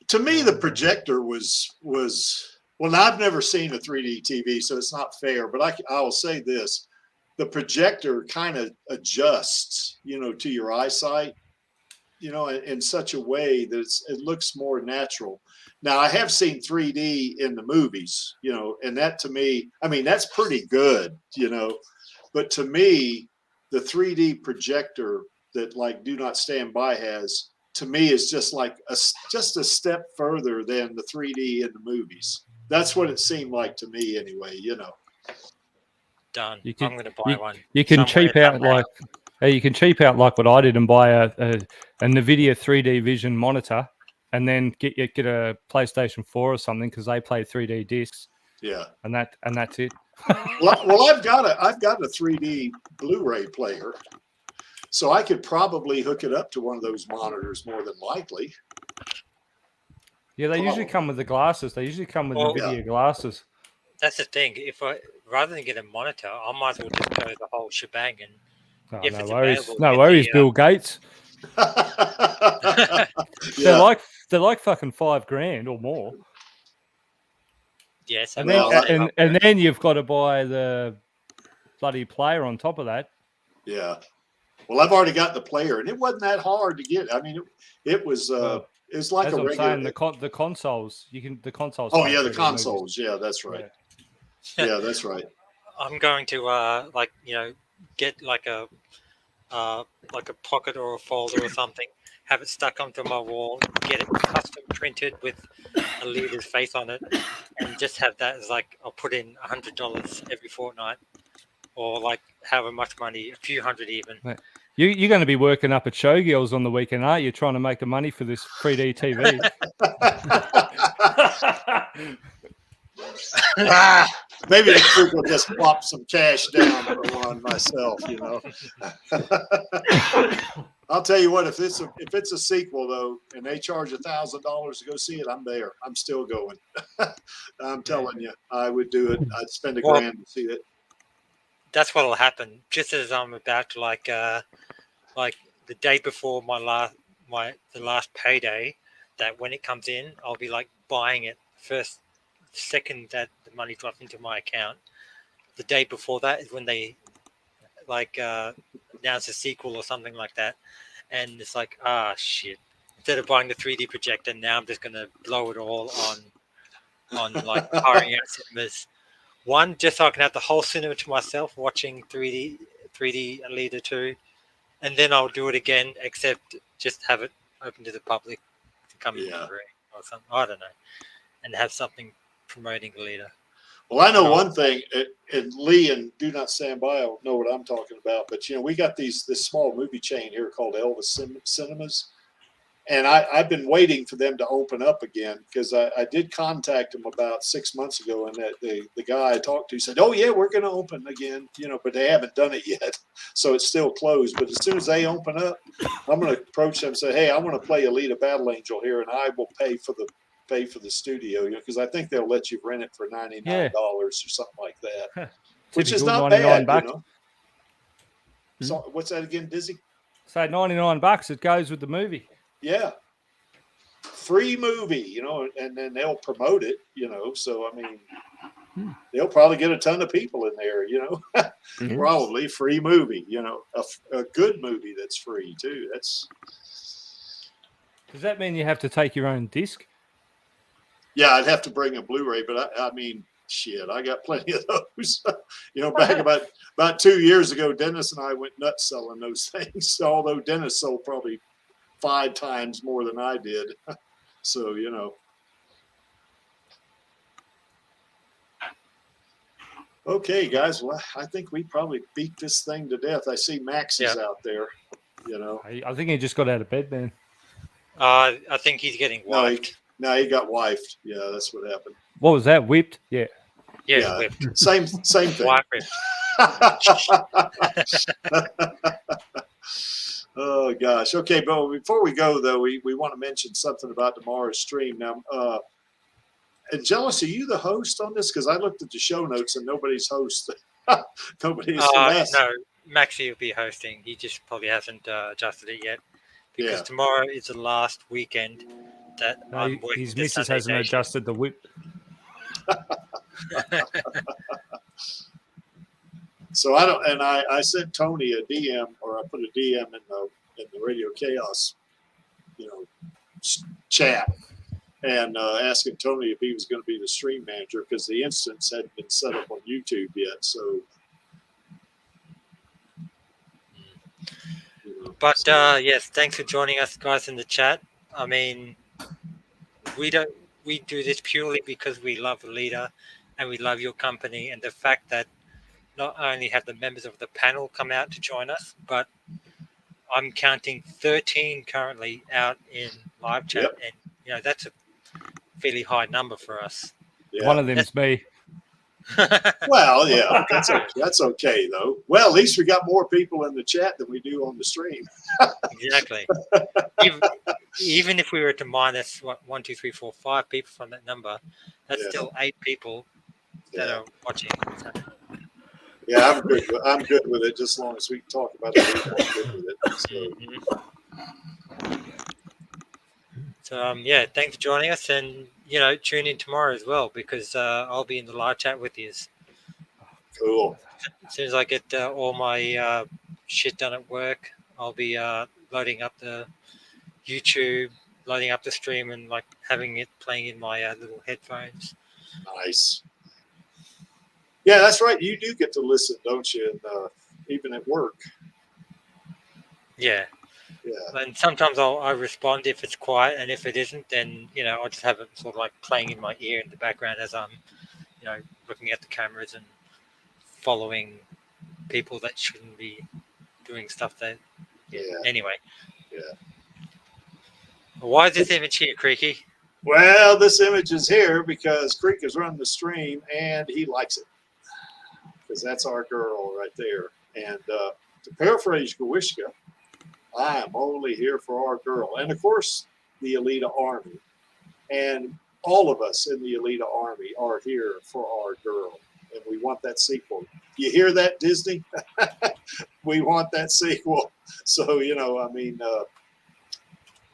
To me, the projector was. Well, now I've never seen a 3D TV, so it's not fair. But I will say this: the projector kind of adjusts, to your eyesight, in such a way that it looks more natural. Now, I have seen 3D in the movies, and that to me, I mean, that's pretty good, But to me, the 3D projector that like Do Not Stand By has, to me is just like just a step further than the 3D in the movies. That's what it seemed like to me anyway, you know. Done. You can, I'm going to buy one. You can somewhere, cheap out somehow. like you can cheap out like what I did and buy a NVIDIA 3D Vision monitor, and then get a PlayStation 4 or something because they play 3D discs. Yeah. And that's it. Well, I've got a 3D Blu-ray player, so I could probably hook it up to one of those monitors more than likely. Yeah, they usually come with the glasses. They usually come with NVIDIA glasses. That's the thing. If rather than get a monitor, I might as well just go the whole shebang and if no it's worries, available, no worries, Bill Gates. They're like fucking $5,000 or more. Yes, and then you've got to buy the bloody player on top of that. Yeah. Well, I've already got the player, and it wasn't that hard to get. I mean, it was it's like a regular. I'm saying, the consoles. The consoles. Oh yeah, the consoles. Movies. Yeah, that's right. Yeah, that's right. I'm going to get like a pocket or a folder or something, have it stuck onto my wall, get it custom printed with Alita's face on it, and just have that as like I'll put in $100 every fortnight, or like however much money, a few hundred even. Right. You're going to be working up at Showgirls on the weekend, aren't you? Trying to make the money for this 3D TV. Maybe the group will just plop some cash down for one myself, you know. I'll tell you what, if it's a sequel though, and they charge $1,000 to go see it, I'm there. I'm still going. I'm telling you, I would do it. I'd spend $1,000 to see it. That's what'll happen. Just as I'm about to like the day before the last payday, that when it comes in, I'll be like buying it first. Second that the money drops into my account, the day before that is when they announce a sequel or something like that, and it's like shit. Instead of buying the 3D projector, now I'm just gonna blow it all on like hiring out cinemas. One, just so I can have the whole cinema to myself, watching 3D Alita 2, and then I'll do it again, except just have it open to the public to come in for or something. I don't know, and have something promoting Alita. Well, I know one thing, and Lee and Do Not Stand By know what I'm talking about, but, you know, we got this small movie chain here called Elvis Cinemas, and I've been waiting for them to open up again because I did contact them about 6 months ago, and the guy I talked to said, oh, yeah, we're going to open again, you know, but they haven't done it yet, so it's still closed. But as soon as they open up, I'm going to approach them and say, hey, I want to play Alita Battle Angel here, and I will pay for the studio, you know, because I think they'll let you rent it for $99 or something like that, which is not bad, you know. So what's that again, Dizzy? Say $99. It goes with the movie. Yeah, free movie, you know, and then they'll promote it, you know. So I mean, they'll probably get a ton of people in there, you know. Probably free movie, you know, a good movie that's free too. Does that mean you have to take your own disc? Yeah, I'd have to bring a Blu-ray, but I mean, shit, I got plenty of those. You know, back about 2 years ago, Dennis and I went nuts selling those things. Although Dennis sold probably 5 times more than I did. So, you know. Okay, guys. Well, I think we probably beat this thing to death. I see Max is out there, you know. I think he just got out of bed, man. I think he's getting wiped. No, he got wifed. Yeah, that's what happened. What was that? Whipped? Yeah. Yeah, whipped. Same thing. Wife whipped. Oh gosh. Okay, but before we go though, we want to mention something about tomorrow's stream. Now, Angelus, are you the host on this? Because I looked at the show notes and nobody's host. Nobody's. No, Maxie will be hosting. He just probably hasn't adjusted it yet. Because tomorrow is the last weekend that I'm working. His missus hasn't adjusted the whip. So I don't, and I sent Tony a DM, or I put a DM in the Radio Chaos, you know, chat, and asking Tony if he was going to be the stream manager because the instance hadn't been set up on YouTube yet. So, you know. But yes, thanks for joining us, guys, in the chat. I mean, we do this purely because we love Alita and we love your company, and the fact that not only have the members of the panel come out to join us, but I'm counting 13 currently out in live chat, Yep. and that's a fairly high number for us. Yeah. One of them's me. Well, yeah, that's okay though. Well, at least we got more people in the chat than we do on the stream. Exactly. Even if we were to minus 1, 2, 3, 4, 5 people from that number, that's still 8 people that are watching. So. Yeah, I'm good with it. Just as long as we can talk about it, I'm good with it. So yeah, thanks for joining us, and tune in tomorrow as well, because I'll be in the live chat with you. Cool. As soon as I get all my shit done at work, I'll be loading up the YouTube, loading up the stream, and like having it playing in my little headphones. Nice. Yeah, that's right. You do get to listen, don't you? And, even at work. Yeah. Yeah. And sometimes I respond if it's quiet, and if it isn't, then I'll just have it sort of like playing in my ear in the background as I'm looking at the cameras and following people that shouldn't be doing stuff that. Yeah. Anyway. Yeah. Why is this image here, Creaky? Well, this image is here because Creek is running the stream and he likes it, because that's our girl right there. And to paraphrase Gawishka, I am only here for our girl. And of course, the Alita Army. And all of us in the Alita Army are here for our girl. And we want that sequel. You hear that, Disney? We want that sequel. So,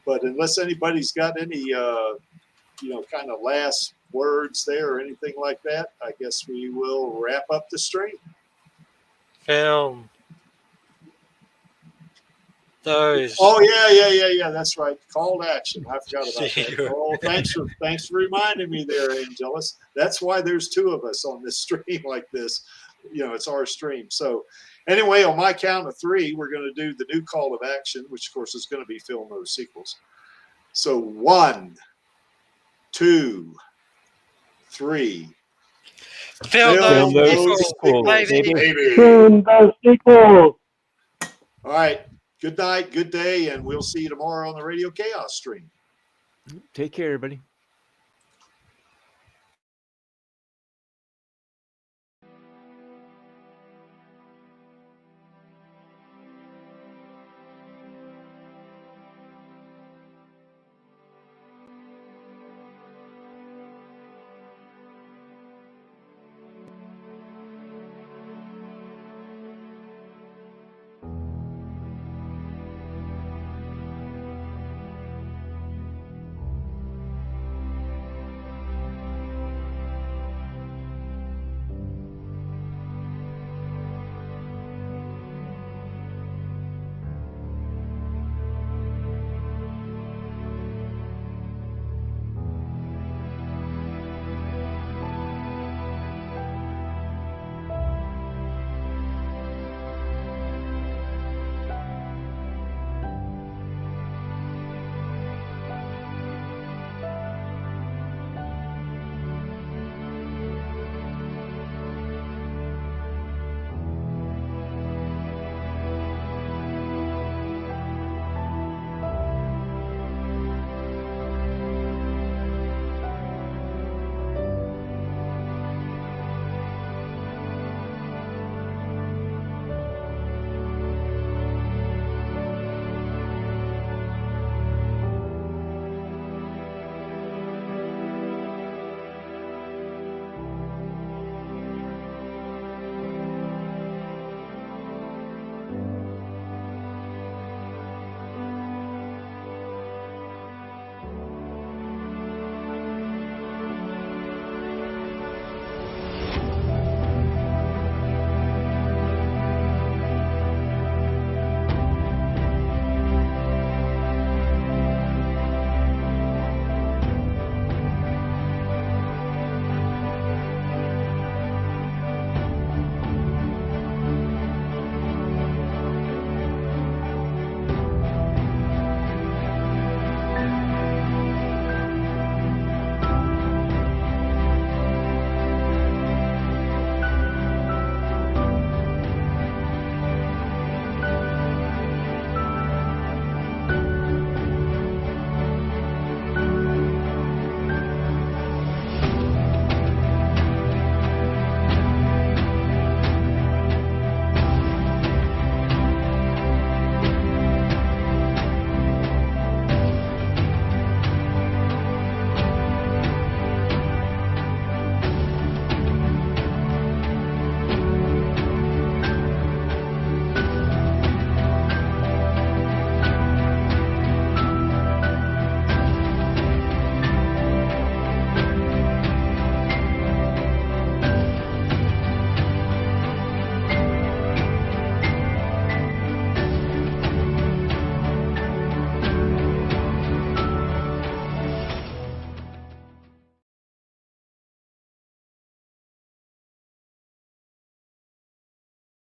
but unless anybody's got any, kind of last words there or anything like that, I guess we will wrap up the stream. Film. Those. Oh yeah. That's right. Call to action. I forgot about that. Oh, thanks for reminding me there, Angelus. That's why there's 2 of us on this stream like this. It's our stream. So anyway, on my count of 3, we're going to do the new call of action, which of course is going to be film those sequels. So 1, 2, 3. Film those sequels, baby. Film those sequels. All right. Good night, good day, and we'll see you tomorrow on the Radio Chaos stream. Take care, everybody.